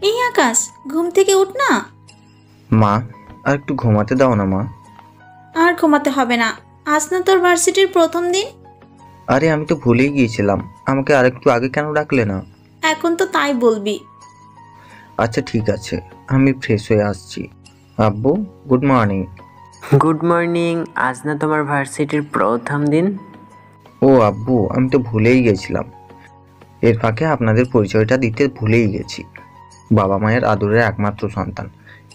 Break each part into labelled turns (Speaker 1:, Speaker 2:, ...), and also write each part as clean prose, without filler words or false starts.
Speaker 1: এই আকাশ, ঘুম থেকে উঠ না।
Speaker 2: মা, আর একটু ঘুমাতে দাও না মা।
Speaker 1: আর ঘুমাতে হবে না, আজ না তোর ভার্সিটির প্রথম দিন।
Speaker 2: আরে আমি তো ভুলেই গিয়েছিলাম, আমাকে আর একটু আগে কেন ডাকলে না?
Speaker 1: এখন তো তাই বলবি।
Speaker 2: আচ্ছা ঠিক আছে, আমি ফ্রেশ হয়ে আসছি। আব্বু, গুড মর্নিং।
Speaker 3: Good morning. আজ না তোমার ভার্সিটির প্রথম দিন?
Speaker 2: ও আব্বু, আমি তো ভুলেই গেছিলাম। এর ফাঁকে আপনাদের পরিচয়টা দিতে ভুলেই গেছি। বাবা মায়ের আদরের একমাত্র সন্তান।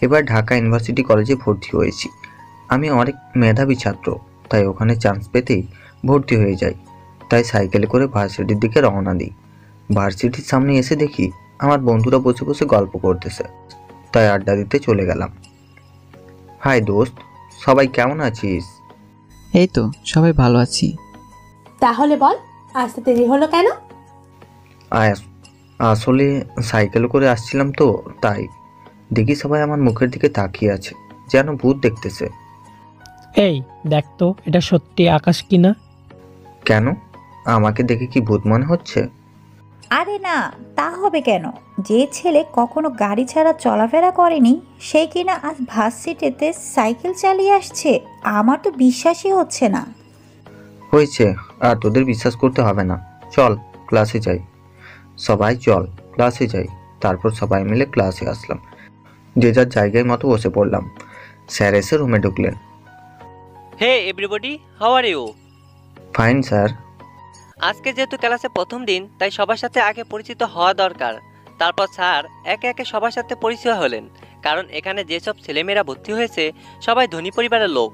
Speaker 2: এবার ঢাকা ইউনিভার্সিটি কলেজে ভর্তি হয়েছি। আমি অনেক মেধাবী ছাত্র, তাই ওখানে চান্স পেতেই ভর্তি হয়ে যাই। তাই সাইকেলে করে ভার্সিটির দিকে রওনা দিই। ভার্সিটির সামনে এসে দেখি আমার বন্ধুরা বসে বসে গল্প করতেছে, তাই আড্ডা দিতে চলে গেলাম। হাই দোস্ত, সবাই কেমন আছিস?
Speaker 4: এই তো সবাই ভালো আছি।
Speaker 5: তাহলে বল, আসতে দেরি হলো কেন?
Speaker 2: আসলে সাইকেলে করে আসছিলাম তো, তাই দেখি সবাই আমার মুখের দিকে তাকিয়ে আছে, যেন ভূত দেখতেছে।
Speaker 6: এই দেখ তো, এটা সত্যি আকাশ কিনা।
Speaker 2: কেন, আমাকে দেখে কি ভূত মনে হচ্ছে?
Speaker 7: আরে না, তা হবে কেন? যে ছেলে কখনো গাড়ি ছাড়া চলাফেরা করেনি সে কিনা আজ ভার্সিটিতে সাইকেল চালিয়ে আসছে, আমার তো বিশ্বাসই হচ্ছে না।
Speaker 2: হয়েছে, আর তোদের বিশ্বাস করতে হবে না। চল ক্লাসে যাই। সবাই চল ক্লাসে যাই। তারপর সবাই মিলে ক্লাসে আসলাম। যে যার জায়গায় মতো বসে পড়লাম। স্যার এসে রুমে ঢুকলেন।
Speaker 8: Hey everybody, how are you?
Speaker 2: Fine sir.
Speaker 8: আজকে যেহেতু ক্লাসে প্রথম দিন, তাই সবার সাথে আগে পরিচিত হওয়া দরকার। তারপর স্যার একে একে সবার সাথে পরিচয় হলেন, কারণ এখানে যেসব ছেলেমেয়েরা ভর্তি হয়েছে সবাই ধনী পরিবারের লোক।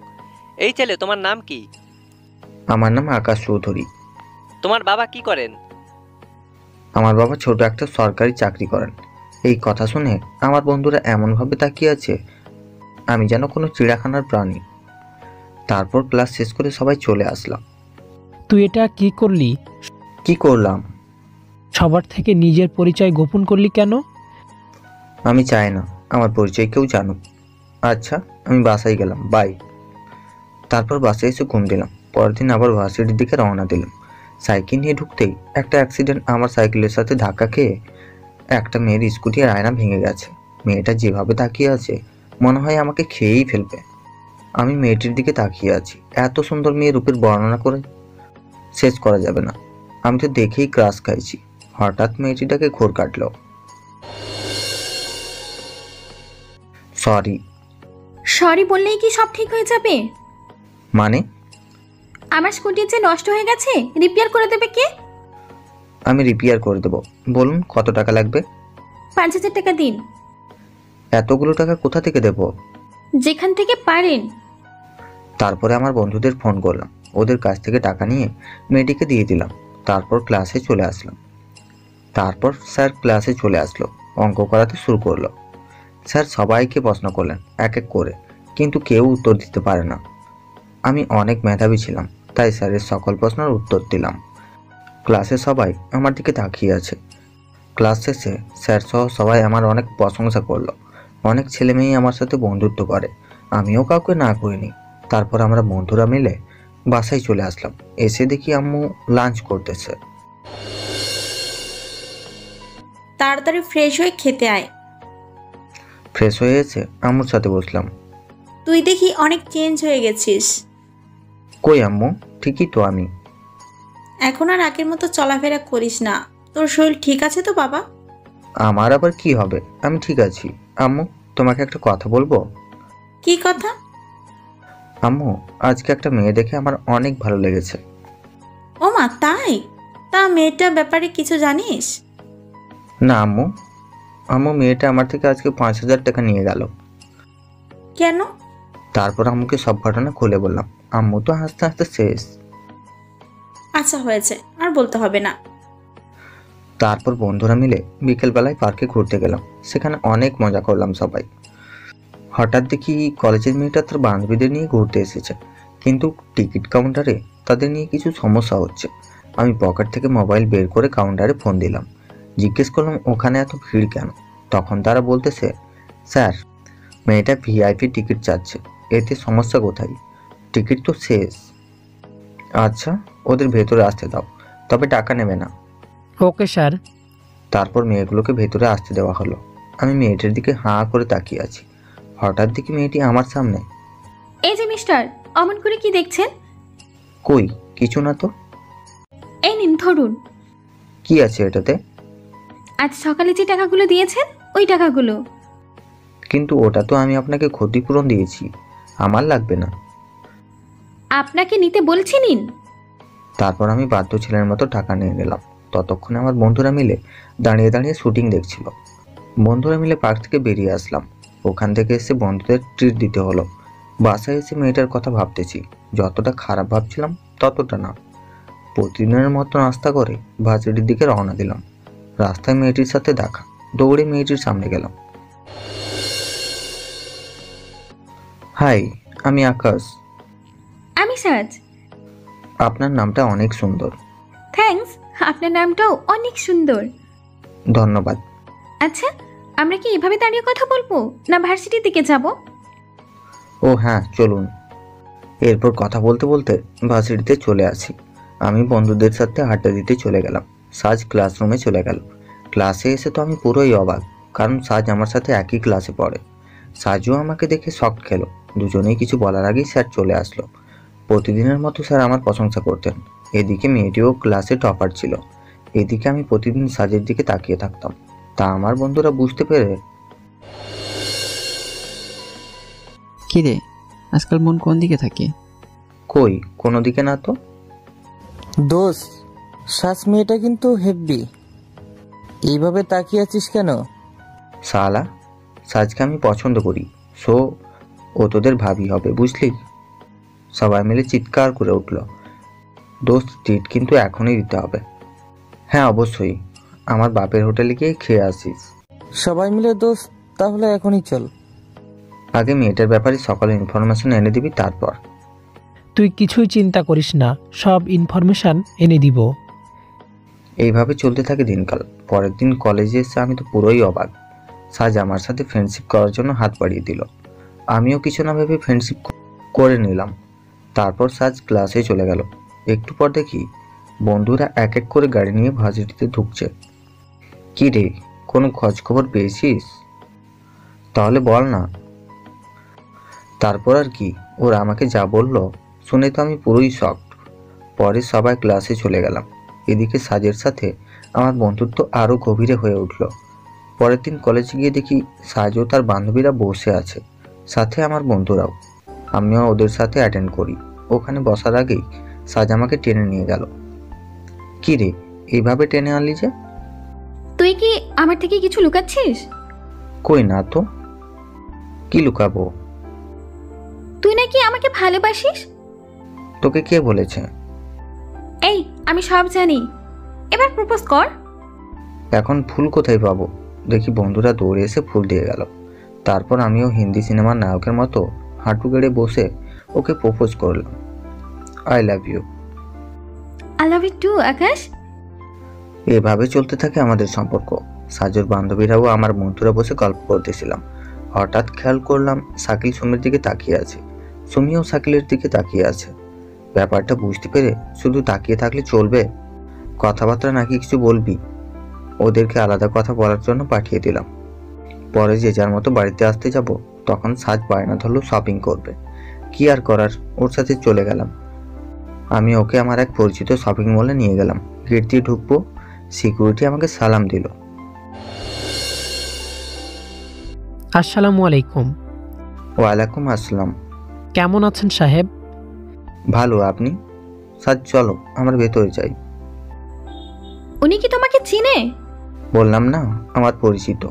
Speaker 8: এই ছেলে, তোমার নাম কি?
Speaker 2: আমার নাম আকাশ চৌধুরী।
Speaker 8: তোমার বাবা কি করেন?
Speaker 2: আমার বাবা ছোট একটা সরকারি চাকরি করেন। এই কথা শুনে আমার বন্ধুরা এমনভাবে তাকিয়ে আছে আমি যেন কোনো চিড়িয়াখানার প্রাণী। তারপর ক্লাস শেষ করে সবাই চলে আসলাম।
Speaker 6: তুই এটা কি করলি?
Speaker 2: কি করলাম?
Speaker 6: সবার থেকে নিজের পরিচয় গোপন করলি কেন?
Speaker 2: আমি চাই না আমার পরিচয় কেউ জানুক। আচ্ছা, আমি বাসায় গেলাম, বাই। তারপর বাসায় এসে ঘুম দিলাম। পরের দিন আবার ভার্সিটির দিকে রওনা দিলাম। সাইকেল নিয়ে ঢুকতেই একটা অ্যাক্সিডেন্ট, আমার সাইকেলের সাথে ধাক্কা খেয়ে একটা মেয়ের স্কুটির আয়না ভেঙে গেছে। মেয়েটা যেভাবে তাকিয়ে আছে মনে হয় আমাকে খেয়েই ফেলবে। আমি মেয়েটির দিকে তাকিয়ে আছি। এত সুন্দর মেয়ের রূপের বর্ণনা করে শেষ করা যাবে না। আমি তো দেখেই ক্রাশ খাইছি। হঠাৎ মেয়েটিটাকে ঘোর কাটলো। সরি।
Speaker 1: সরি বললেই কি সব ঠিক হয়ে যাবে?
Speaker 2: মানে?
Speaker 1: আমার স্কুটি যে নষ্ট হয়ে গেছে, রিপেয়ার করে দেবে কে?
Speaker 2: আমি রিপেয়ার করে দেবো। বলুন কত টাকা লাগবে?
Speaker 1: 5,000 টাকা দিন।
Speaker 2: এতগুলো টাকা কোথা থেকে দেব?
Speaker 1: যেখান থেকে পারেন।
Speaker 2: তারপরে আমার বন্ধুদের ফোন করলাম, ওদের কাছ থেকে টাকা নিয়ে মেয়েটিকে দিয়ে দিলাম। তারপর ক্লাসে চলে আসলাম। তারপর স্যার ক্লাসে চলে আসলো, অঙ্ক করাতে শুরু করলো। স্যার সবাইকে প্রশ্ন করলেন এক এক করে, কিন্তু কেউ উত্তর দিতে পারে না। আমি অনেক মেধাবী ছিলাম, তাই স্যারের সকল প্রশ্নের উত্তর দিলাম। ক্লাসে সবাই আমার দিকে তাকিয়ে আছে। ক্লাস শেষে স্যার সহ সবাই আমার অনেক প্রশংসা করলো। অনেক ছেলে মেয়ে আমার সাথে বন্ধুত্ব করে, আমিও কাউকে না করিনি। তারপর আমরা বন্ধুরা মিলে বাসায় চলে আসলাম। এসে দেখি আম্মু লাঞ্চ করতেছে।
Speaker 1: তাড়াতাড়ি ফ্রেশ হয়ে খেতে আয়।
Speaker 2: ফ্রেশ হয়ে এসে আম্মুর সাথে বসলাম।
Speaker 1: তুই দেখি অনেক চেঞ্জ হয়ে গেছিস।
Speaker 2: কই আম্মু, ঠিকই তো আমি।
Speaker 1: এখন আর আগের মতো চলাফেরা করিস না। তোর শরীর ঠিক আছে তো বাবা?
Speaker 2: আমার আবার কি হবে, আমি ঠিক আছি। আম্মু, তোমাকে একটা কথা বলবো?
Speaker 1: কি কথা?
Speaker 2: আম্মু, আজকে একটা মেয়ে দেখে আমার অনেক ভালো লেগেছে।
Speaker 1: ও মা, তাই? তা মেয়েটার ব্যাপারে কিছু জানিস?
Speaker 2: না আম্মু, মেয়েটা আমার থেকে আজকে 5,000 টাকা নিয়ে গেল।
Speaker 1: কেন?
Speaker 2: তারপর আম্মুকে সব ঘটনা খুলে বললাম। আম্মু তো হাসতে হাসতে শেষ।
Speaker 1: আচ্ছা হয়েছে, আর বলতে হবে না।
Speaker 2: তারপর বন্ধুরা মিলে বিকেলবেলায় পার্কে ঘুরতে গেলাম। সেখানে অনেক মজা করলাম সবাই। হঠাৎ দেখি কলেজের মেয়েটা তার বান্ধবীদের নিয়ে ঘুরতে এসেছে, কিন্তু টিকিট কাউন্টারে তাদের নিয়ে কিছু সমস্যা হচ্ছে। আমি পকেট থেকে মোবাইল বের করে কাউন্টারে ফোন দিলাম। জিজ্ঞেস করলাম ওখানে এত ভিড় কেন। তখন তারা বলতেছে, স্যার মেয়েটা ভিআইপি টিকিট চাচ্ছে, এতে সমস্যা কোথায়? টিকিট তো শেষ। আচ্ছা, ওদের ভেতরে আসতে দাও, তবে টাকা নেবে না।
Speaker 6: Okay sir.
Speaker 2: তারপর মেয়েগুলোকে ভেতরে আসতে দেওয়া হলো। আমি মেয়েটির দিকে হাঁ করে তাকিয়ে আছি। হঠাৎ দেখি মেয়েটি আমার সামনে।
Speaker 1: এই যে মিস্টার, অমন করে কি দেখছেন?
Speaker 2: কই, কিছু না তো।
Speaker 1: এই নিন ধরুন।
Speaker 2: কি আছে এটাতে?
Speaker 1: আজ সকালে যে টাকাগুলো দিয়েছেন ওই টাকাগুলো।
Speaker 2: কিন্তু ওটা তো আমি আপনাকে ক্ষতিপূরণ দিয়েছি, আমার লাগবে না।
Speaker 1: আপনাকে নিতে বলছি নিন।
Speaker 2: তারপর আমি বাধ্য ছেলের মতো টাকা নিয়ে নিলাম। ততক্ষণে আমার বন্ধুরা মিলে দাঁড়িয়ে দাঁড়িয়ে শুটিং দেখছিল। বন্ধুরা মিলে পার্ক থেকে বেরিয়ে আসলাম। ওখান থেকে এসে বন্ধুদের ট্রিট দিতে হলো। বাসায় এসে মেয়েটার কথা ভাবতেছি। যতটা খারাপ ভাবছিলাম ততটা না। প্রতিদিনের মতো নাস্তা করে ভার্সিটির দিকে রওনা দিলাম। রাস্তায় মেয়েটির সাথে দেখা, দৌড়ে মেয়েটির সামনে গেলাম। হাই, আমি আকাশ।
Speaker 1: আমি সাজ।
Speaker 2: আপনার নামটা অনেক সুন্দর।
Speaker 1: থ্যাঙ্কস, আপনার নামটাও অনেক সুন্দর।
Speaker 2: ধন্যবাদ।
Speaker 1: আচ্ছা, আমরা কি এভাবে দাঁড়িয়ে কথা বলবো না ভার্সিটির দিকে যাব?
Speaker 2: ও হ্যাঁ, চলুন। এরপর কথা বলতে বলতে ভার্সিটিতে চলে আসি। আমি বন্ধুদের সাথে আড্ডা দিতে চলে গেলাম। সাজ ক্লাসরুমে চলে গেল। ক্লাসে এসে তো আমি পুরোই অবাক, কারণ সাজ আমার সাথে একই ক্লাসে পড়ে। সাজও আমাকে দেখে শক খেলো। দুজনেই কিছু বলার আগেই স্যার চলে আসলো। প্রতিদিনের মতো স্যার আমার প্রশংসা করতেন। এদিকে মেয়েটিও ক্লাসে টপার ছিল। এদিকে আমি প্রতিদিন সাজের দিকে তাকিয়ে থাকতাম। তা আমার বন্ধুরা বুঝতে পেরে,
Speaker 4: কি রে, আজকাল মন কোন দিকে থাকে?
Speaker 2: কই, কোনো দিকে না তো।
Speaker 9: দোস্ত, শ্বাস মেয়েটা কিন্তু হেব্বি। এইভাবে তাকিয়ে আছিস কেন?
Speaker 2: শালা, সাজকে আমি পছন্দ করি, সো ও তোদের ভাবি হবে, বুঝলি? সবাই মিলে চিৎকার করে উঠল। দোস্ত, ট্রিট কিন্তু এখনই দিতে হবে। হ্যাঁ অবশ্যই, আমার বাপের হোটেলে গিয়ে খেয়ে আসিস।
Speaker 9: সবাই মিলে দোস্ত, তাহলে এখনই চল।
Speaker 2: আগে মেয়েটার ব্যাপারে সকল ইনফরমেশন এনে দিবি, তারপর।
Speaker 6: তুই কিছুই চিন্তা করিস না, সব ইনফরমেশন এনে দিব।
Speaker 2: এইভাবে চলতে থাকে দিনকাল। পরের দিন কলেজে এসে আমি তো পুরোই অবাক। সাজ আমার সাথে ফ্রেন্ডশিপ করার জন্য হাত বাড়িয়ে দিল। আমিও কিছু না ভেবে ফ্রেন্ডশিপ করে নিলাম। তারপর সাজ ক্লাসে চলে গেল। একটু পর দেখি বন্ধুরা এক এক করে গাড়ি নিয়ে ভার্সিটিতে ঢুকছে। কি রে, কোনো খোঁজ খবর পেয়েছিস? তাহলে বল না। তারপর আর কি, ওরা আমাকে যা বললো শুনে তো আমি পুরোই শকড। পরে সবাই ক্লাসে চলে গেলাম। এদিকে সাজের সাথে আমার বন্ধুত্ব আরও গভীরে হয়ে উঠল। পরের দিন কলেজে গিয়ে দেখি সাজ ও তার বান্ধবীরা বসে আছে, সাথে আমার বন্ধুরাও। আমিও ওদের সাথে অ্যাটেন্ড করি। ওখানে বসার আগেই সাজ আমাকে টেনে নিয়ে গেল। কি রে, এইভাবে টেনে আনলি যে?
Speaker 1: তুই কি আমার থেকে কিছু লুকাচ্ছিস?
Speaker 2: কই না তো। কি লুকাবো?
Speaker 1: তুই নাকি আমাকে ভালোবাসিস।
Speaker 2: তোকে কে বলেছে?
Speaker 1: এই, আমি সব জানি, এবার প্রপোজ কর।
Speaker 2: এখন ফুল কোথায় পাবো? দেখি বন্ধুরা দৌড়ে এসে ফুল দিয়ে গেল। তারপর আমিও হিন্দি সিনেমার নায়কের মতো হাঁটু গেড়ে বসে ওকে প্রপোজ করলাম। I love you.
Speaker 1: I love you too Akash.
Speaker 2: এভাবে চলতে থাকে আমাদের সম্পর্ক। সাজুর বান্ধবীরাও আমার বন্ধুরা বসে গল্প করতেছিলাম। হঠাৎ খেয়াল করলাম শাকিল সুমির দিকে তাকিয়ে আছে। সুমিও শাকিলের দিকে তাকিয়ে আছে। ব্যাপারটা বুঝতে পেরে শুধু তাকিয়ে থাকলে চলবে? কথাবার্তা নাকি কিছু বলবি? ওদেরকে আলাদা কথা বলার জন্য পাঠিয়ে দিলাম। পরে যে যার মতো বাড়িতে আসতে যাব, তখন সাজ বায়না ধরলো শপিং করবে। কি আর করার, ওর সাথে চলে গেলাম। আমি ওকে আমার এক পরিচিত শপিং মলে নিয়ে গেলাম। গেট দিয়ে ঢুকবো, সিকিউরিটি আমাকে সালাম দিল।
Speaker 6: আসসালামু আলাইকুম।
Speaker 2: ওয়ালাইকুম আসসালাম।
Speaker 6: কেমন আছেন সাহেব?
Speaker 2: ভালো, আপনি? সাজ চলো, আমার ভেতরে যাই।
Speaker 1: উনি কি তোমাকে চিনে?
Speaker 2: বললাম না, আমার পরিচিত।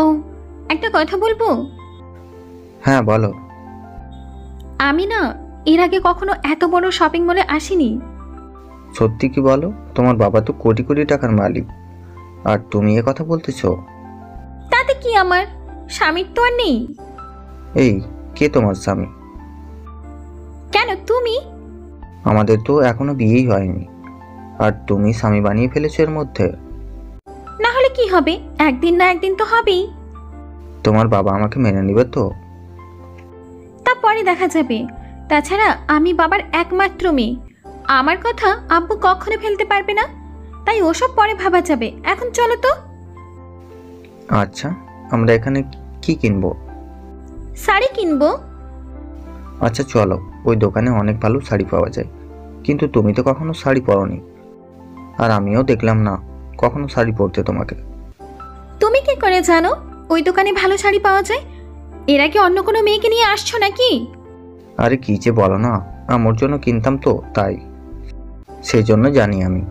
Speaker 1: ও, একটা কথা বলবো?
Speaker 2: হ্যাঁ বলো।
Speaker 1: আমি না এর আগে কখনো এত বড় শপিং মলে আসিনি।
Speaker 2: সত্যি কি বলো? তোমার বাবা তো কোটি কোটি টাকার মালিক, আর তুমি এ কথা বলতেছো?
Speaker 1: তাতে কি, আমার স্বামীর তো আর নেই।
Speaker 2: এই, কে তোমার স্বামী?
Speaker 1: কেন, তুমি?
Speaker 2: আমাদের তো এখনো বিয়েই হয়নি, আর তুমি স্বামী বানিয়ে ফেলেছো এর মধ্যে।
Speaker 1: না হলে কি হবে, একদিন না একদিন তো হবেই।
Speaker 2: তোমার বাবা আমাকে মেনে নেবে তো?
Speaker 1: তা পরে দেখা যাবে। তাছাড়া আমি বাবার একমাত্র মেয়ে, আমার কথা আব্বু কখনো ফেলতে পারবে না। তাই ওসব পরে ভাবা যাবে, এখন চলো তো।
Speaker 2: আচ্ছা, আমরা এখানে কি কিনবো?
Speaker 1: শাড়ি কিনবো।
Speaker 2: আচ্ছা চলো, ওই দোকানে অনেক ভালো শাড়ি পাওয়া যায়। কিন্তু তুমি তো কখনো শাড়ি পরোনি, আর আমিও দেখলাম না কখনো শাড়ি পরতে তোমাকে।
Speaker 1: তুমি কি করে জানো ওই দোকানে ভালো শাড়ি পাওয়া যায়? এরা কি অন্য কোনো মেয়েকে নিয়ে আসছো নাকি?
Speaker 2: আরে কি যে বলো না, আমার জন্য কিনতাম তো, তাই সেই জন্য জানি আমি।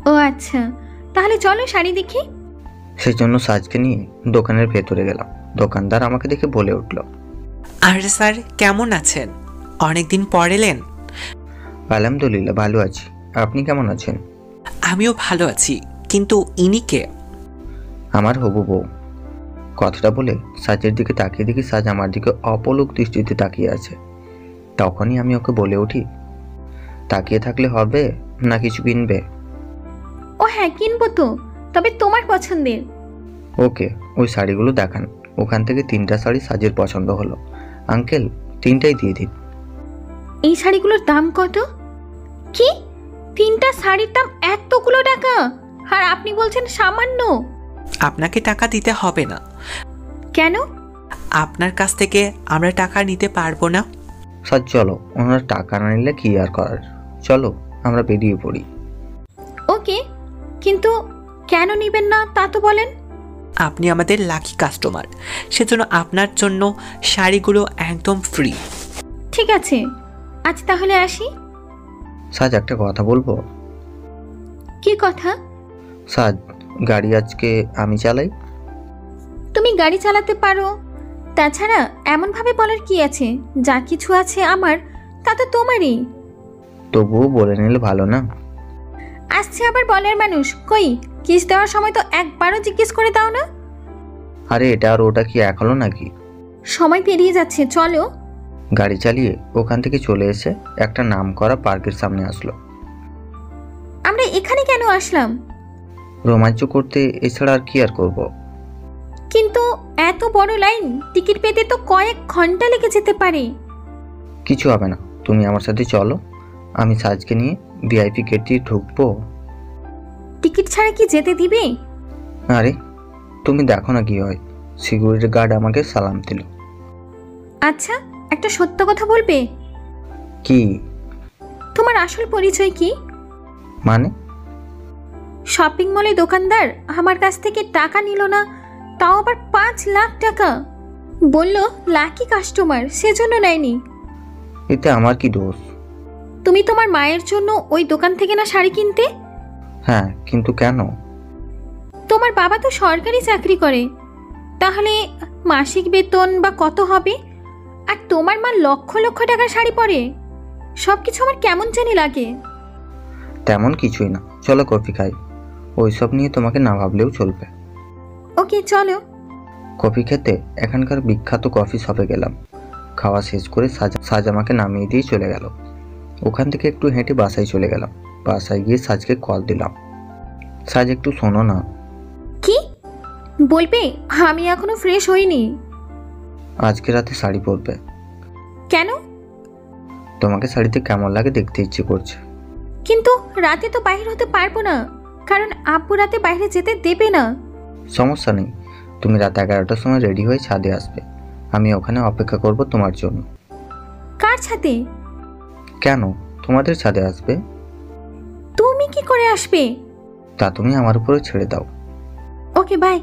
Speaker 1: ও আচ্ছা, তাহলে চলো শাড়ি দেখি।
Speaker 2: সেই জন্য সাজকে নিয়ে দোকানের ভেতরে গেলাম। দোকানদার আমাকে দেখে বলে উঠল,
Speaker 10: আরে স্যার, কেমন আছেন? অনেকদিন পর এলেন।
Speaker 2: আলহামদুলিল্লাহ ভালো আছি, আপনি কেমন আছেন?
Speaker 10: আমিও ভালো আছি, কিন্তু ইনি কে?
Speaker 2: আমার হবু বউ। কথাটা বলে সাজের দিকে তাকিয়ে দেখি সাজ আমার দিকে অপলক দৃষ্টিতে তাকিয়ে আছে। তখনই আমি ওকে বলে উঠি, তাকিয়ে থাকলে হবে না কিছু কিনবে?
Speaker 1: ও হ্যাঁ, কিনবো তো, তবে তোমার পছন্দের।
Speaker 2: ওকে, ওই শাড়িগুলো দেখান। ওখান থেকে 3টা শাড়ি সাজের পছন্দ হলো। আঙ্কেল, 3টাই দিয়ে দিন।
Speaker 1: এই শাড়িগুলোর দাম কত? কি, 3টা শাড়ির দাম এতগুলো টাকা? আর আপনি বলছেন সামান্য?
Speaker 10: আপনাকে টাকা দিতে হবে না।
Speaker 1: কেন?
Speaker 10: আপনার কাছ থেকে আমরা টাকা নিতে পারবো না।
Speaker 2: সাজ চলো, ওনারা টাকা না নিলে কি আর করার, চলো আমরা বেরিয়ে পড়ি।
Speaker 1: ওকে, কিন্তু কেন নিবেন না তা তো বলেন।
Speaker 10: আপনি আমাদের লাকি কাস্টমার, সেজন্য আপনার জন্য শাড়িগুলো একদম ফ্রি।
Speaker 1: ঠিক আছে, আজ তাহলে আসি।
Speaker 2: সাজ একটা কথা বলবো?
Speaker 1: কি কথা?
Speaker 2: সাজ, গাড়ি আজকে আমি চালাই।
Speaker 1: তুমি গাড়ি চালাতে পারো, তাছাড়া এমনভাবে বলার কি আছে? যা কিছু আছে আমার, তা তো তোমারই।
Speaker 2: তবুও বলে নিলে ভালো না?
Speaker 1: আসছে আবার বলের মানুষ, কই কিস দেওয়ার সময় তো একবারও জিজ্ঞেস করে দাও না।
Speaker 2: আরে এটা আর ওটা কি এক হলো নাকি?
Speaker 1: সময় পেরিয়ে যাচ্ছে, চলো।
Speaker 2: গাড়ি চালিয়ে ওখান থেকে চলে এসে একটা নাম করা পার্কের সামনে আসলো।
Speaker 1: আমরা এখানে কেন আসলাম?
Speaker 2: রোমাঞ্চ করতে, এছাড়া আর কি আর করব?
Speaker 1: কিন্তু এত বড় লাইন, টিকিট পেতে তো কয়েক ঘন্টা লেগে যেতে পারে।
Speaker 2: কিছু হবে না, তুমি আমার সাথে চলো। আমি সাজকে নিয়ে ভিআইপি গেট দিয়ে ঢুকবো।
Speaker 1: টিকিট ছাড়া কি যেতে দিবে?
Speaker 2: আরে তুমি দেখো না কি হয়। সিকিউরিটি গার্ড আমাকে সালাম দিল।
Speaker 1: আচ্ছা, একটা সত্য কথা বলবে?
Speaker 2: কি?
Speaker 1: তোমার আসল পরিচয় কি?
Speaker 2: মানে?
Speaker 1: শপিং মলে দোকানদার আমার কাছ থেকে টাকা নিল না, তাও আবার 5 লাখ টাকা। বলল লাকি কাস্টমার, সেজন্য নেয়নি।
Speaker 2: এতে আমার কি দোষ?
Speaker 1: তুমি তোমার মায়ের জন্য ওই দোকান থেকে না শাড়ি কিনতে?
Speaker 2: হ্যাঁ, কিন্তু কেন?
Speaker 1: তোমার বাবা তো সরকারি চাকরি করে, তাহলে মাসিক বেতন বা কত হবে? আর তোমার মা লক্ষ লক্ষ টাকার শাড়ি পরে। সবকিছু আমার কেমন জানি লাগে।
Speaker 2: তেমন কিছুই না, চলো কফি খাই। ওইসব নিয়ে তোমাকে না ভাবলেও চলবে।
Speaker 1: ওকে চলো।
Speaker 2: কফি খেতে এখানকার বিখ্যাত কফি শপে গেলাম। খাওয়া শেষ করে সাজ আমাকে নামিয়ে দিয়ে চলে গেল। ওখান থেকে একটু হেঁটে বাসায় চলে গেলাম। বাসায় গিয়ে সাজকে কল দিলাম। সাজ, একটু শোনো না।
Speaker 1: কি বলবে? আমি এখনো ফ্রেশ হইনি।
Speaker 2: আজকে রাতে শাড়ি পরবে।
Speaker 1: কেন?
Speaker 2: তোমাকে শাড়িতে কেমন লাগে দেখতে ইচ্ছে করছে।
Speaker 1: কিন্তু রাতে তো বাইরে হতে পারবো না, কারণ আব্বু রাতে বাইরে যেতে দেবে না।
Speaker 2: সমস্যা নেই, তুমি রাত 11টার সময় রেডি হয়ে ছাদে আসবে। আমি ওখানে অপেক্ষা করব তোমার জন্য।
Speaker 1: কার ছাদে?
Speaker 2: কেন, তোমাদের ছাদে আসবে।
Speaker 1: তুমি কি করে আসবে?
Speaker 2: তা তুমি আমার উপরে ছেড়ে দাও।
Speaker 1: Okay bye.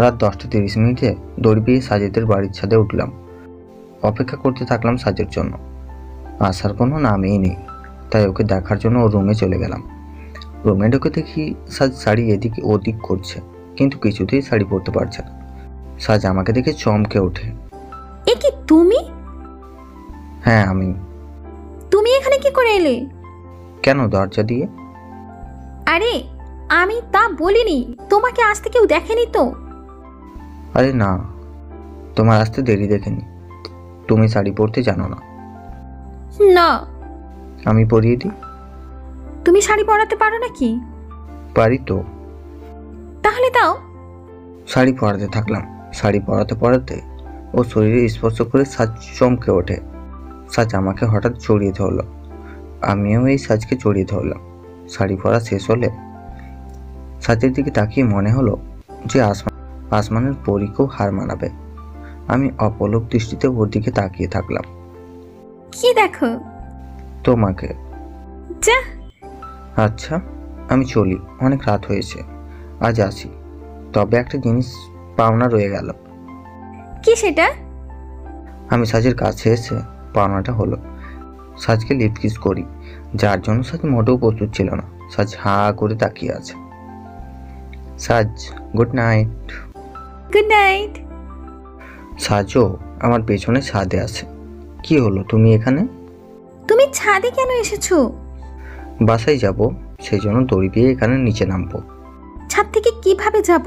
Speaker 2: রাত 10:30 দড়ি পেয়ে সাজেদের বাড়ির ছাদে উঠলাম। অপেক্ষা করতে থাকলাম সাজের জন্য। আসার কোনো নামই নেই, তাই ওকে দেখার জন্য ওর রুমে চলে গেলাম। রুমে ঢুকে দেখি সাজ শাড়ি এদিক ওদিক করছে, কিন্তু কিছুতেই শাড়ি পরতে পারছে না। সাজ আমাকে দেখে চমকে ওঠে।
Speaker 1: এ কি তুমি?
Speaker 2: হ্যাঁ আমি।
Speaker 1: তুমি এখানে কি করে এলে?
Speaker 2: কেন, দরজা দিয়ে।
Speaker 1: আরে আমি তা বলিনি, তোমাকে আসতে কেউ দেখেনি তো।
Speaker 2: আরে না, তোমার আসতে দেরি দেখেনি। তুমি শাড়ি পরতে জানো না।
Speaker 1: না।
Speaker 2: আমি পরিয়ে দিই।
Speaker 1: তুমি শাড়ি পরাতে পারো নাকি?
Speaker 2: পারি তো।
Speaker 1: তাহলে দাও।
Speaker 2: শাড়ি পরাতে থাকলাম। শাড়ি পরাতে পরাতে ও শরীরে স্পর্শ করে সাজ চমকে ওঠে। সাজ আমাকে হঠাৎ জড়িয়ে ধরলো। আমিও এই সাজকে জড়িয়ে ধরলাম। শাড়ি পরা শেষ হলে সাজের দিকে তাকিয়ে মনে হলো যে আসমানের পরীকেও হার মানাবে। আমি অপলক দৃষ্টিতে ওর দিকে তাকিয়ে থাকলাম।
Speaker 1: কি দেখো?
Speaker 2: তোমাকে।
Speaker 1: যা।
Speaker 2: আচ্ছা আমি চলি, অনেক রাত হয়েছে, আজ আসি। তবে একটা জিনিস পাওনা রয়ে গেল।
Speaker 1: কি সেটা?
Speaker 2: আমি সাজের কাছে এসে পাওনাটা হলো সাজকে লিপ কিস করি, যার জন্য সাজ মোটেও প্রস্তুত ছিল না। সাজ হা করে তাকিয়ে আছে। Saaj good night.
Speaker 1: Good night.
Speaker 2: সাজও আমার পেছনে ছাদে আছে। কি হলো তুমি এখানে?
Speaker 1: তুমি ছাদে কেন এসেছো?
Speaker 2: বাসায় যাব, সেই জন্য দড়ি দিয়ে এখানে নিচে নামবো।
Speaker 1: ছাদ থেকে কিভাবে যাব?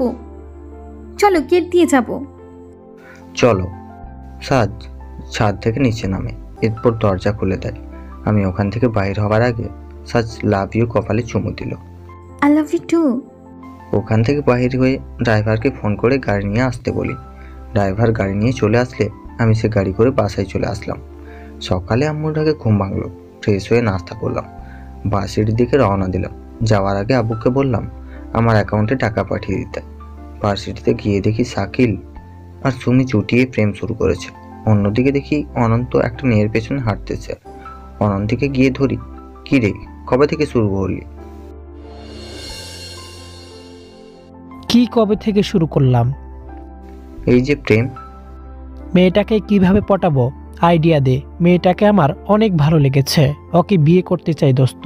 Speaker 1: চলো গেট দিয়ে যাব।
Speaker 2: চলো। সাজ ছাদ থেকে নিচে নামে, এরপর দরজা খুলে দেয়। আমি ওখান থেকে বাইর হওয়ার আগে সাজ লাভ ইউ কপালে চুমু দিল।
Speaker 1: I love you too.
Speaker 2: ওখান থেকে বাহির হয়ে ড্রাইভারকে ফোন করে গাড়ি নিয়ে আসতে বলি। ড্রাইভার গাড়ি নিয়ে চলে আসলে আমি সে গাড়ি করে বাসায় চলে আসলাম। সকালে আম্মুর ডাকে ঘুম ভাঙলো। ফ্রেশ হয়ে নাস্তা করলাম, বাসের দিকে রওনা দিলাম। যাওয়ার আগে আব্বুকে বললাম আমার অ্যাকাউন্টে টাকা পাঠিয়ে দিতে। ভার্সিটিতে গিয়ে দেখি শাকিল আর সুমি চুটিয়ে প্রেম শুরু করেছে। অন্যদিকে দেখি অনন্ত একটা মেয়ের পেছনে হাঁটতেছে। অনন্তকে গিয়ে ধরি, কি রে কবে থেকে শুরু করলি?
Speaker 6: কি কবে থেকে শুরু করলাম?
Speaker 2: এই যে প্রেম।
Speaker 6: মেয়েটাকে কিভাবে পটাবো আইডিয়া দে। মেয়েটাকে আমার অনেক ভালো লেগেছে, ওকে বিয়ে করতে চাই দোস্ত।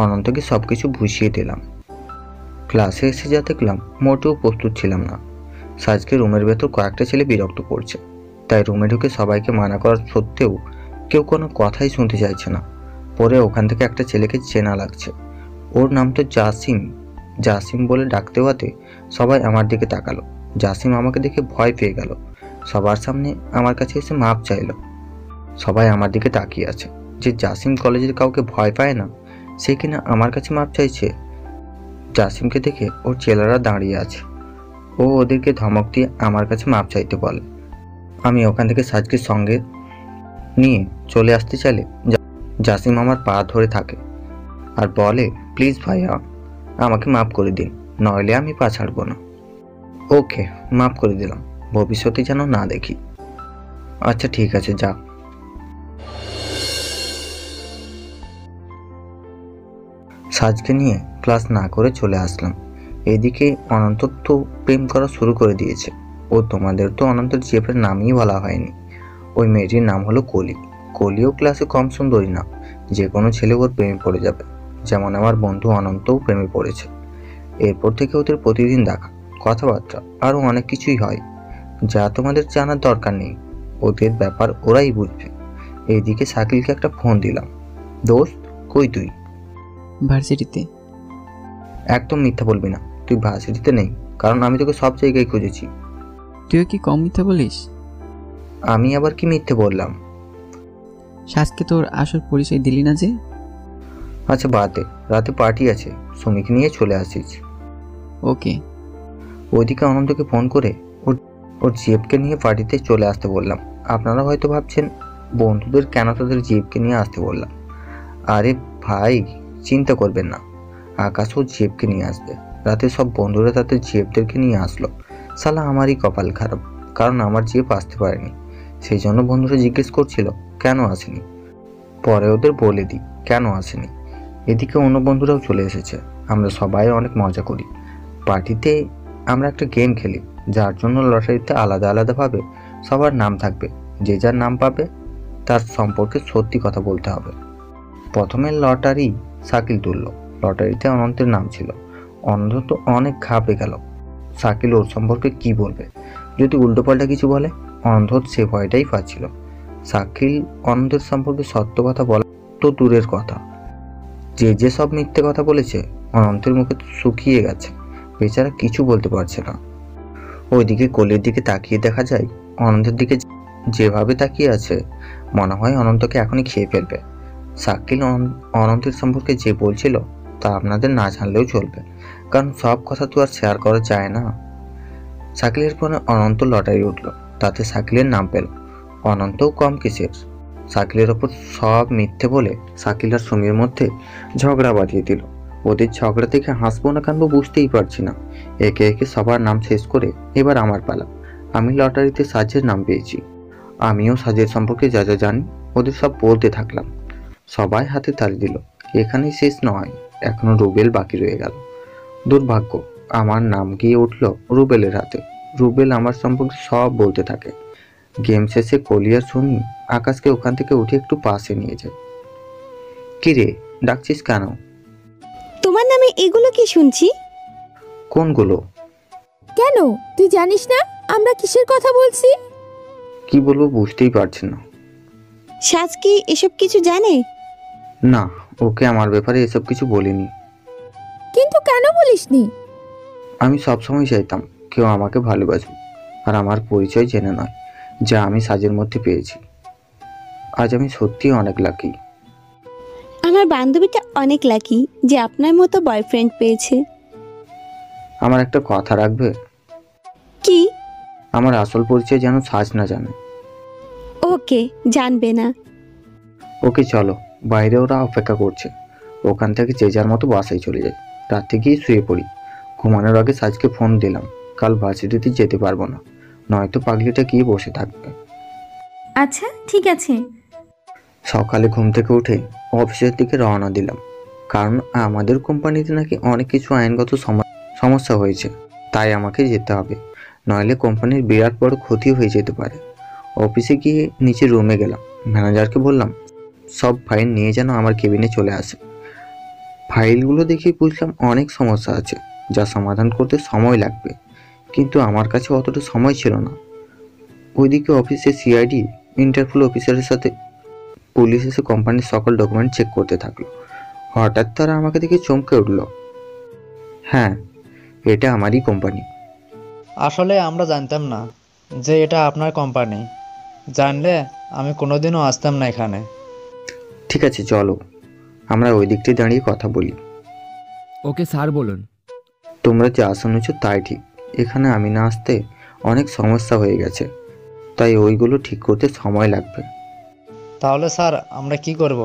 Speaker 2: অনন্তকে সবকিছু বুঝিয়ে দিলাম। ক্লাসে এসে যা দেখলাম মোটেও প্রস্তুত ছিলাম না। সাজকে রুমের ভেতর কয়েকটা ছেলে বিরক্ত করছে, তাই রুমে ঢুকে সবাইকে মানা করার সত্ত্বেও কেউ কোনো কথাই শুনতে চাইছে না। পরে ওখান থেকে একটা ছেলেকে চেনা লাগছে। ওর নাম তো জাসিম। জাসিম বলে ডাকতে হওয়াতে সবাই আমার দিকে তাকালো। জাসিম আমাকে দেখে ভয় পেয়ে গেল। সবার সামনে আমার কাছে এসে মাপ চাইল। সবাই আমার দিকে তাকিয়ে আছে। যে জাসিম কলেজের কাউকে ভয় পায় না, সে কিনা আমার কাছে মাপ চাইছে। জাসিমকে দেখে ওর ছেলেরা দাঁড়িয়ে আছে। ও ওদেরকে ধমক দিয়ে আমার কাছে মাপ চাইতে বলে। আমি ওখান থেকে সাজকে সঙ্গে নিয়ে চলে আসতে চাইলে জাসিম আমার পা ধরে থাকে আর বলে প্লিজ ভাইয়া আমাকে মাফ করে দিন, নইলে আমি পা ছাড়বো না। ওকে মাফ করে দিলাম, ভবিষ্যতে যেন না দেখি। আচ্ছা ঠিক আছে যা। সাজকে নিয়ে ক্লাস না করে চলে আসলাম। এদিকে অনন্ত তো প্রেম করা শুরু করে দিয়েছে। ও তোমাদের তো অনন্তর জিএফের নামই বলা হয়নি। ওই মেয়েটির নাম হলো কলি। কলিও ক্লাসে কম সুন্দরী না, যে কোনো ছেলে ওর প্রেমে পড়ে যাবে। যেমন আমার বন্ধু অনন্তও প্রেমে পড়েছে। এরপর থেকে ওদের প্রতিদিন দেখা, কথাবার্তা আরও অনেক কিছুই হয়, যা তোমাদের জানার দরকার নেই। ওদের ব্যাপার ওরাই বুঝবে। এইদিকে শাকিলকে একটা ফোন দিলাম। দোস্ত কই তুই?
Speaker 4: ভার্সিটিতে।
Speaker 2: একদম মিথ্যা বলবি না, তুই ভার্সিটিতে নেই, কারণ আমি তোকে সব জায়গায় খুঁজেছি।
Speaker 4: তুইও কি কম মিথ্যা বলিস?
Speaker 2: আমি আবার কি মিথ্যে বললাম?
Speaker 4: সাজকে তোর আসল পরিচয় দিলি না যে?
Speaker 2: আচ্ছা বাদ দে, রাতে পার্টি আছে, সুমিকে নিয়ে চলে আসিস।
Speaker 4: ওকে।
Speaker 2: ওইদিকে অনন্তকে ফোন করে ওর জিএফকে নিয়ে পার্টিতে চলে আসতে বললাম। আপনারা হয়তো ভাবছেন বন্ধুদের কেন তাদের জিএফকে নিয়ে আসতে বললাম। আরে ভাই চিন্তা করবেন না, আকাশ ও জিএফকে নিয়ে আসবে। রাতে সব বন্ধুরা তাদের জিএফদেরকে নিয়ে আসলো। সালা আমারই কপাল খারাপ, কারণ আমার জিএফ আসতে পারেনি। সেই জন্য বন্ধুরা জিজ্ঞেস করছিল কেন আসেনি। পরে ওদের বলে দিই কেন আসেনি। এদিকে অন্য বন্ধুরাও চলে এসেছে। আমরা সবাই অনেক মজা করি। পার্টিতে আমরা একটা গেম খেলি, যার জন্য লটারিতে আলাদা আলাদাভাবে সবার নাম থাকবে। যে যার নাম পাবে তার সম্পর্কে সত্যি কথা বলতে হবে। প্রথমে লটারি শাকিল তুলল। লটারিতে অনন্তের নাম ছিল। অনন্ত তো অনেক ঘাবড়ে গেল। শাকিল ওর সম্পর্কে কি বলবে, যদি উল্টোপাল্টা কিছু বলে। অনন্ত সে ভয়টাই পাচ্ছিল। শাকিল অনন্তের সম্পর্কে সত্য কথা বলা তো দূরের কথা, যে সব মিথ্যে কথা বলেছে অনন্তের মুখে তো শুকিয়ে গেছে। বেচারা কিছু বলতে পারছে না। ওইদিকে কলির দিকে তাকিয়ে দেখা যায় অনন্তের দিকে যেভাবে তাকিয়ে আছে, মনে হয় অনন্তকে এখনই খেয়ে ফেলবে। শাকিল অনন্তের সম্পর্কে যে বলছিল তা আপনাদের না জানলেও চলবে, কারণ সব কথা তো আর শেয়ার করা যায় না। শাকিলের ফোনে অনন্ত লটারি উঠল, তাতে শাকিলের নাম পেল। অনন্তও কম কিসের, শাকিলের ওপর সব মিথ্যে বলে শাকিল আর সুমির মধ্যে ঝগড়া বাঁধিয়ে দিল। ওদের ঝগড়া থেকে হাসবো না কানবো বুঝতেই পারছি না। একে একে সবার নাম শেষ করে এবার আমার পালা। আমি লটারিতে সাজের নাম পেয়েছি। আমিও সাজের সম্পর্কে যা যা জানি ওদের সব বলতে থাকলাম। সবাই হাতে তালি দিল। এখানেই শেষ নয়, এখনো রুবেল বাকি রয়ে গেল। দুর্ভাগ্য, আমার নাম গিয়ে উঠল রুবেলের হাতে। রুবেল আমার সম্পর্কে সব বলতে থাকে। গেম শেষে কলি আর সুমি আকাশকে ওখান থেকে উঠে একটু পাশে নিয়ে যায়। কি রে, ডাকছিস কেন?
Speaker 11: তোমার নামে এগুলো কি শুনছি?
Speaker 2: কোনগুলো?
Speaker 11: কেন তুই জানিস না আমরা কিসের কথা বলছি?
Speaker 2: কি বলবো বুঝতেই পারছি না।
Speaker 11: সাজ কি এসব কিছু জানে?
Speaker 2: না, ওকে আমার ব্যাপারে এসব কিছু বলিনি।
Speaker 11: কিন্তু কেন বলিসনি?
Speaker 2: আমি সবসময় চাইতাম কেউ আমাকে ভালোবাসুক, আর আমার পরিচয় জেনে নয়, যা আমি সাজের মধ্যে পেয়েছি। আজ আমি সত্যিই অনেক লাকি।
Speaker 11: আমার বান্ধবীটা অনেক লাকি যে আপনার মতো বয়ফ্রেন্ড পেয়েছে।
Speaker 2: আমার একটা কথা রাখবে?
Speaker 11: কি?
Speaker 2: আমার আসল পরিচয় যেন সাজ না জানে।
Speaker 11: ওকে, জানবে না।
Speaker 2: ওকে চলো, বাইরে ওরা অপেক্ষা করছে। ওখান থেকে যে যার মতো বাসায় চলে যায়। রাতে গিয়ে শুয়ে পড়ি। ঘুমানোর আগে সাজকে ফোন দিলাম, কাল ভার্সিটিতে যেতে পারবো না, নয়তো পাগলিটা গিয়ে বসে থাকবে।
Speaker 1: আচ্ছা ঠিক আছে।
Speaker 2: সকালে ঘুম থেকে উঠে অফিসের দিকে রওনা দিলাম, কারণ আমাদের কোম্পানিতে নাকি অনেক কিছু আইনগত সমস্যা হয়েছে, তাই আমাকে যেতে হবে, নইলে কোম্পানির বিরাট বড় ক্ষতি হয়ে যেতে পারে। অফিসে গিয়ে নিচে রুমে গেলাম। ম্যানেজারকে বললাম সব ফাইল নিয়ে যেন আমার কেবিনে চলে আসে। ফাইলগুলো দেখে বুঝলাম অনেক সমস্যা আছে, যা সমাধান করতে সময় লাগবে, কিন্তু আমার কাছে অতটা সময় ছিল না। ওইদিকে অফিসে সিআইডি ইন্টারপোল অফিসারের সাথে পুলিশ এসে কোম্পানির সকল ডকুমেন্ট চেক করতে থাকলো। হঠাৎ তারা আমাকে দেখে চমকে উঠল। হ্যাঁ, এটা আমারই কোম্পানি।
Speaker 12: আসলে আমরা জানতাম না যে এটা আপনার কোম্পানি। জানলে আমি কোনোদিনও আসতাম না এখানে।
Speaker 2: ঠিক আছে চলো, আমরা ওই দিকটি দাঁড়িয়ে কথা বলি।
Speaker 13: ওকে স্যার বলুন।
Speaker 2: তোমরা যা শুনেছ তাই ঠিক। এখানে আমি না আসতে অনেক সমস্যা হয়ে গেছে, তাই ওইগুলো ঠিক করতে সময় লাগবে।
Speaker 12: তাহলে স্যার আমরা কি করব?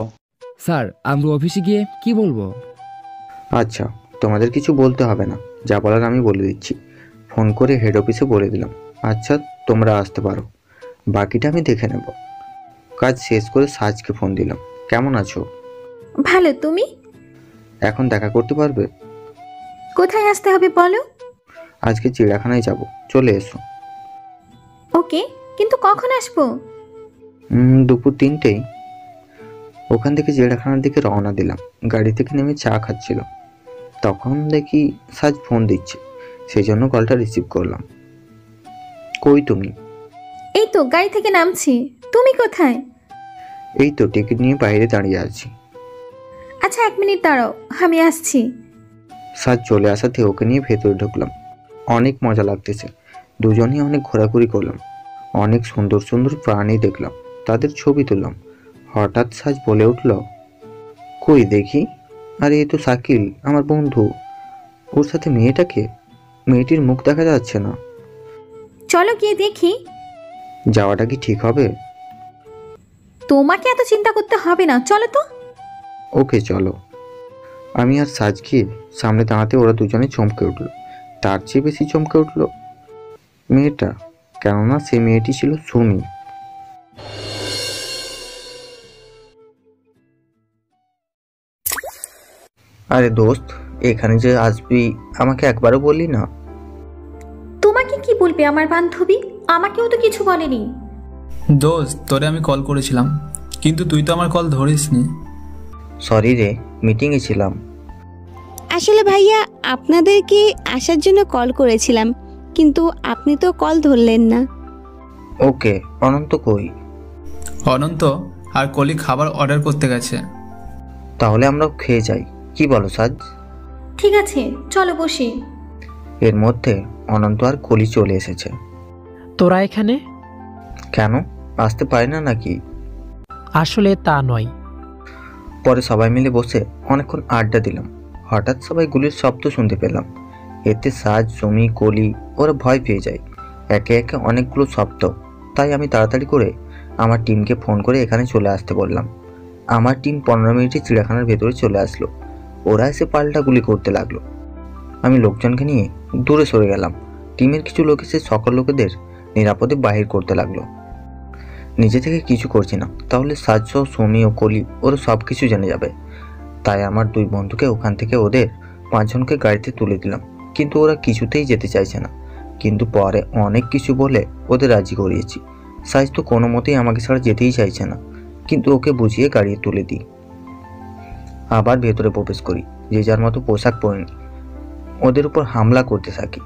Speaker 13: স্যার আমরা অফিসে গিয়ে কি বলবো?
Speaker 2: আচ্ছা, তোমাদের কিছু বলতে হবে না, যা বলার আমি বলে দিচ্ছি। ফোন করে হেড অফিসে বলে দিলাম। আচ্ছা তোমরা আসতে পারো, বাকিটা আমি দেখে নেব। কাজ শেষ করে সাজকে ফোন দিলাম। কেমন আছো?
Speaker 1: ভালো, তুমি?
Speaker 2: এখন দেখা করতে পারবে?
Speaker 1: কোথায় আসতে হবে বলো?
Speaker 2: আজকে চিড়িয়াখানায় যাব, চলে এসো।
Speaker 1: ওকে, কিন্তু কখন আসবো?
Speaker 2: দুপুর 3টেই। ওখান থেকে চিড়িয়াখানার দিকে রওনা দিলাম। গাড়ি থেকে নেমে চা খাচ্ছিল, তখন দেখি সাজ ফোন দিচ্ছে, সেই জন্য কলটা রিসিভ করলাম। কই তুমি?
Speaker 1: এই তো গাড়ি থেকে নামছি। তুমি কোথায়?
Speaker 2: এই তো টিকিট নিয়ে বাইরে দাঁড়িয়ে আছি।
Speaker 1: আচ্ছা 1 মিনিট দাঁড়াও, আমি আসছি।
Speaker 2: সাজ চলে আসাতে ওকে নিয়ে ভেতরে ঢুকলাম। অনেক মজা লাগতেছে। দুজনেই অনেক ঘোরাঘুরি করলাম, অনেক সুন্দর সুন্দর প্রাণী দেখলাম, তাদের ছবি তুললাম। হঠাৎ সাজ বলে উঠল, কই দেখি, আরে এ তো শাকিল, আমার বন্ধু। ওর সাথে মেয়েটাকে, মেয়েটির মুখ দেখা যাচ্ছে না।
Speaker 1: চলো গিয়ে দেখি।
Speaker 2: যাওয়াটা কি ঠিক হবে?
Speaker 1: তোমাকে এত চিন্তা করতে হবে না, চলো তো।
Speaker 2: ওকে চলো। আমি আর সাজ গিয়ে সামনে দাঁড়াতে ওরা দুজনে চমকে উঠল। তার চেয়ে বেশি চমকে উঠল মেয়েটা, কেননা সেই মেয়েটি ছিল সুমি। আরে দোস্ত, এখানে যে আসবি আমাকে একবারও বললি না।
Speaker 1: তোমাকে কি বলবে আমার বান্ধবী? আমাকেও তো কিছু বলেনি।
Speaker 14: দোস্ত তোরে আমি কল করেছিলাম, কিন্তু তুই তো আমার কল ধরিসনি।
Speaker 2: সরি রে, মিটিংয়ে ছিলাম।
Speaker 11: আসলে ভাইয়া আপনাদেরকে আসার জন্য কল করেছিলাম, কিন্তু আপনি তো কল ধরলেন না।
Speaker 2: ওকে, অনন্ত কই?
Speaker 14: অনন্ত আর কলি খাবার অর্ডার করতে গেছে।
Speaker 2: তাহলে আমরা খেয়ে যাই, কি বলো সাজ?
Speaker 1: ঠিক আছে চলো বসি।
Speaker 2: এর মধ্যে অনন্ত আর কলি চলে এসেছে।
Speaker 6: তোরা এখানে
Speaker 2: কেন, আসতে পারি না নাকি?
Speaker 6: আসলে তা নয়।
Speaker 2: পরে সবাই মিলে বসে অনেকক্ষণ আড্ডা দিলাম। হঠাৎ সবাই গুলির শব্দ শুনতে পেলাম। এতে সাজ, সুমি, কলি ওরা ভয় পেয়ে যায়। একে একে অনেকগুলো শব্দ। তাই আমি তাড়াতাড়ি করে আমার টিমকে ফোন করে এখানে চলে আসতে বললাম। আমার টিম 15 মিনিটে চিড়িয়াখানার ভেতরে চলে আসলো। ওরা এসে পাল্টা গুলি করতে লাগলো। আমি লোকজনকে নিয়ে দূরে সরে গেলাম। টিমের কিছু লোক এসে সকল লোকেদের নিরাপদে বাহির করতে লাগলো। নিজে থেকে কিছু করছি না, তাহলে সাজসহ সমি ও কলি ওরা সব কিছু জেনে যাবে। তাই আমার 2 বন্ধুকে ওখান থেকে ওদের 5 জনকে গাড়িতে তুলে দিলাম, কিন্তু ওরা কিছুতেই যেতে চাইছে না। কিন্তু পরে অনেক কিছু বলে ওদের রাজি করিয়েছি। সাইজ তো কোনো মতেই আমাকে ছাড়া যেতেই চাইছে না, কিন্তু ওকে বুঝিয়ে গাড়ি তুলে দিই। আবার ভেতরে প্রবেশ করি, যে যার মতো পোশাক পরে নিই। ওদের উপর হামলা করতে থাকি।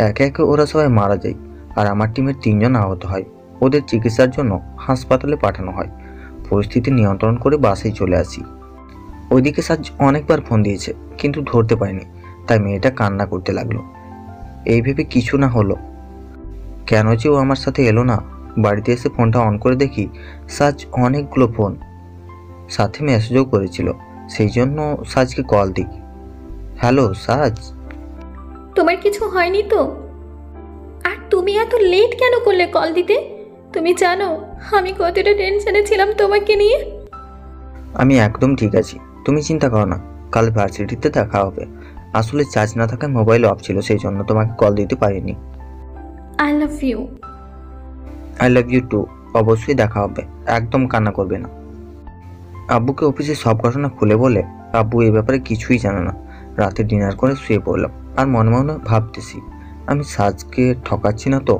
Speaker 2: একে একে ওরা সবাই মারা যায়, আর আমার টিমের 3 জন আহত হয়। ওদের চিকিৎসার জন্য হাসপাতালে পাঠানো হয়। পরিস্থিতি নিয়ন্ত্রণ করে বাসেই চলে আসি। ওইদিকে সাজ অনেকবার ফোন দিয়েছে, কিন্তু ধরতে পারিনি। তাই মেয়েটা কান্না করতে লাগলো। এই ভেবে কিছু না হলো, কেন যে ও আমার সাথে এলো না। বাড়িতে এসে ফোনটা অন করে দেখি সাজ অনেকগুলো ফোন, সাথে মেসেজও করেছিল। সেই জন্য সাজকে কল দিই। হ্যালো সাজ,
Speaker 1: তোমার কিছু হয়নি তো? আর তুমি এত লেট কেন করলে কল দিতে? তুমি জানো আমি কতটা টেনশনে ছিলাম তোমাকে নিয়ে।
Speaker 2: আমি একদম ঠিক আছি, তুমি চিন্তা করো না। কাল ভার্সিটিতে দেখা হবে। আসলে চার্জ না থাকায় মোবাইল অফ ছিল, সেই জন্য তোমাকে কল দিতে পারিনি।
Speaker 1: I love you.
Speaker 2: I love you too. অবশ্যই দেখা হবে, একদম কান্না করবে না। আব্বুকে অফিসে সব ঘটনা খুলে বলে আব্বু এই ব্যাপারে কিছুই জানে না। রাতে ডিনার করে শুয়ে পড়লাম, আর মনে মনে ভাবতেছি আমি সাজকে ঠকাচ্ছি না তো।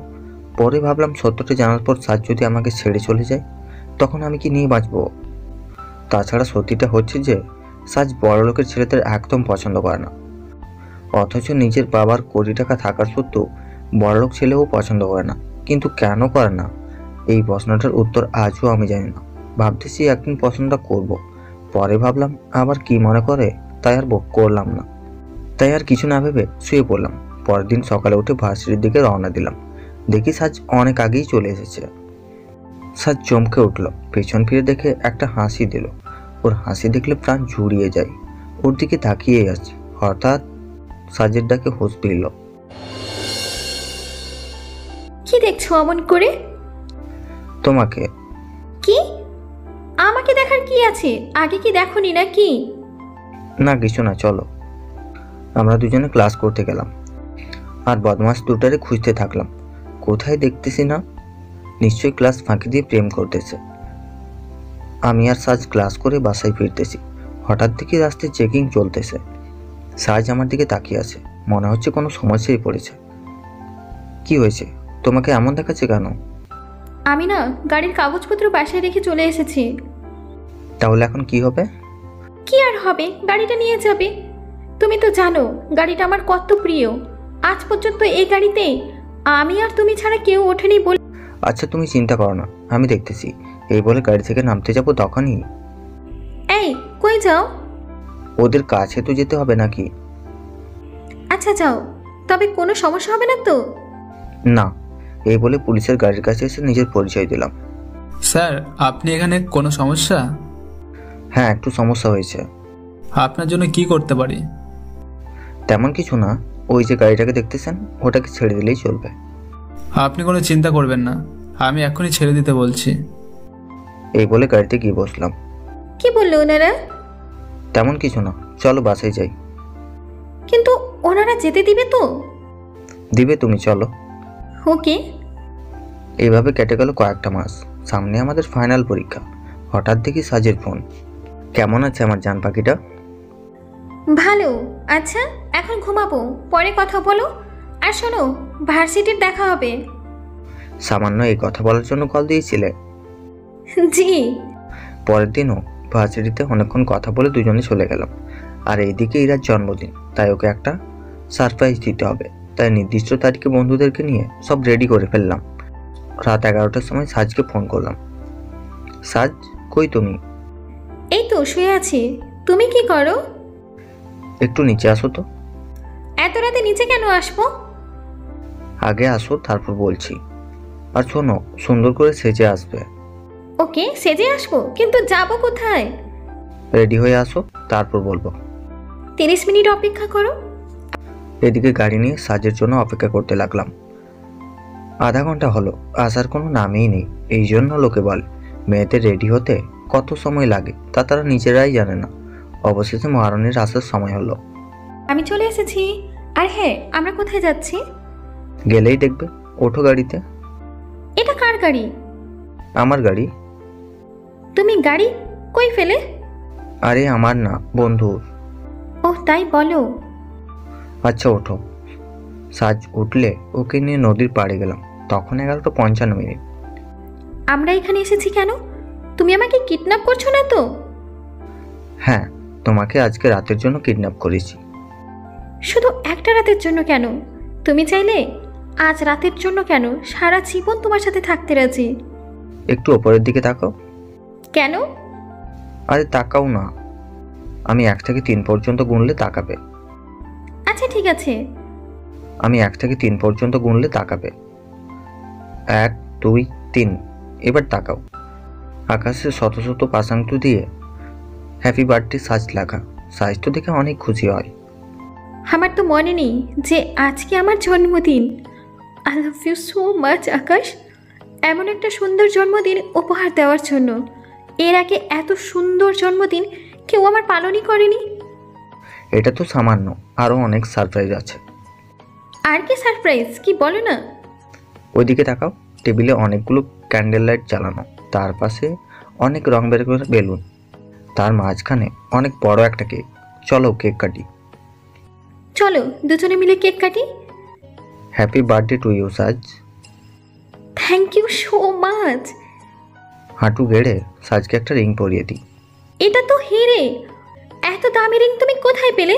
Speaker 2: পরে ভাবলাম সত্যটা জানার পর সাজ যদি আমাকে ছেড়ে চলে যায়, তখন আমি কি নিয়ে বাঁচবো? তাছাড়া সত্যিটা হচ্ছে যে সাজ বড় লোকের ছেলেদের একদম পছন্দ করে না, অথচ নিজের বাবার কোটি টাকা থাকার সত্ত্বেও বড়লোক ছেলেও পছন্দ করে না। কিন্তু কেন করে না, এই প্রশ্নটার উত্তর আজও আমি জানি না। ভাবতেছি একদিন পছন্দ করব। পরে ভাবলাম আবার কি মনে করে, তাই আর করলাম না। তাই আর কিছু না ভেবে শুয়ে পড়লাম। পরের দিন সকালে উঠে ভার্সিটির দিকে রওনা দিলাম। দেখি সাজ অনেক আগেই চলে এসেছে। সাজ চমকে উঠল, পেছন ফিরে দেখে একটা হাসি দিল। ওর হাসি দেখলে প্রাণ জুড়িয়ে যায়। ওর দিকে তাকিয়ে আছি, হঠাৎ সাজের ডাকে হুঁশ ফিরল।
Speaker 1: কি দেখছো অমন করে?
Speaker 2: তোমাকে।
Speaker 1: কি? আমাকে দেখার কি আছে? আগে কি দেখোনি নাকি?
Speaker 2: না কিছু না, চলো। আমরা দুজনে ক্লাস করতে গেলাম, আর বদমাস দুটারে খুঁজতে থাকলাম। কোথায় দেখতেছি না, নিশ্চয়ই ক্লাস ফাঁকি দিয়ে প্রেম করতেছে। আমি আর সাজ ক্লাস করে বাসায় ফিরতেছি। হঠাৎ দেখি রাস্তায় চেকিং চলতেছে। সাজ আমার দিকে তাকিয়ে আছে, মনে হচ্ছে কোনো সমস্যায় পড়েছে। কি হয়েছে, তোমাকে এমন দেখাচ্ছে কেন?
Speaker 1: আমি না গাড়ির কাগজপত্র বাসায় রেখে চলে এসেছি।
Speaker 2: তাহলে এখন কি হবে?
Speaker 1: কি আর হবে, গাড়িটা নিয়ে যাবে। তুমি তো জানো গাড়িটা আমার কত প্রিয়। আজ পর্যন্ত এই গাড়িতে আমি আর তুমি ছাড়া কেউ ওঠেনি বলে।
Speaker 2: আচ্ছা তুমি চিন্তা করো না, আমি দেখতেছি। এই বলে গাড়ি থেকে নামতে যাবো, তখনই
Speaker 1: এই কই যাও?
Speaker 2: ওদের কাছে তো যেতে হবে নাকি?
Speaker 1: আচ্ছা যাও, তবে কোনো সমস্যা হবে না তো?
Speaker 2: না। এই বলে পুলিশের গাড়ির কাছে এসে নিজের পরিচয় দিলাম।
Speaker 14: স্যার, আপনি এখানে কোনো সমস্যা?
Speaker 2: হ্যাঁ, একটু সমস্যা হয়েছে।
Speaker 14: আপনার জন্য কি করতে পারি?
Speaker 2: তেমন কিছু না, ওই যে গাড়িটাকে দেখতেছেন ওটাকে ছেড়ে দিলেই চলবে।
Speaker 14: আপনি কোনো চিন্তা করবেন না, আমি এখনই ছেড়ে দিতে বলছি।
Speaker 2: এই বলে গাড়িতে গিয়ে বসলাম।
Speaker 1: কি বললো ওনারা?
Speaker 2: তেমন কিছু না, চলো বাসায় যাই।
Speaker 1: কিন্তু ওনারা যেতে দিবে তো?
Speaker 2: দিবে, তুমি চলো।
Speaker 1: ওকে।
Speaker 2: এইভাবে কেটে গেল কয়েকটা মাস। সামনে আমাদের ফাইনাল পরীক্ষা। হঠাৎ দেখি সাজের ফোন। কেমন আছে আমার জান পাখিটা?
Speaker 1: ভালো। আচ্ছা এখন ঘুমাবো, পরে কথা বলো। আর শোনো, ভার্সিটির দেখা হবে।
Speaker 2: সামান্য এই কথা বলার জন্য কল দিয়েছিলে?
Speaker 1: জি।
Speaker 2: পরের দিনও ভার্সিটিতে অনেকক্ষণ কথা বলে দুজনে চলে গেলাম। আর এইদিকে ইরার জন্মদিন, তাই ওকে একটা সারপ্রাইজ দিতে হবে। তাই নির্দিষ্ট তারিখে বন্ধুদেরকে নিয়ে সব রেডি করে ফেললাম। রাত 11টার সময় সাজকে ফোন করলাম। সাজ, কই তুমি?
Speaker 1: এই তো শুয়ে আছি। তুমি কি করো?
Speaker 2: একটু নিচে আসো তো।
Speaker 1: এত রাতে নিচে কেন আসবো?
Speaker 2: আগে আসো, তারপর বলছি। আর শোনো, সুন্দর করে সেজে আসবে।
Speaker 1: ওকে, সেজে আসবো, কিন্তু যাবো কোথায়?
Speaker 2: রেডি হয়ে আসো, তারপর বলবো।
Speaker 1: 30 মিনিট অপেক্ষা করো।
Speaker 2: এদিকে গাড়ি নিয়ে সাজের জন্য অপেক্ষা করতে লাগলাম। আধা ঘন্টা হলো, আসার কোনো নামেই নেই। এই জন্য লোকে বলে মেয়েদের রেডি হতে কত সময় লাগে তা তারা নিজেরাই জানে না। অবশেষে মহারণীর আসার সময় হলো।
Speaker 1: আমি চলে এসেছি। আর হ্যাঁ, আমরা কোথায় যাচ্ছি?
Speaker 2: গেলেই দেখবে। ওঠো গাড়িতে।
Speaker 1: এটা কার গাড়ি?
Speaker 2: আমার গাড়ি।
Speaker 1: তুমি গাড়ি কই ফেলে?
Speaker 2: আরে আমার না, বন্ধুর।
Speaker 1: ও তাই বলো।
Speaker 2: আচ্ছা ওঠো। সাজ উঠলে ওকে নিয়ে নদীর পাড়ে গেলাম। তখন 11:55।
Speaker 1: আমরা এখানে এসেছি কেন? তুমি আমাকে কিডন্যাপ করছো না তো?
Speaker 2: হ্যাঁ, তোমাকে আজকে রাতের জন্য কিডন্যাপ করেছি।
Speaker 1: শুধু একটা রাতের জন্য কেন? তুমি চাইলে আজ রাতের জন্য কেন, সারা জীবন তোমার সাথে থাকতে রাজি।
Speaker 2: একটু ওপরের দিকে তাকাও।
Speaker 1: কেন?
Speaker 2: আরে তাকাও না। আমি 1 থেকে 3 পর্যন্ত গুনলে তাকাবে।
Speaker 1: আচ্ছা ঠিক আছে।
Speaker 2: আমি 1 থেকে 3 পর্যন্ত গুনলে তাকাবে। 1, 2, 3। এবার তাকাও। আকাশে শত শত পাশাংশু দিয়ে হ্যাপি বার্থডে সাজ লেখা। সাজ তো দেখে অনেক খুশি হয়।
Speaker 1: আমার তো মনে নেই যে আজকে আমার জন্মদিন। I love you so much Akash, এমন একটা সুন্দর জন্মদিন উপহার দেওয়ার জন্য। এর আগে এত সুন্দর জন্মদিন কেউ আমার পালনই করেনি।
Speaker 2: এটা তো সামান্য, আরো অনেক সারপ্রাইজ আছে।
Speaker 1: আর কি সারপ্রাইজ, কি বলো না?
Speaker 2: ওইদিকে তাকাও। টেবিলে অনেকগুলো ক্যান্ডেল লাইট জ্বালানো, তার পাশে অনেক রং বেরঙের বেলুন, তার মাঝখানে অনেক বড় একটা কেক। চলো কেক কাটি।
Speaker 1: চলো দুজনে মিলে কেক কাটি।
Speaker 2: Happy birthday to you Saj.
Speaker 1: Thank you so much.
Speaker 2: হাঁটু গেড়ে সাজকে একটা রিং পরিয়ে দিই।
Speaker 1: এটা তো হিরে। এত দামি রিং তুমি কোথায় পেলে?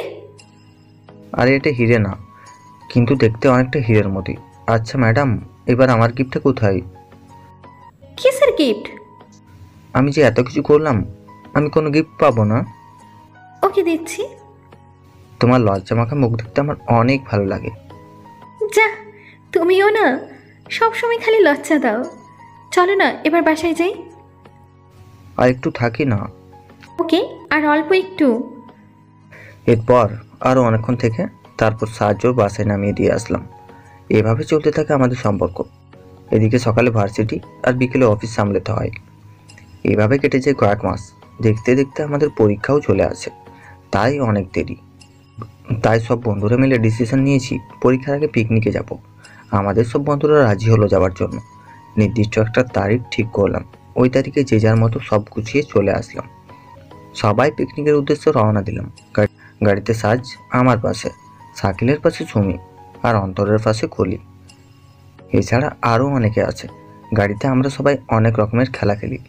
Speaker 2: আরে এটা হিরে না, কিন্তু দেখতে অনেকটা হিরের মতোই। আচ্ছা ম্যাডাম, এবার আমার গিফটটা কোথায়?
Speaker 1: কিসের গিফট?
Speaker 2: আমি যে এত কিছু করলাম, আমি কোনো গিফট পাবো না?
Speaker 1: ওকে দিচ্ছি।
Speaker 2: তোমার লজ্জা মাখা মুখ দেখতে আমার অনেক ভালো লাগে।
Speaker 1: যা, তুমিও না সবসময় খালি লজ্জা দাও। চলো না এবার বাসায় যাই।
Speaker 2: আর একটু থাকি না?
Speaker 1: ওকে, আর অল্প একটু।
Speaker 2: এরপর আরও অনেকক্ষণ থেকে তারপর সাহায্য বাসায় নামিয়ে দিয়ে আসলাম। এভাবে চলতে থাকে আমাদের সম্পর্ক। এদিকে সকালে ভার্সিটি আর বিকেলে অফিস সামলাতে হয়। এভাবে কেটে যায় কয়েক মাস। দেখতে দেখতে আমাদের পরীক্ষাও চলে আসে, তাই অনেক দেরি। তাই সব বন্ধুরা মিলে ডিসিশন নিয়েছি পরীক্ষার আগে পিকনিকে যাব। আমাদের সব বন্ধুরা রাজি হলো যাওয়ার জন্য। নির্দিষ্ট একটা তারিখ ঠিক করলাম। ওই তারিখে যে যার মতো সব গুছিয়ে চলে আসলাম। সবাই পিকনিকের উদ্দেশ্যে রওনা দিলাম। গাড়িতে সাজ আমার পাশে, শাকিলের পাশে সুমি, আর অন্তরের পাশে কলি। এছাড়া আরও অনেকে আছে। গাড়িতে আমরা সবাই অনেক রকমের খেলা খেলি।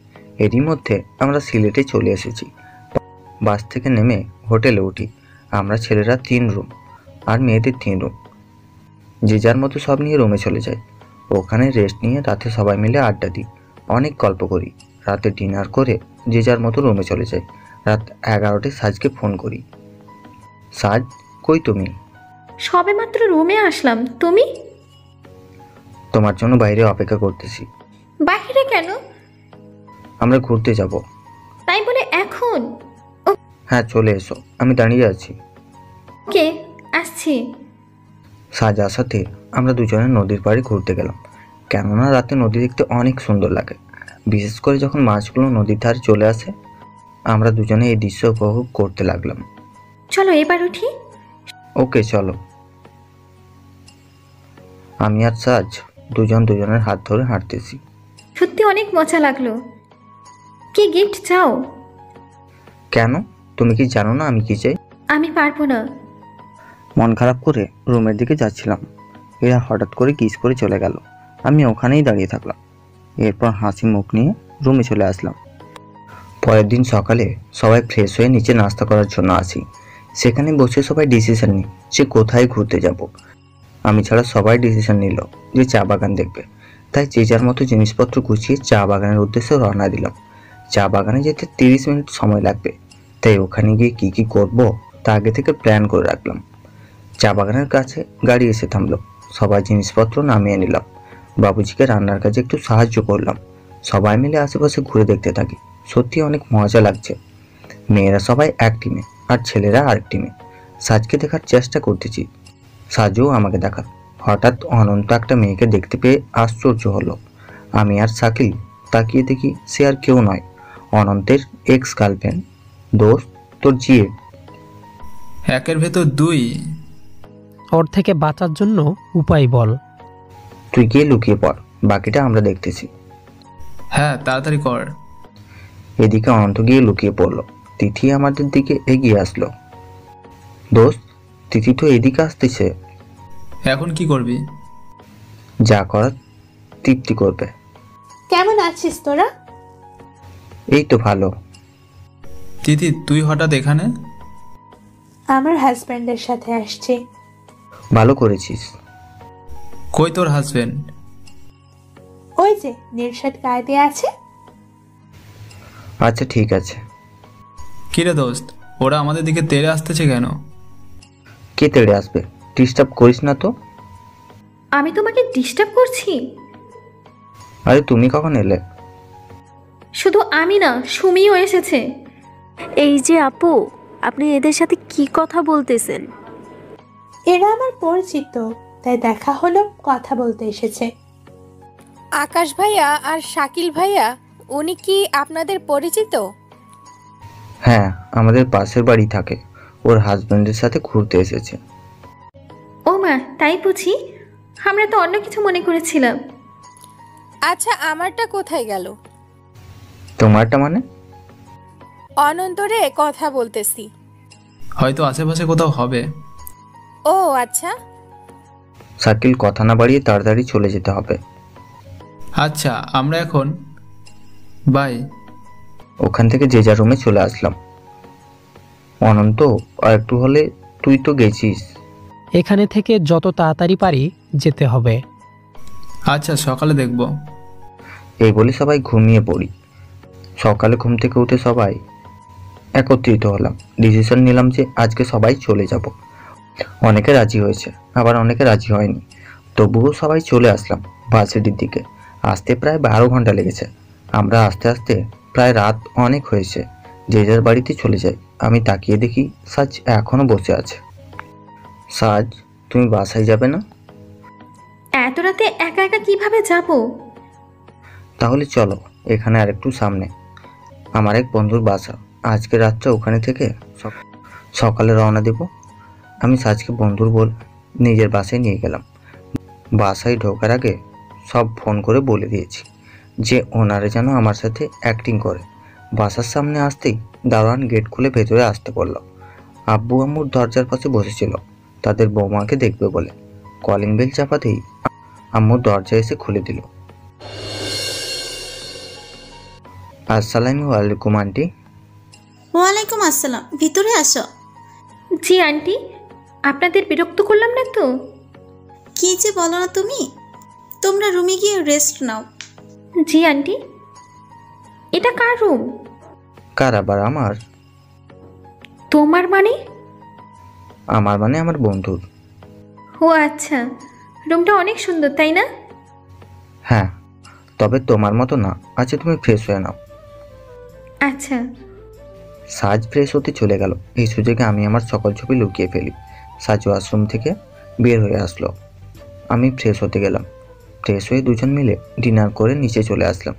Speaker 2: এরই মধ্যে আমরা সিলেটে চলে এসেছি। বাস থেকে নেমে হোটেলে উঠি। আমরা ছেলেরা 3 রুম আর মেয়েদের 3 রুম। যে যার মতো সব নিয়ে রুমে চলে যাই। ওখানে রেস্ট নিয়ে রাতে সবাই মিলে আড্ডা দিই, অনেক গল্প করি। রাতে ডিনার করে যে যার মতো রুমে চলে যাই। রাত 11টায় সাজকে ফোন করি। সাজ, কই তুমি?
Speaker 1: সবে মাত্র রুমে আসলাম। তুমি?
Speaker 2: তোমার জন্য বাইরে অপেক্ষা করতেছি।
Speaker 1: বাইরে কেন?
Speaker 2: আমরা ঘুরতে যাব।
Speaker 1: তাই বলে এখন?
Speaker 2: হ্যাঁ চলে এসো, আমি দাঁড়িয়ে আছি।
Speaker 1: ওকে, আসছি।
Speaker 2: সাজ আসাতে আমরা দুজনে নদীর পাড়ে ঘুরতে গেলাম। কেননা রাতে নদী দেখতে অনেক সুন্দর লাগে, বিশেষ করে যখন মাছগুলো নদীর ধারে চলে আসে। আমরা দুজনে এই দৃশ্য উপভোগ করতে লাগলাম।
Speaker 1: চলো এবার উঠি।
Speaker 2: ওকে চলো। আমি আর সাজ দুজন দুজনের হাত ধরে হাঁটতেছি।
Speaker 1: সত্যি অনেক মজা লাগলো। কি গিফট চাও?
Speaker 2: কেন, তুমি কি জানো না আমি কি চাই?
Speaker 1: আমি পারবো না।
Speaker 2: মন খারাপ করে রুমের দিকে যাচ্ছিলাম। এরা হঠাৎ করে কিস করে চলে গেল। আমি ওখানেই দাঁড়িয়ে থাকলাম। এরপর হাসি মুখ নিয়ে রুমে চলে আসলাম। পরের দিন সকালে সবাই ফ্রেশ হয়ে নিচে নাস্তা করার জন্য আসি। সেখানে বসে সবাই ডিসিশন নিই যে কোথায় ঘুরতে যাব। আমি ছাড়া সবাই ডিসিশন নিল যে চা বাগান দেখবে। তাই যে যার মতো জিনিসপত্র গুছিয়ে চা বাগানের উদ্দেশ্যে রওনা দিলাম। চা বাগানে যেতে 30 মিনিট সময় লাগবে, তাই ওখানে গিয়ে কি কি করব তা আগে থেকে প্ল্যান করে রাখলাম। চা বাগানের কাছে গাড়ি এসে থামলো। সবাই জিনিসপত্র নামিয়ে নিলাম। বাবুজিকে রান্নার কাজে একটু সাহায্য করলাম। সবাই মিলে আশেপাশে ঘুরে দেখতে থাকি। সত্যি অনেক মজা লাগছে। মেয়েরা সবাই এক টিমে আর ছেলেরা আরেক টিমে। সাজকে দেখার চেষ্টা করতেছি, সাজও আমাকে দেখার। হঠাৎ অনন্ত একটা মেয়েকে দেখতে পেয়ে আশ্চর্য হলো। আমি আর শাকিল তাকিয়ে দেখি সে আর কেউ নয়, অনন্তের এক্স গার্লফ্রেন্ড। দোস্ত, তোর জিয়ে।
Speaker 14: একের ভেতর দুই?
Speaker 6: ওর থেকে বাঁচার জন্য উপায় বল।
Speaker 2: তুই গিয়ে লুকিয়ে পড়, বাকিটা আমরা দেখতেছি।
Speaker 14: হ্যাঁ তাড়াতাড়ি কর।
Speaker 2: এদিকে অনন্ত গিয়ে লুকিয়ে পড়লো। তিথি আমাদের দিকে এগিয়ে আসলো। দোস্ত, তিথি তো এদিকে আসতেছে।
Speaker 14: এখন কি করবি?
Speaker 2: যা করার তৃপ্তি করবে।
Speaker 5: কেমন আছিস তোরা?
Speaker 2: এই তো ভালো।
Speaker 14: তিথি তুই হঠাৎ এখানে?
Speaker 5: আমার হাজব্যান্ডের সাথে আসছি।
Speaker 2: ভালো করেছিস।
Speaker 14: কই তোর হাজবেন্ড?
Speaker 5: ওই যে নির্সাদ কায়দে আছে।
Speaker 2: আচ্ছা ঠিক আছে।
Speaker 14: কিরে দোস্ত, ওরা আমাদের দিকে তেড়ে আসতেছে কেন?
Speaker 2: কে তেড়ে আসবে? ডিস্টার্ব করিস না তো।
Speaker 1: আমি তোমাকে ডিস্টার্ব করছি?
Speaker 2: আরে তুমি কখন এলে?
Speaker 1: শুধু আমি না, সুমিও এসেছে।
Speaker 15: এই যে আপু, আপনি এদের সাথে কি কথা বলতেছেন?
Speaker 5: এরা আমার পরিচিত, তাই দেখা হলো, কথা বলতে এসেছে।
Speaker 16: আকাশ ভাইয়া আর শাকিল ভাইয়া, উনি কি আপনাদের পরিচিত?
Speaker 2: হ্যাঁ, আমাদের পাশের বাড়ি থাকে। ওর হাজবেন্ডের সাথে ঘুরতে এসেছে।
Speaker 1: ও মা, তাই বুঝি? আমরা তো অন্য কিছু মনে করেছিলাম।
Speaker 16: আচ্ছা, আমারটা কোথায় গেল?
Speaker 2: তোমারটা মানে?
Speaker 16: অনন্তরে কথা বলতেছি।
Speaker 14: হয়তো আশেপাশে কোথাও হবে।
Speaker 16: ও আচ্ছা।
Speaker 2: শাকিল, কথা না বাড়িয়ে তাড়াতাড়ি চলে যেতে হবে।
Speaker 14: আচ্ছা, আমরা এখন বাই।
Speaker 2: ওখান থেকে যে যার রুমে চলে আসলাম। অনন্ত, আর একটু হলে তুই তো গেছিস।
Speaker 6: এখানে থেকে যত তাড়াতাড়ি পারি যেতে হবে।
Speaker 14: আচ্ছা, সকালে দেখব।
Speaker 2: এই বলে সবাই ঘুমিয়ে পড়ি। সকালে ঘুম থেকে উঠে সবাই একত্রিত হলাম। ডিসিশন নিলাম যে আজকে সবাই চলে যাব। অনেকে রাজি হয়েছে, আবার অনেকে রাজি হয়নি। তবুও সবাই চলে আসলাম ভার্সিটির দিকে। আসতে প্রায় 12 ঘন্টা লেগেছে। আমরা আস্তে আস্তে প্রায় রাত অনেক হয়েছে। যে যার বাড়িতে চলে যাই। আমি তাকিয়ে দেখি সাজ এখনো বসে আছে। সাজ, তুমি বাসায় যাবে না?
Speaker 1: এত রাতে একা একা কিভাবে যাব?
Speaker 2: তাহলে চলো, এখানে আরেকটু সামনে আমার এক বন্ধুর বাসা। আজকে রাতটা ওখানে থেকে সকালে রওনা দেব। আমি সাজকে বন্ধুর বল নিজের বাসায় নিয়ে গেলাম। বাসায় ঢোকার আগে সব ফোন করে বলে দিয়েছি যে ওনারা যেন আমার সাথে অ্যাক্টিং করে। বাসার সামনে আসতেই দারোয়ান গেট খুলে ভেতরে আসতে বলল। আব্বু আম্মুর দরজার পাশে বসেছিল তাদের বৌমাকে দেখবে বলে। কলিং বেল চাপাতেই আম্মু দরজা এসে খুলে দিল। আসসালামু আলাইকুম আন্টি।
Speaker 17: ওয়ালাইকুম আসসালাম, ভিতরে আসো।
Speaker 1: জি আন্টি, আপনাদের বিরক্ত করলাম না তো?
Speaker 17: কি যে বলো না তুমি। তোমরা রুমে গিয়ে রেস্ট নাও।
Speaker 1: জি আন্টি। এটা কার রুম?
Speaker 2: কার আবার? আমার।
Speaker 1: তোমার মানে?
Speaker 2: আমার মানে আমার বন্ধুর।
Speaker 1: ও আচ্ছা, রুমটা অনেক সুন্দর তাই না?
Speaker 2: হ্যাঁ, তবে তোমার মতো না। আচ্ছা, তুমি ফ্রেশ হয়ে নাও।
Speaker 1: আচ্ছা।
Speaker 2: সাজ ফ্রেশ হতে চলে গেল। এই সুযোগে আমি আমার সকল ছবি লুকিয়ে ফেলি। সাজ ওয়াশরুম থেকে বের হয়ে আসলো। আমি ফ্রেশ হতে গেলাম। ফ্রেশ হয়ে দুজন মিলে ডিনার করে নিচে চলে আসলাম।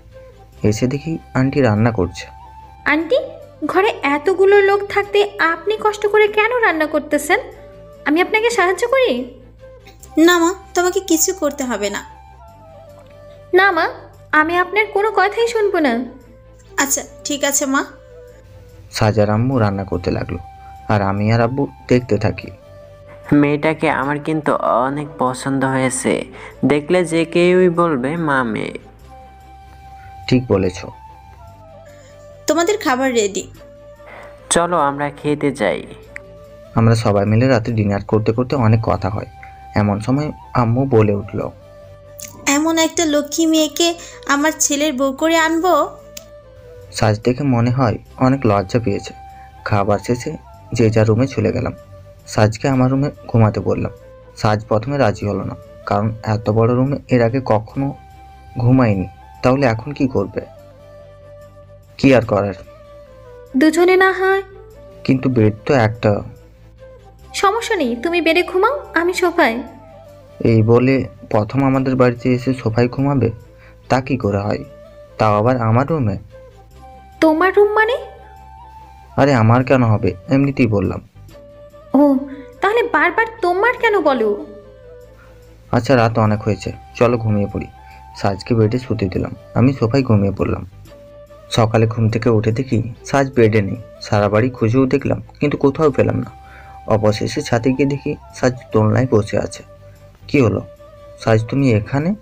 Speaker 2: এসে দেখি আন্টি রান্না করছে।
Speaker 1: আন্টি, ঘরে এতগুলো লোক থাকতে আপনি কষ্ট করে কেন রান্না করতেছেন? আমি আপনাকে সাহায্য করি?
Speaker 17: না মা, তোমাকে কিছু করতে হবে না।
Speaker 1: না মা, আমি আপনার কোনো কথাই শুনবো না।
Speaker 17: আচ্ছা ঠিক আছে মা।
Speaker 2: সাজার আম্মু রান্না করতে লাগলো আর আমি আর আব্বু দেখতে থাকি।
Speaker 3: মেয়েটাকে আমার কিন্তু অনেক পছন্দ হয়েছে। দেখলে যে কেউই বলবে মা মেয়ে।
Speaker 2: ঠিক বলেছ।
Speaker 17: তোমাদের খাবার রেডি,
Speaker 3: চলো আমরা খেতে যাই।
Speaker 2: আমরা সবাই মিলে রাতে ডিনার করতে করতে অনেক কথা হয়। এমন সময় আম্মু বলে উঠল,
Speaker 17: এমন একটা লক্ষ্মী মেয়েকে আমার ছেলের বউ করে আনবো।
Speaker 2: সাজ দেখে মনে হয় অনেক লজ্জা পেয়েছে। খাবার শেষে যে যার রুমে চলে গেলাম। সাজকে আমার রুমে ঘুমাতে বললাম। সাজ প্রথমে রাজি হলো না, কারণ এত বড় রুমে এর আগে কখনো ঘুমায়নি। তাহলে এখন কি করবে? কি আর করার,
Speaker 1: দুজনে না হয়।
Speaker 2: কিন্তু বেড তো একটা।
Speaker 1: সমস্যা নেই, তুমি বেডে ঘুমাও, আমি সোফায়।
Speaker 2: এই বলে প্রথম আমাদের বাড়িতে এসে সোফায় ঘুমাবে? তা কি করে হয়? তাও আবার আমার রুমে।
Speaker 1: তোমার রুম মানে?
Speaker 2: আরে আমার কেন হবে, এমনিতেই বললাম।
Speaker 1: ও তাহলে বারবার তোমার কেন বলো?
Speaker 2: আচ্ছা রাত অনেক হয়েছে, চলো ঘুমিয়ে পড়ি। সাজকে বেডে শুতে দিলাম, আমি সোফায় ঘুমিয়ে পড়লাম। সকালে ঘুম থেকে উঠে দেখি সাজ বেডে নেই। সারা বাড়ি খুঁজেও দেখলাম কিন্তু কোথাও পেলাম না। অবশেষে ছাদে গিয়ে দেখি সাজ দোলনায় বসে আছে। কি হলো সাজ, তুমি এখানে?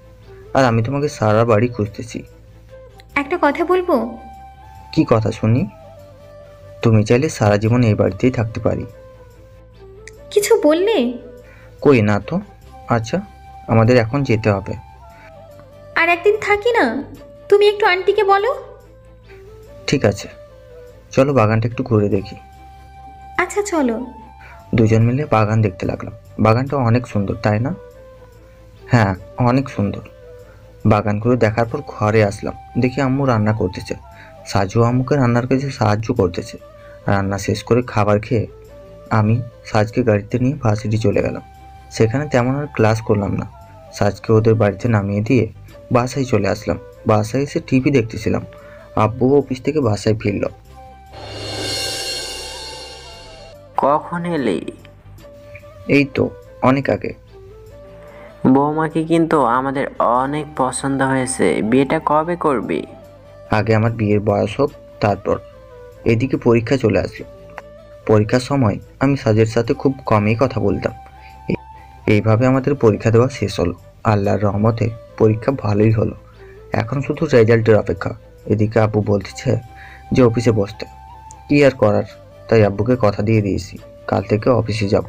Speaker 2: আর আমি তোমাকে সারা বাড়ি খুঁজতেছি।
Speaker 1: একটা কথা বলবো?
Speaker 2: কি কথা শুনি? তুমি চাইলে সারা জীবন এই বাড়িতেই থাকতে পারি।
Speaker 1: কিছু বললে?
Speaker 2: কই না তো। আচ্ছা আমাদের এখন যেতে হবে।
Speaker 1: আর একদিন থাকি না, তুমি একটু আন্টিকে বলো।
Speaker 2: ঠিক আছে চলো বাগানটা একটু ঘুরে দেখি।
Speaker 1: আচ্ছা চলো।
Speaker 2: দুজন মিলে বাগান দেখতে লাগলাম। বাগানটা অনেক সুন্দর তাই না? হ্যাঁ অনেক সুন্দর। বাগান ঘুরে দেখার পর ঘরে আসলাম, দেখি আম্মু রান্না করতেছে। সাজু আম্মুকে রান্নার কাজে সাহায্য করতেছে। রান্না শেষ করে খাবার খেয়ে আমি সাজকে গাড়িতে নিয়ে ভার্সিটি চলে গেলাম। সেখানে তেমন আর ক্লাস করলাম না। সাজকে ওদের বাড়িতে নামিয়ে দিয়ে বাসায় চলে আসলাম। বাসায় এসে টিভি দেখতেছিলাম। আব্বু অফিস থেকে বাসায় ফিরল।
Speaker 3: কখন এলি?
Speaker 2: এই তো অনেক আগে।
Speaker 3: বৌমাকে কিন্তু আমাদের অনেক পছন্দ হয়েছে, বিয়েটা কবে করবি?
Speaker 2: আগে আমার বিয়ের বয়স হোক তারপর। এদিকে পরীক্ষা চলে আসলো। পরীক্ষার সময় আমি সাজের সাথে খুব কমই কথা বলতাম। এইভাবে আমাদের পরীক্ষা দেওয়া শেষ হলো। আল্লাহর রহমতে পরীক্ষা ভালোই হলো। এখন শুধু রেজাল্টের অপেক্ষা। এদিকে আব্বু বলতেছে যে অফিসে বসতে। কি আর করার, তাই আব্বুকে কথা দিয়ে দিয়েছি কাল থেকে অফিসে যাব।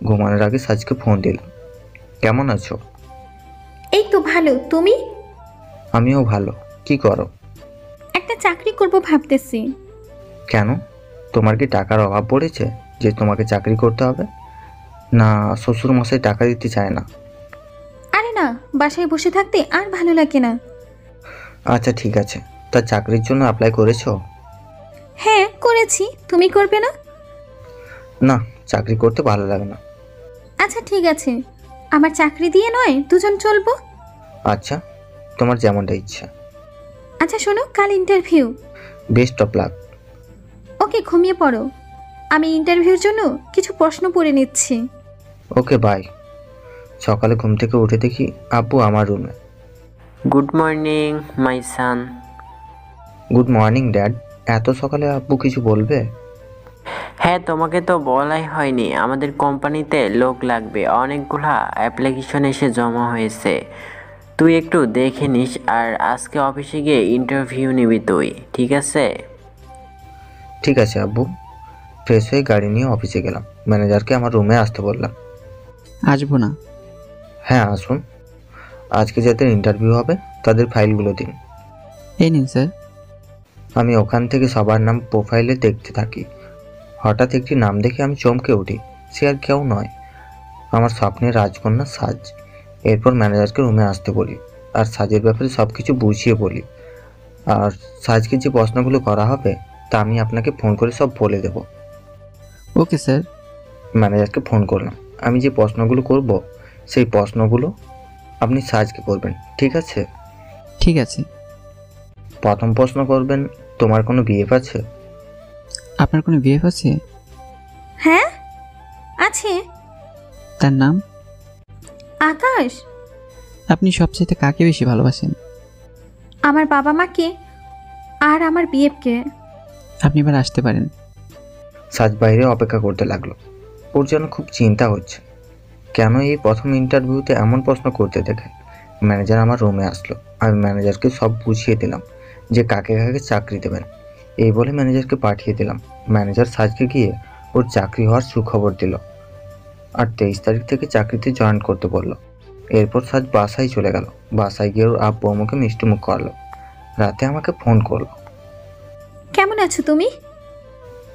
Speaker 2: ঘুমানোর আগে সাজকে ফোন দিলাম। কেমন আছো?
Speaker 1: এই তো ভালো, তুমি?
Speaker 2: আমিও ভালো। কি করো?
Speaker 1: একটা চাকরি করব ভাবতেছি।
Speaker 2: কেন, তোমার কি টাকার অভাব পড়েছে যে তোমাকে চাকরি করতে হবে? না শ্বশুর মশাই টাকা দিতে চায় না?
Speaker 1: আরে না, বাসায় বসে থাকতে আর ভালো লাগে না।
Speaker 2: আচ্ছা ঠিক আছে, তা চাকরির জন্য অ্যাপ্লাই করেছো?
Speaker 1: হ্যাঁ করেছি, তুমি করবে না?
Speaker 2: না চাকরি করতে ভালো লাগে না।
Speaker 1: আচ্ছা ঠিক আছে, আমার চাকরি দিয়ে নয় দুজন চলবো।
Speaker 2: আচ্ছা তোমার যেমনটা ইচ্ছা।
Speaker 1: আচ্ছা শোনো, কাল interview.
Speaker 2: Best of luck.
Speaker 1: Okay ঘুমিয়ে পড়ো, আমি ইন্টারভিউর জন্য কিছু প্রশ্ন পড়ে নিচ্ছি।
Speaker 2: Okay bye. সকালে ঘুম থেকে উঠে দেখি আব্বু আমার রুমে।
Speaker 3: Good morning my son.
Speaker 2: Good morning dad. এত সকালে আব্বু কিছু বলবে?
Speaker 3: হ্যাঁ তোমাকে তো বলাই হয়নি, আমাদের কোম্পানিতে লোক লাগবে, অনেকগুলা অ্যাপ্লিকেশন এসে জমা হয়েছে। তুই একটু দেখে নিস, আর আজকে অফিসে গিয়ে ইন্টারভিউ নিবি তুই, ঠিক আছে?
Speaker 2: ঠিক আছে আব্বু। ফ্রেশ হয়ে গাড়ি নিয়ে অফিসে গেলাম। ম্যানেজারকে আমার রুমে আসতে বললাম।
Speaker 4: আসবো না?
Speaker 2: হ্যাঁ আসুন। আজকে যাদের ইন্টারভিউ হবে তাদের ফাইলগুলো দিন।
Speaker 4: এই নিন স্যার।
Speaker 2: আমি ওখান থেকে সবার নাম প্রোফাইলে দেখতে থাকি। হঠাৎ একটি নাম দেখে আমি চমকে উঠি। সে আর কেউ নয়, আমার স্বপ্নের রাজকন্যা সাজ। এরপর ম্যানেজারকে রুমে আসতে বলি আর সাজের ব্যাপারে সব কিছু বুঝিয়ে বলি। আর সাজকে যে প্রশ্নগুলো করা হবে তা আমি আপনাকে ফোন করে সব বলে দেব।
Speaker 4: Okay sir.
Speaker 2: ম্যানেজারকে ফোন করলাম। আমি যে প্রশ্নগুলো করব সেই প্রশ্নগুলো আপনি সাজকে করবেন, ঠিক আছে?
Speaker 4: ঠিক আছে।
Speaker 2: প্রথম প্রশ্ন করবেন, তোমার কোনো বিএফ আছে?
Speaker 4: আপনার কোনো বিএফ আছে?
Speaker 1: হ্যাঁ আছে।
Speaker 4: তার নাম?
Speaker 1: আকাশ।
Speaker 4: আপনি সবচেয়ে কাকে বেশি ভালোবাসেন?
Speaker 1: আমার বাবা মাকে আর আমার বিএফকে।
Speaker 4: আপনি এবার আসতে পারেন।
Speaker 2: সাজ বাইরে অপেক্ষা করতে লাগলো। ওর যেন খুব চিন্তা হচ্ছে। কেন এই প্রথম ইন্টারভিউতে এমন প্রশ্ন করতে দেখে। ম্যানেজার আমার রুমে আসলো। আমি ম্যানেজারকে সব বুঝিয়ে দিলাম যে কাকে কাকে চাকরি দেবেন। এই বলে ম্যানেজারকে পাঠিয়ে দিলাম। ম্যানেজার সাজকে গিয়ে ওর চাকরি হওয়ার সুখবর দিল আর 23 তারিখ থেকে চাকরিতে জয়েন করতে বলল। এরপর সাজ বাসায় চলে গেল। বাসায় গিয়ে ওর আব্বু আমাকে মিষ্টিমুখ করলো। রাতে আমাকে ফোন করলো।
Speaker 1: কেমন আছো তুমি?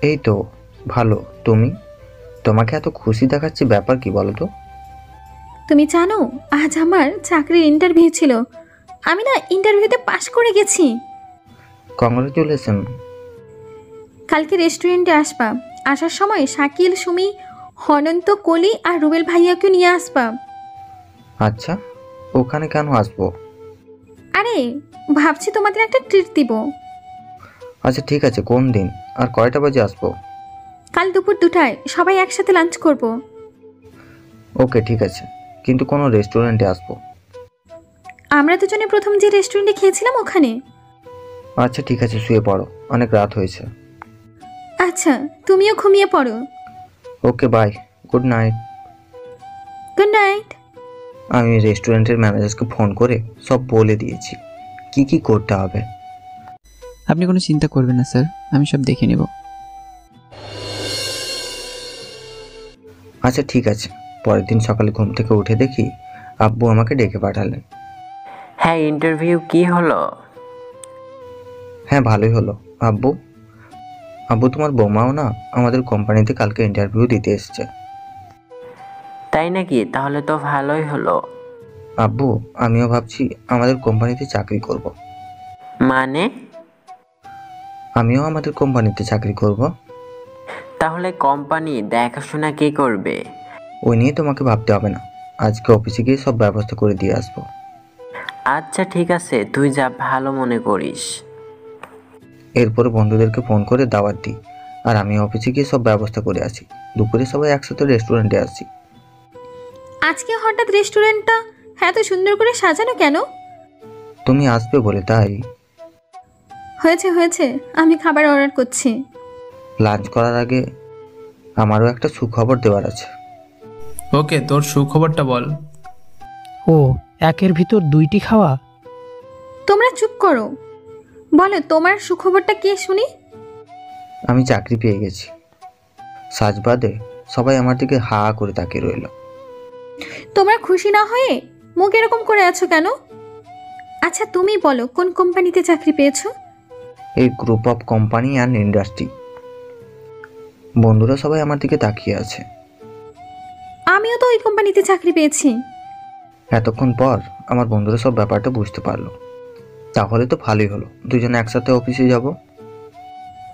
Speaker 2: এই তো ভালো। তুমি? তোমাকে এত খুশি দেখাচ্ছি, ব্যাপার কি বলো তো?
Speaker 1: তুমি জানো আজ আমার চাকরির ইন্টারভিউ ছিল। আমি না ইন্টারভিউতে পাশ করে গেছি।
Speaker 2: কংগ্রাচুলেশন।
Speaker 1: কালকে রেস্টুরেন্টে আসবা। আসার সময় শাকিল, সুমি, হনন্ত, কলি আর রুবেল ভাইয়াকে নিয়ে আসবা।
Speaker 2: আচ্ছা ওখানে কেন আসবো?
Speaker 1: আরে ভাবছি তোমাদের একটা ট্রিট দিব।
Speaker 2: আচ্ছা ঠিক আছে, কোন দিন আর কয়টা বাজে আসবো?
Speaker 1: কাল দুপুর 2টায় সবাই একসাথে লাঞ্চ করব।
Speaker 2: ওকে ঠিক আছে, কিন্তু কোনো রেস্টুরেন্টে আসবো।
Speaker 1: আমরা দুজনে প্রথম যে রেস্টুরেন্টে খেয়েছিলাম ওখানে।
Speaker 2: আচ্ছা ঠিক আছে, শুয়ে পড়ো, অনেক রাত হয়েছে।
Speaker 1: আচ্ছা, তুমিও ঘুমিয়ে পড়ো।
Speaker 2: Okay bye, good night.
Speaker 1: Good night.
Speaker 2: আমি রেস্টুরেন্টের ম্যানেজারকে ফোন করে সব বলে দিয়েছি কি কি করতে হবে।
Speaker 4: আপনি কোনো চিন্তা করবেন না স্যার, আমি সব দেখে নেব।
Speaker 2: আচ্ছা ঠিক আছে। পরের দিন সকালে ঘুম থেকে উঠে দেখি আব্বু আমাকে ডেকে পাঠালেন।
Speaker 3: হ্যাঁ, ইন্টারভিউ কি হলো?
Speaker 2: হ্যাঁ ভালোই হলো। আব্বু আব্বু তোমার বৌমাও না আমাদের কোম্পানিতে কালকে ইন্টারভিউ দিতে এসছে।
Speaker 3: তাই নাকি? তাহলে তো ভালোই হলো।
Speaker 2: আব্বু আমিও ভাবছি আমাদের কোম্পানিতে চাকরি করব।
Speaker 3: মানে?
Speaker 2: আমিও আমাদের কোম্পানিতে চাকরি করব।
Speaker 3: তাহলে কোম্পানি দেখাশোনা কে করবে?
Speaker 2: ওই নিয়ে তোমাকে ভাবতে হবে না, আজকে অফিসে গিয়ে সব ব্যবস্থা করে দিয়ে আসবো।
Speaker 3: আচ্ছা ঠিক আছে, তুই যা ভালো মনে করিস।
Speaker 2: এরপরে বন্ধুদেরকে ফোন করে দাওয়াত দিই, আর আমি অফিসে গিয়ে সব ব্যবস্থা করে আসি। দুপুরে সবাই একসাথে রেস্টুরেন্টে আসি।
Speaker 1: আজকে হঠাৎ রেস্টুরেন্টটা এত সুন্দর করে সাজানো কেন?
Speaker 2: তুমি আসবে বলে তাই।
Speaker 1: হয়েছে হয়েছে, আমি খাবার অর্ডার করছি।
Speaker 2: লাঞ্চ করার আগে আমারও একটা সুখবর দেওয়ার আছে।
Speaker 14: ওকে, তোর সুখবরটা বল।
Speaker 6: ও, একের ভিতর দুইটি খাওয়া?
Speaker 1: তোমরা চুপ করো, বলো তোমার সুখবরটা কে শুনি।
Speaker 2: আমি চাকরি পেয়ে গেছি। সাজবাদে সবাই আমার দিকে হা করে তাকিয়ে রইল।
Speaker 1: তোমরা খুশি না হয়ে মুখ এরকম করে আছো কেন? আচ্ছা তুমি বলো, কোন কোম্পানিতে চাকরি পেয়েছো?
Speaker 2: এই group of company and industry. বন্ধুরা সবাই আমার দিকে তাকিয়ে আছে।
Speaker 1: আমিও তো ওই কোম্পানিতে চাকরি পেয়েছি।
Speaker 2: এতক্ষণ পর আমার বন্ধুরা সব ব্যাপারটা বুঝতে পারলো। তাহলে তো ভালোই হলো, দুজনে একসাথে অফিসে যাব।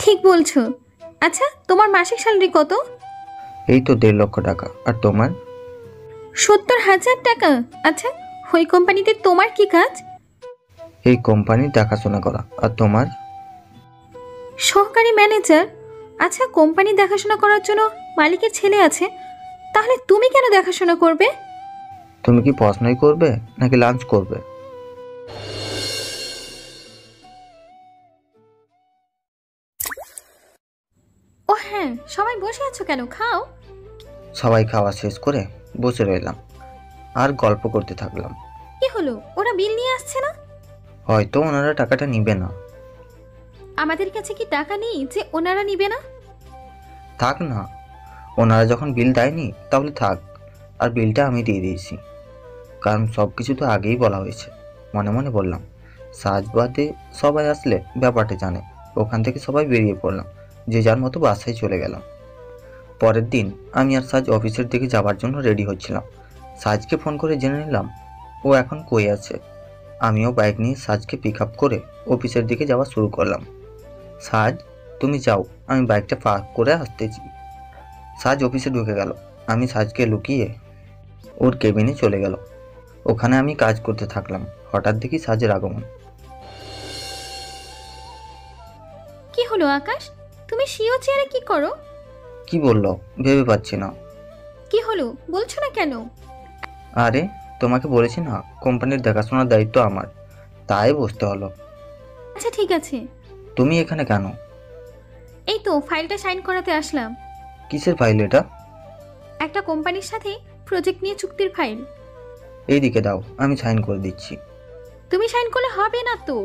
Speaker 1: ঠিক বলছো। আচ্ছা তোমার মাসিক স্যালারি কত?
Speaker 2: এই তো 1.5 লক্ষ টাকা। আর তোমার?
Speaker 1: 70,000 টাকা। আচ্ছা ওই কোম্পানিতে তোমার কি কাজ?
Speaker 2: এই কোম্পানির দেখাশোনা করা। আর তোমার?
Speaker 1: সহকারী ম্যানেজার। আচ্ছা কোম্পানি দেখাশোনা করার জন্য মালিকের ছেলে আছে, তাহলে তুমি কেন দেখাশোনা করবে?
Speaker 2: তুমি কি পড়াশোনাই করবে নাকি লাঞ্চ করবে?
Speaker 1: ও হ্যাঁ, সবাই বসে আছো কেন? খাও।
Speaker 2: সবাই খাওয়া শেষ করে বসে রইলাম আর গল্প করতে থাকলাম।
Speaker 1: কি হলো, ওরা বিল নিয়ে আসছে না?
Speaker 2: হয়তো ওনারা টাকাটা নিবে না।
Speaker 1: আমাদের কাছে কি টাকা নেই যে ওনারা নিবে না?
Speaker 2: থাক না, ওনারা যখন বিল দেয়নি তাহলে থাক। আর বিলটা আমি দিয়ে দিয়েছি, কারণ সব কিছু তো আগেই বলা হয়েছে। মনে মনে বললাম, সাজবাদে সবাই আসলে ব্যাপারটা জানে। ওখান থেকে সবাই বেরিয়ে পড়লাম, যে যার মতো বাসায় চলে গেলাম। পরের দিন আমি আর সাজ অফিসের দিকে যাওয়ার জন্য রেডি হচ্ছিলাম। সাজকে ফোন করে জেনে নিলাম ও এখন কই আছে। আমিও বাইক নিয়ে সাজকে পিক আপ করে অফিসের দিকে যাওয়া শুরু করলাম। সাজ তুমি যাও, আমি বাইকটা পার্ক করে আসতেছি। সাজ অফিসে ঢুকে গেল। আমি সাজকে লুকিয়ে ওর কেবিনে চলে গেল। ওখানে আমি কাজ করতে থাকলাম। হঠাৎ দেখি সাজের আগমন।
Speaker 1: কি হলো আকাশ, তুমি সিও চেয়ারে কি করো?
Speaker 2: কি বললো ভেবে পাচ্ছি না।
Speaker 1: কি হলো বলছো না কেন?
Speaker 2: আরে তোমাকে বলেছি না, কোম্পানির দেখাশোনার দায়িত্ব আমার, তাই বসতে হলো।
Speaker 1: আচ্ছা ঠিক আছে।
Speaker 2: তুমি এখানে কেন?
Speaker 1: এই তো ফাইলটা সাইন করাতে আসলাম।
Speaker 2: কিসের ফাইল এটা?
Speaker 1: একটা কোম্পানির সাথে প্রজেক্ট নিয়ে চুক্তির ফাইল।
Speaker 2: এইদিকে দাও, আমি সাইন করে দিচ্ছি।
Speaker 1: তুমি সাইন করলে হবে না তো,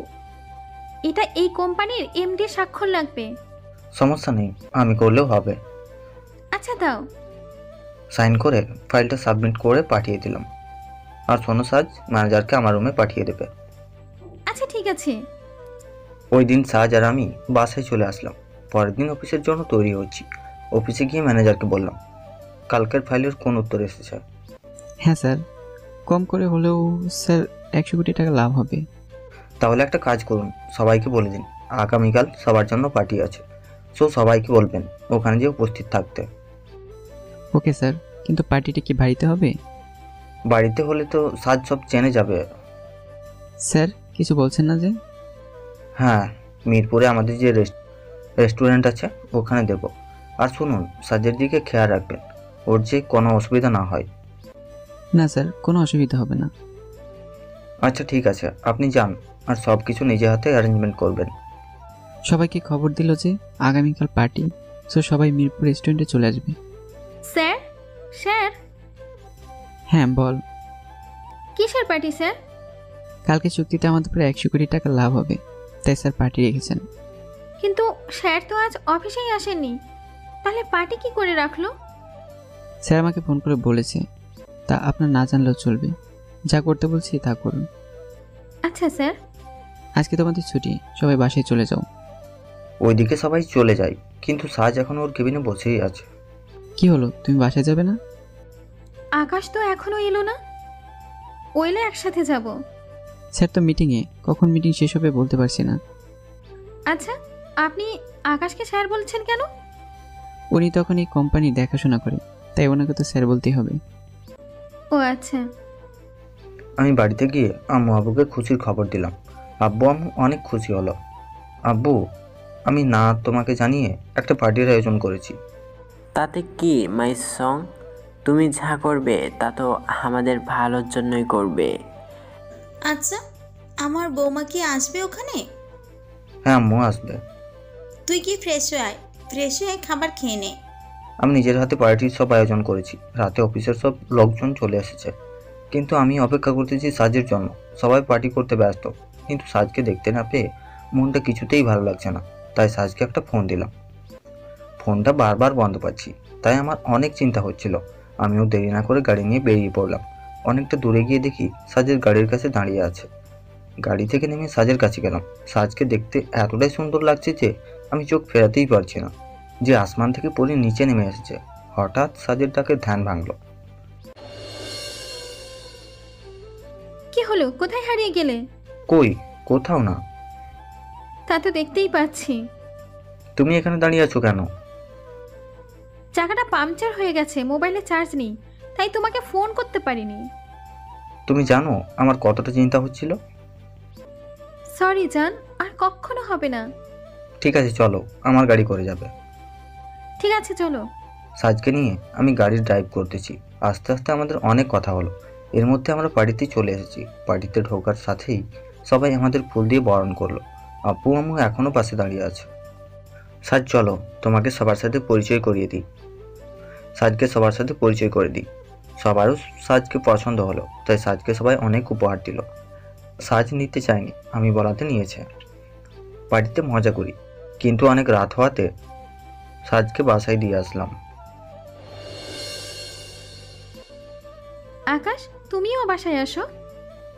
Speaker 1: এটা এই কোম্পানির এমডি স্বাক্ষর লাগবে।
Speaker 2: সমস্যা নেই, আমি করলেও হবে।
Speaker 1: আচ্ছা দাও।
Speaker 2: সাইন করে ফাইলটা সাবমিট করে পাঠিয়ে দিলাম। আর শোনো সাজ, ম্যানেজারকে আমার রুমে পাঠিয়ে দেবে।
Speaker 1: আচ্ছা ঠিক আছে।
Speaker 2: ওই দিন সাজ আর আমি বাসায় চলে আসলাম। পরের দিন অফিসের জন্য তৈরি হচ্ছি। অফিসে গিয়ে ম্যানেজারকে বললাম, কালকের ফাইলের কোন উত্তর এসেছে?
Speaker 4: হ্যাঁ স্যার, কম করে হলেও স্যার 100 কোটি টাকা লাভ হবে।
Speaker 2: তাহলে একটা কাজ করুন, সবাইকে বলে দিন আগামীকাল সবার জন্য পার্টি আছে। সবাইকে বলবেন ওখানে যে উপস্থিত থাকতে।
Speaker 4: ওকে স্যার, কিন্তু পার্টিটা কি বাড়িতে হবে?
Speaker 2: বাড়িতে হলে তো সাজ সব চেনে যাবে।
Speaker 4: স্যার কিছু বলছেন না যে?
Speaker 2: হ্যাঁ, মিরপুরে আমাদের যে রেস্টুরেন্ট আছে, ওখানে দেব। আর শুনুন, সাজের দিকে খেয়াল রাখবেন, ওর যে কোনো অসুবিধা না হয়।
Speaker 4: না স্যার, কোনো অসুবিধা হবে না।
Speaker 2: আচ্ছা ঠিক আছে, আপনি যান, আর সব কিছু নিজে হাতে অ্যারেঞ্জমেন্ট করবেন।
Speaker 4: সবাইকে খবর দিল যে আগামীকাল পার্টি, সো সবাই মিরপুর রেস্টুরেন্টে চলে আসবে।
Speaker 1: স্যার, স্যার,
Speaker 4: হ্যাঁ বল।
Speaker 1: কিসের পার্টি স্যার?
Speaker 4: কালকে চুক্তিতে আমাদের প্রায় 100 কোটি টাকা লাভ হবে, তাই স্যার পার্টি রেখেছেন।
Speaker 1: কিন্তু স্যার তো আজ অফিসেই আসেননি, তাহলে পার্টি কি করে রাখলো?
Speaker 4: স্যার আমাকে ফোন করে বলেছে, তা আপনার না জানলেও চলবে। যা করতে বলছি তা করুন।
Speaker 1: আচ্ছা স্যার।
Speaker 4: আজকে তোমাদের ছুটি, সবাই বাসায় চলে যাও।
Speaker 2: ওইদিকে সবাই চলে যায়, কিন্তু সাজ এখন ওর কেবিনে বসেই আছে।
Speaker 4: কি হলো, তুমি বাসায় যাবে না?
Speaker 1: আকাশ তো এখনো এলো না, ওইলে একসাথে যাব।
Speaker 4: স্যার তো মিটিংয়ে, কখন মিটিং শেষ হবে বলতে পারছি না।
Speaker 1: আচ্ছা, আপনি আকাশকে স্যার বলছেন কেন?
Speaker 4: উনি তখন এই কোম্পানি দেখাশোনা করে, তাই ওনাকে তো স্যার বলতেই হবে।
Speaker 1: ও আচ্ছা।
Speaker 2: আমি বাড়িতে গিয়ে আম্মু আব্বুকে খুশির খবর দিলাম। আব্বু আম্মু অনেক খুশি হলো। আব্বু, আমি না তোমাকে জানিয়ে একটা পার্টির আয়োজন করেছি।
Speaker 3: তাতে কি মাই সং, তুমি যা করবে তা তো আমাদের ভালোর জন্যই করবে।
Speaker 17: আচ্ছা, আমার বৌমা কি আসবে ওখানে?
Speaker 2: হ্যাঁ আম্মু আসবে।
Speaker 17: তুই কি ফ্রেশ হয়ে আয়, ফ্রেশ হয়ে খাবার খেয়ে নে।
Speaker 2: আমি নিজের হাতে পার্টির সব আয়োজন করেছি। রাতে অফিসের সব লোকজন চলে এসেছে, কিন্তু আমি অপেক্ষা করতেছি সাজের জন্য। সবাই পার্টি করতে ব্যস্ত, কিন্তু সাজকে দেখতে না পেয়ে মনটা কিছুতেই ভালো লাগছে না। তাই সাজকে একটা ফোন দিলাম। ফোনটা বারবার বন্ধ পাচ্ছি, তাই আমার অনেক চিন্তা হচ্ছিল। আমিও দেরি না করে গাড়ি নিয়ে বেরিয়ে পড়লাম। অনেকটা দূরে গিয়ে দেখি সাজের গাড়ির কাছে দাঁড়িয়ে আছে। গাড়ি থেকে নেমে সাজের কাছে গেলাম। সাজকে দেখতে এতটাই সুন্দর লাগছে যে আমি চোখ ফেরাতেই পারছি না, যে আসমান থেকে পড়ে নিচে নেমে এসেছে। হঠাৎ সাজের ডাকে ধ্যান ভাঙলো।
Speaker 1: কি হলো, কোথায় হারিয়ে গেলে?
Speaker 2: কই, কোথাও না।
Speaker 1: তা তো দেখতেই পাচ্ছি।
Speaker 2: তুমি এখানে দাঁড়িয়ে আছো কেন?
Speaker 1: চাকাটা পাংচার হয়ে গেছে, মোবাইলে চার্জ নেই, তাই তোমাকে ফোন করতে পারিনি।
Speaker 2: তুমি জানো আমার কতটা চিন্তা হচ্ছিল।
Speaker 1: সরি জান, আর কখনো হবে না।
Speaker 2: ঠিক আছে চলো, আমার গাড়ি করে যাবে।
Speaker 1: ঠিক আছে চলো।
Speaker 2: সাজকে নিয়ে আমি গাড়ি ড্রাইভ করতেছি। আস্তে আস্তে আমাদের অনেক কথা হলো। এর মধ্যে আমরা পার্টিতে চলে এসেছি। পার্টিতে ঢোকার সাথেই সবাই আমাদের ফুল দিয়ে বরণ করলো। আব্বু আম্মু এখনো পাশে দাঁড়িয়ে আছে। সাজ চলো, তোমাকে সবার সাথে পরিচয় করিয়ে দিই। সাজকে সবার সাথে পরিচয় করে দিই। সবারও সাজকে পছন্দ হলো, তাই সাজকে সবাই অনেক উপহার দিল। সাজ নিতে চায়নি, আমি বলাতে নিয়েছে। পার্টিতে মজা করি, কিন্তু অনেক রাত হওয়াতে সাজকে বাসায় দিয়ে আসলাম।
Speaker 1: আকাশ, তুমিও বাসায় আসো।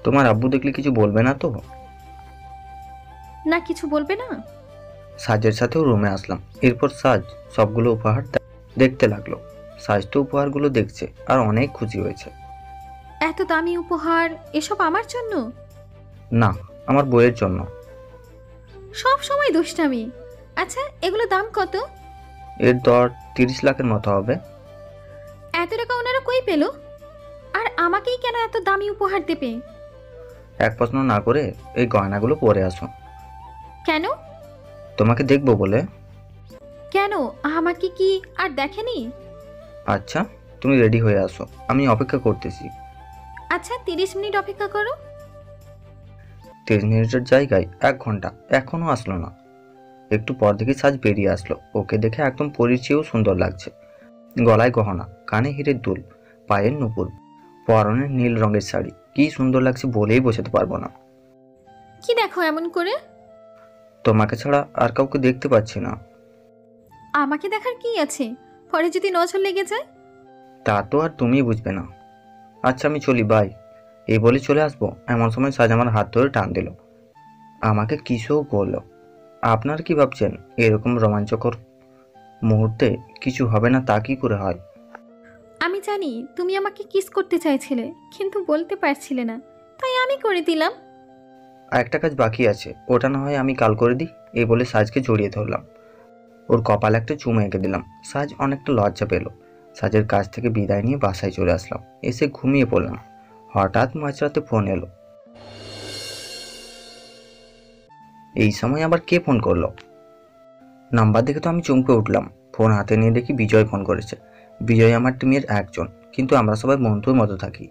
Speaker 2: তোমার আব্বু দেখলে কিছু বলবে না তো?
Speaker 1: না, কিছু বলবে না।
Speaker 2: সাজের সাথেও রুমে আসলাম। এরপর সাজ সবগুলো উপহার দেখতে লাগলো। সাজ তো উপহারগুলো দেখছে আর অনেক খুশি হয়েছে।
Speaker 1: এত দামি উপহার, এসব আমার জন্য?
Speaker 2: না, আমার বইয়ের জন্য।
Speaker 1: সব সময় দুষ্টামি। আচ্ছা, এগুলো দাম কত?
Speaker 2: এর দর 30 লাখের মতো হবে।
Speaker 1: এত টাকা ওনারা কই পেল? আর আমাকেই কেন এত দামি উপহার দেবে?
Speaker 2: এক প্রশ্ন না করে এই গয়নাগুলো পরে আসো।
Speaker 1: কেন?
Speaker 2: তোমাকে দেখবো বলে।
Speaker 1: কেন, আমাকে কি আর দেখেনি?
Speaker 2: আচ্ছা, তুমি রেডি হয়ে আসো, আমি অপেক্ষা করতেছি।
Speaker 1: আচ্ছা, 30 মিনিট অপেক্ষা করো।
Speaker 2: 30 মিনিটের জায়গায় 1 ঘন্টা, এখনো আসলো না। একটু পর দেখি সাজ বেরিয়ে আসলো। ওকে দেখে একদম পরিচয়ও সুন্দর লাগছে। গলায় গহনা, কানে হিরের দুল, পায়ের নুপুর, পরনে নীল রঙের শাড়ি, কি সুন্দর লাগছে বলেই বোঝাতে পারবো না।
Speaker 1: কি দেখো এমন করে?
Speaker 2: তোমাকে ছাড়া আর কাউকে দেখতে পাচ্ছি না।
Speaker 1: আমাকে দেখার কি আছে, পরে যদি নজর লেগে যায়?
Speaker 2: তা তো আর তুমি বুঝবে না। আচ্ছা আমি চলি, বাই। এই বলে চলে আসবো, এমন সময় সাজ আমার হাত ধরে টান দিল। আমাকে কিসও বললো। আপনার কি ভাবছেন এরকম রোমাঞ্চকর মুহূর্তে কিছু হবে না তা কি করে হয়?
Speaker 1: আমি জানি তুমি আমাকে কিস করতে চাইছিলে, কিন্তু বলতে পারছিলে না, তাই আমি করে দিলাম।
Speaker 2: আর একটা কাজ বাকি আছে, ওটা না হয় আমি কাল করে দিই। এই বলে সাজকে জড়িয়ে ধরলাম। ওর কপালে একটা চুমু এঁকে দিলাম। সাজ অনেকটা লজ্জা পেল। সাজের কাছ থেকে বিদায় নিয়ে বাসায় চলে আসলাম। এসে ঘুমিয়ে পড়লাম। হঠাৎ মাঝরাতে ফোন এলো। এই সময় আবার কে ফোন করলো? নাম্বার দেখে তো আমি চমকে উঠলাম। ফোন হাতে নিয়ে দেখি বিজয় ফোন করেছে। বিজয় আমার টিমের একজন, কিন্তু আমরা সবাই বন্ধুর মতো থাকি।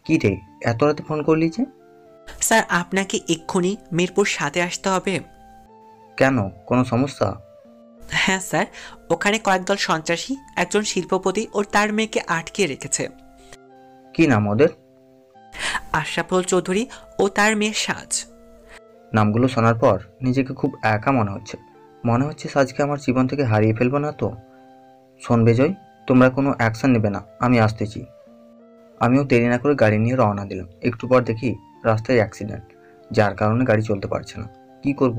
Speaker 2: কি রে, এত রাতে ফোন করলি যে?
Speaker 10: স্যার আপনাকে এক্ষুনি মিরপুর 7-এ আসতে হবে।
Speaker 2: কেন, কোনো সমস্যা?
Speaker 10: হ্যাঁ স্যার, ওখানে কয়েক দল সন্ত্রাসী একজন শিল্পপতি ও তার মেয়েকে আটকে রেখেছে।
Speaker 2: কি নাম ওদের?
Speaker 10: আশরাফুল চৌধুরী ও তার মেয়ে সাজ।
Speaker 2: নামগুলো শোনার পর নিজেকে খুব একা মনে হচ্ছে সাজকে আমার জীবন থেকে হারিয়ে ফেলবো না তো। শোন বিজয়, তোমরা কোনো অ্যাকশন নেবে না, আমি আসতেছি। আমিও দেরি না করে গাড়ি নিয়ে রওনা দিলাম। একটু পর দেখি রাস্তায় অ্যাক্সিডেন্ট, যার কারণে গাড়ি চলতে পারছে না। কি করব,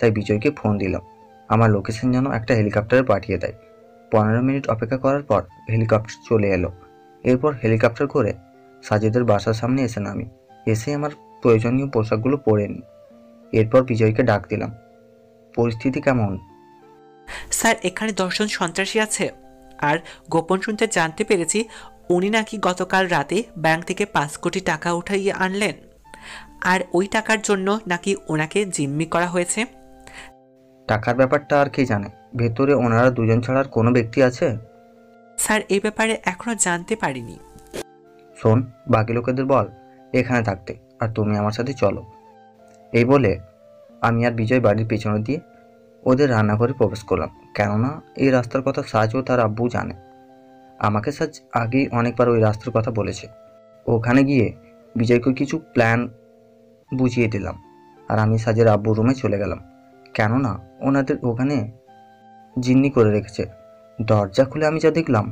Speaker 2: তাই বিজয়কে ফোন দিলাম। আমার লোকেশন যেন একটা হেলিকপ্টারে পাঠিয়ে দেয়। 15 মিনিট অপেক্ষা করার পর হেলিকপ্টার চলে এলো। এরপর হেলিকপ্টার করে সাজেদের বাসার সামনে এসে নামি। এসে আমার প্রয়োজনীয় পোশাকগুলো পরে নিই। এরপর বিজয়কে ডাক দিলাম। পরিস্থিতি কেমন?
Speaker 10: স্যার এখানে 10 জন সন্ত্রাসী আছে, আর গোপন সূত্রে জানতে পেরেছি উনি নাকি গতকাল রাতে ব্যাংক থেকে 5 কোটি টাকা উঠাইয়ে আনলেন, আর ওই টাকার জন্য নাকি ওনাকে জিম্মি করা হয়েছে।
Speaker 2: টাকার ব্যাপারটা আর কে জানে? ভেতরে ওনারা দুজন ছাড়া আর কোনো ব্যক্তি আছে?
Speaker 10: স্যার এই ব্যাপারে এখনো জানতে পারিনি।
Speaker 2: শোন, বাকি লোকেদের বল এখানে থাকতে, আর তুমি আমার সাথে চলো। এই বলে আমি আর বিজয় বাড়ির পেছনে দিয়ে ওদের রান্নাঘরে প্রবেশ করলাম। কেননা এই রাস্তার কথা সাজ ও তার আব্বু জানে। আমাকে সাজ আগেই অনেকবার ওই রাস্তার কথা বলেছে। ওখানে গিয়ে বিজয়কে কিছু প্ল্যান বুঝিয়ে দিলাম, আর আমি সাজের আব্বুর রুমে চলে গেলাম। কেননা ওনাদের ওখানে জিম্মি করে রেখেছে। দরজা খুলে আমি যা দেখলাম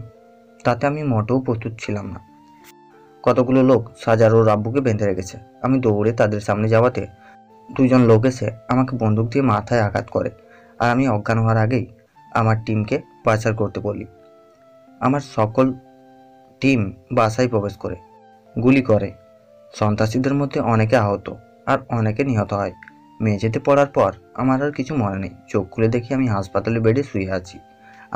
Speaker 2: তাতে আমি মোটেও প্রস্তুত ছিলাম না। কতগুলো লোক সাজার ওর আব্বুকে বেঁধে রেখেছে। আমি দৌড়ে তাদের সামনে যাওয়াতে 2 জন লোক এসে আমাকে বন্দুক দিয়ে মাথায় আঘাত করে, আর আমি অজ্ঞান হওয়ার আগেই আমার টিমকে পাচার করতে বলি। আমার সকল টিম বাসায় প্রবেশ করে গুলি করে। সন্ত্রাসীদের মধ্যে অনেকে আহত আর অনেকে নিহত হয়। মেঝেতে পড়ার পর আমার আর কিছু মনে নেই। চোখ খুলে দেখি আমি হাসপাতালে বেডে শুয়ে আছি।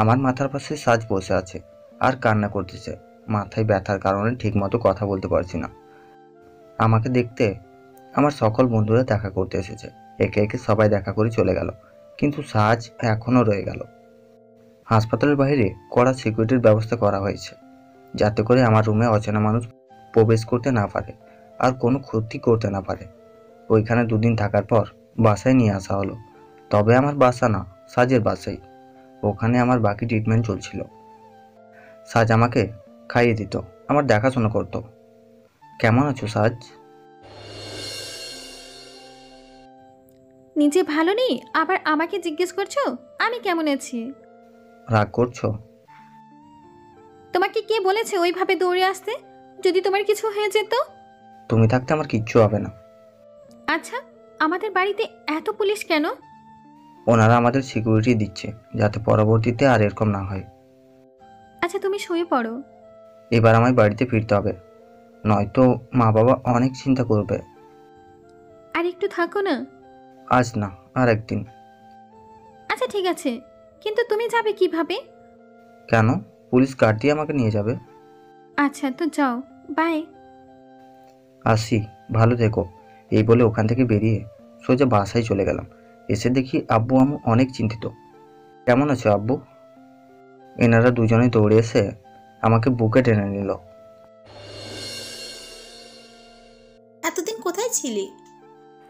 Speaker 2: আমার মাথার পাশে সাজ বসে আছে আর কান্না করতেছে। মাথায় ব্যথার কারণে ঠিকমতো কথা বলতে পারছি না। আমাকে দেখতে আমার সকল বন্ধুরা দেখা করতে এসেছে। একে একে সবাই দেখা করে চলে গেল, কিন্তু সাজ এখনও রয়ে গেল। হাসপাতালের বাইরে কড়া সিকিউরিটির ব্যবস্থা করা হয়েছে, যাতে করে আমার রুমে অচেনা মানুষ প্রবেশ করতে না পারে আর কোনো ক্ষতি করতে না পারে। ওইখানে 2 দিন থাকার পর বাসায় নিয়ে আসা হলো। তবে আমার বাসা না, সাজের বাসাই। ওখানে আমার বাকি ট্রিটমেন্ট চলছিল। সাজ আমাকে খাইয়ে দিত, আমার দেখাশোনা করতো। কেমন আছো সাজ?
Speaker 1: নিজে ভালো নেই, আবার আমাকে জিজ্ঞেস করছো আমি কেমন আছি?
Speaker 2: রাগ করছো?
Speaker 1: তোমাকে কে বলেছে ওইভাবে দৌড়ে আসতে? যদি তোমার কিছু হয়ে যেত?
Speaker 2: তুমি থাকতে আমার কিচ্ছু হবে না।
Speaker 1: আচ্ছা, আমাদের বাড়িতে এত পুলিশ কেন?
Speaker 2: ওনারা আমাদের সিকিউরিটি দিচ্ছে, যাতে পরবর্তীতে আর এরকম না হয়।
Speaker 1: আচ্ছা তুমি শুয়ে পড়ো।
Speaker 2: এবার আমায় বাড়িতে ফিরতে হবে, নয়তো মা বাবা অনেক চিন্তা করবে।
Speaker 1: আর একটু থাকো না।
Speaker 2: আজ না, আর একদিন।
Speaker 1: আচ্ছা ঠিক আছে, কিন্তু তুমি যাবে কিভাবে?
Speaker 2: কেন, পুলিশ গার্ড দিয়ে আমাকে নিয়ে যাবে।
Speaker 1: আচ্ছা তো যাও, বাই।
Speaker 2: আসি, ভালো থেকো। এই বলে ওখান থেকে বেরিয়ে সোজা বাসায় চলে গেলাম। এসে দেখি আব্বু আম্মু অনেক চিন্তিত। কেমন আছো আব্বু? এনারা দুজনেই দৌড়ে এসে আমাকে বুকে টেনে নিল।
Speaker 17: এতদিন কোথায় ছিলি?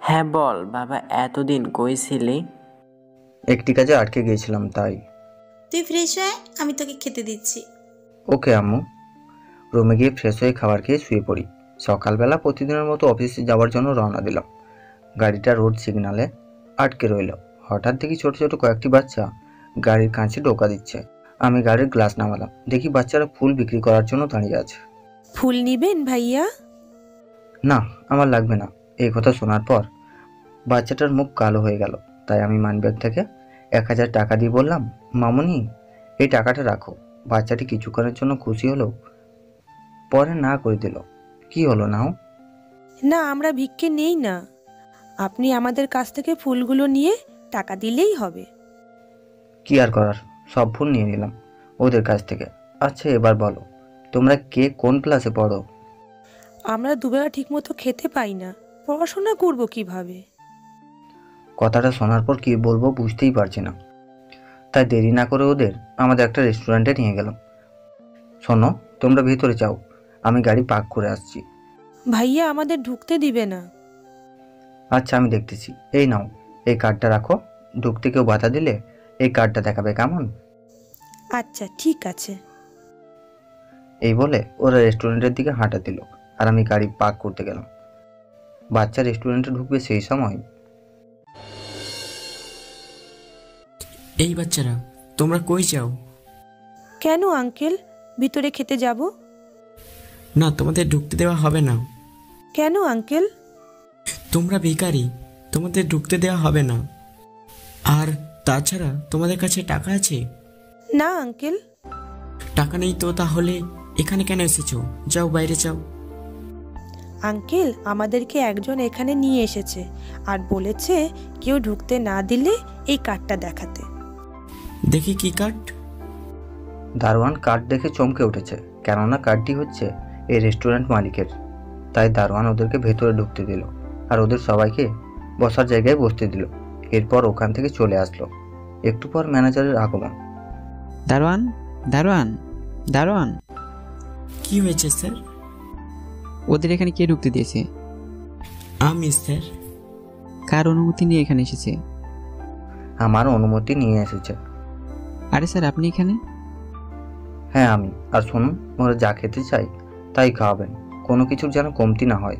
Speaker 3: হ্যাঁ বল বাবা, এতদিন কই ছিলি?
Speaker 2: একটি কাজে আটকে গিয়েছিলাম, তাই।
Speaker 17: তুই ফ্রেশ হয়ে আয়, আমি তোকে খেতে দিচ্ছি।
Speaker 2: ওকে আম্মু। রুমে গিয়ে ফ্রেশ হয়ে খাবার খেয়ে শুয়ে পড়ি। সকালবেলা প্রতিদিনের মতো অফিসে যাওয়ার জন্য রওনা দিলাম। গাড়িটা রোড সিগনালে আটকে রইল। হঠাৎ দেখি ছোট ছোট কয়েকটি বাচ্চা গাড়ির কাঁচে টোকা দিচ্ছে। আমি গাড়ির গ্লাস নামালাম, দেখি বাচ্চারা ফুল বিক্রি করার জন্য দাঁড়িয়ে আছে।
Speaker 16: ফুল নিবেন ভাইয়া?
Speaker 2: না, আমার লাগবে না। এই কথা শোনার পর বাচ্চাটার মুখ কালো হয়ে গেল। তাই আমি মানিব্যাগ থেকে 1000 টাকা দিয়ে বললাম, মামুনি এই টাকাটা রাখো। বাচ্চাটি কিছুক্ষণের জন্য খুশি হলো, পরে না করে দিল। কি হলো নাও?
Speaker 16: না, আমরা ভিক্ষে নেই না, আপনি আমাদের কাছ থেকে ফুলগুলো নিয়ে টাকা দিলেই হবে।
Speaker 2: কি আর করার, সব ফুল নিয়ে নিলাম ওদের কাছ থেকে। আচ্ছা এবার বলো, তোমরা কে কোন ক্লাসে পড়ো?
Speaker 16: আমরা দুবেলা ঠিকমতো খেতে পাই না, পড়াশোনা করব কিভাবে?
Speaker 2: কথাটা শোনার পর কি বলবো বুঝতেই পারছি না। তাই দেরি না করে ওদের আমাদের একটা রেস্টুরেন্টে নিয়ে গেলাম। শোনো, তোমরা ভেতরে যাও, আমি গাড়ি পার্ক করে আসছি।
Speaker 16: ভাইয়া আমাদের ঢুকতে দিবে না।
Speaker 2: আচ্ছা, আমি দেখতেছি। এই নাও, এই কার্ডটা রাখো, ঢুকতে কেউ বাধা দিলে এই কার্ডটা দেখাবে, কেমন?
Speaker 16: আচ্ছা ঠিক আছে।
Speaker 2: এই বলে ওরা রেস্টুরেন্টের দিকে হাঁটা দিল, আর আমি গাড়ি পার্ক করতে গেলাম। বাচ্চা রেস্টুরেন্টে ঢুকবে সেই সময়
Speaker 18: এই বাচ্চারা, তোমরা কই যাও?
Speaker 16: কেন আঙ্কেল, ভিতরে খেতে যাব?
Speaker 18: না, তোমাদের ঢুকতে দেওয়া হবে না।
Speaker 16: কেন আঙ্কেল?
Speaker 18: তোমরা ভিখারি, তোমাদের ঢুকতে দেওয়া হবে না। আর তাছাড়া তোমাদের কাছে টাকা আছে?
Speaker 16: না আঙ্কেল।
Speaker 18: টাকা নেই তো তাহলে এখানে কেন এসেছো? যাও, বাইরে যাও।
Speaker 16: আঙ্কেল, আমাদেরকে একজন এখানে নিয়ে এসেছে আর বলেছে কেউ ঢুকতে না দিলে এই কার্ডটা দেখাতে।
Speaker 18: দেখি কি কার্ড?
Speaker 2: দারোয়ান কার্ড দেখে চমকে উঠেছে, কেননা কার্ডটি হচ্ছে এই রেস্টুরেন্ট মালিকের। তাই দারোয়ান ওদেরকে ভেতরে ঢুকতে দিল আর ওদের সবাইকে বসার জায়গায় বসতে দিল। এরপর ওখান থেকে চলে আসলো। একটু পর ম্যানেজারের আগমন।
Speaker 4: দারোয়ান, দারোয়ান, দারোয়ান।
Speaker 18: কি হয়েছে স্যার?
Speaker 4: ওদের এখানে কে ঢুকতে দিয়েছে?
Speaker 18: আমি স্যার।
Speaker 4: কার অনুমতি নিয়ে এখানে এসেছে?
Speaker 2: আমার অনুমতি নিয়ে এসেছে।
Speaker 4: আরে স্যার, আপনি এখানে?
Speaker 2: হ্যাঁ আমি। আর শুনুন, ওরা যা খেতে চাই তাই খাওয়াবেন, কোনো কিছুর যেন কমতি না হয়।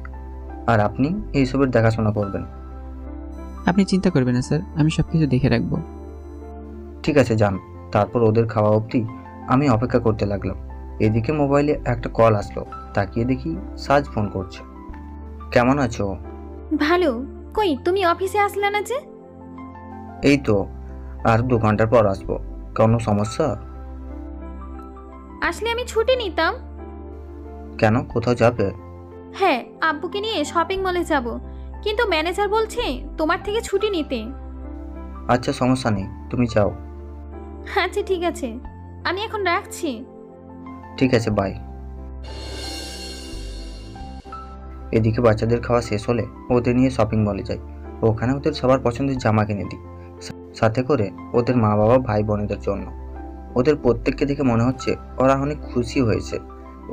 Speaker 2: আর আপনি এইসবের দেখাশোনা করবেন।
Speaker 4: আপনি চিন্তা করবেন না স্যার, আমি সব কিছু দেখে রাখবো।
Speaker 2: ঠিক আছে, যান। তারপর ওদের খাওয়া অবধি আমি অপেক্ষা করতে লাগলাম। এদিকে মোবাইলে একটা কল আসলো, তাকিয়ে দেখি সাজ ফোন করছে। কেমন আছো?
Speaker 1: ভালো। কই তুমি অফিসে আসলে না যে?
Speaker 2: এই তো, আর 2 ঘন্টার পর আসবো। কোনো সমস্যা?
Speaker 1: আসলে আমি ছুটি নিতাম।
Speaker 2: কেন, কোথাও যাবে?
Speaker 1: হ্যাঁ, আব্বুকে নিয়ে শপিং মলে যাব, কিন্তু ম্যানেজার বলছে তোমার থেকে ছুটি নিতে।
Speaker 2: আচ্ছা, সমস্যা নেই, তুমি যাও।
Speaker 1: আচ্ছা ঠিক আছে, আমি এখন রাখছি।
Speaker 2: ঠিক আছে, বাই। এদিকে বাচ্চাদের খাওয়া শেষ হলে ওদের নিয়ে শপিং মলে যাই। ওখানে ওদের সবার পছন্দের জামা কিনে দিই, সাথে করে ওদের মা বাবা ভাই বোনেদের জন্য। ওদের প্রত্যেককে দেখে মনে হচ্ছে ওরা অনেক খুশি হয়েছে।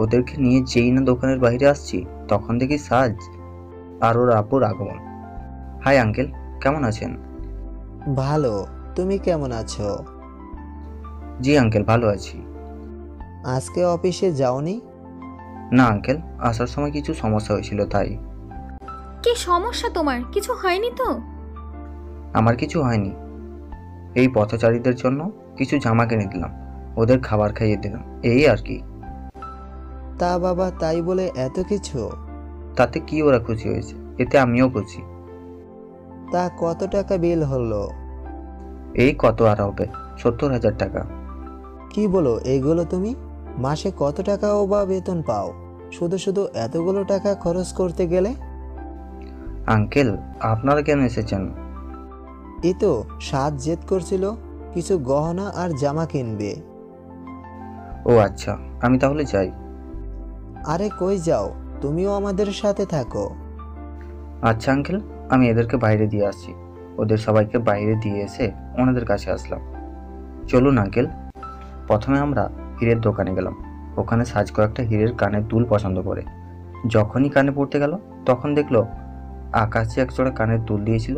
Speaker 2: ওদেরকে নিয়ে যেই না দোকানের বাইরে আসছি, তখন দেখি সাজ আর ওর আপুর আগমন। হাই আঙ্কেল, কেমন আছেন?
Speaker 19: ভালো, তুমি কেমন আছো?
Speaker 2: জি আঙ্কেল, ভালো আছি।
Speaker 19: আজকে অফিসে যাওনি?
Speaker 2: না আঙ্কেল, আসার সময় কিছু সমস্যা হয়েছিল তাই।
Speaker 1: কি সমস্যা তোমার? কিছু হয়নি তো?
Speaker 2: আমার কিছু হয়নি। এই পথচারীদের জন্য কিছু জামা কিনে দিলাম, ওদের খাবার খাইয়ে দিলাম, এই আর কি।
Speaker 19: তা বাবা, তাই বলে এত কিছু?
Speaker 2: তাতে কি ওরা খুশি হয়েছে, এতে আমিও খুশি।
Speaker 19: তা কত টাকা বিল হলো?
Speaker 2: এই কত আর হবে, 70,000 টাকা।
Speaker 19: কি বলো এগুলো তুমি? মাসে কত টাকাও বা বেতন পাও? শুধু শুধু এতগুলো টাকা খরচ করতে গেলে?
Speaker 2: আঙ্কেল, আপনারা কেন এসেছেন?
Speaker 19: এই তো সাজ জেদ করছিল কিছু গহনা আর জামা কিনবে।
Speaker 2: ও আচ্ছা, আমি তাহলে যাই।
Speaker 19: আরে কই যাও, তুমিও আমাদের সাথে থাকো।
Speaker 2: আচ্ছা আঙ্কেল, আমি এদেরকে বাইরে দিয়ে আসছি। ওদের সবাইকে বাইরে দিয়ে এসে ওনাদের কাছে আসলাম। চলুন আঙ্কেল। প্রথমে আমরা হীরের দোকানে গেলাম। ওখানে সাজ কয়েকটা হীরের কানের দুল পছন্দ করে। যখনই কানে পড়তে গেল, তখন দেখলো আকাশে একজোড়া কানের দুল দিয়েছিল,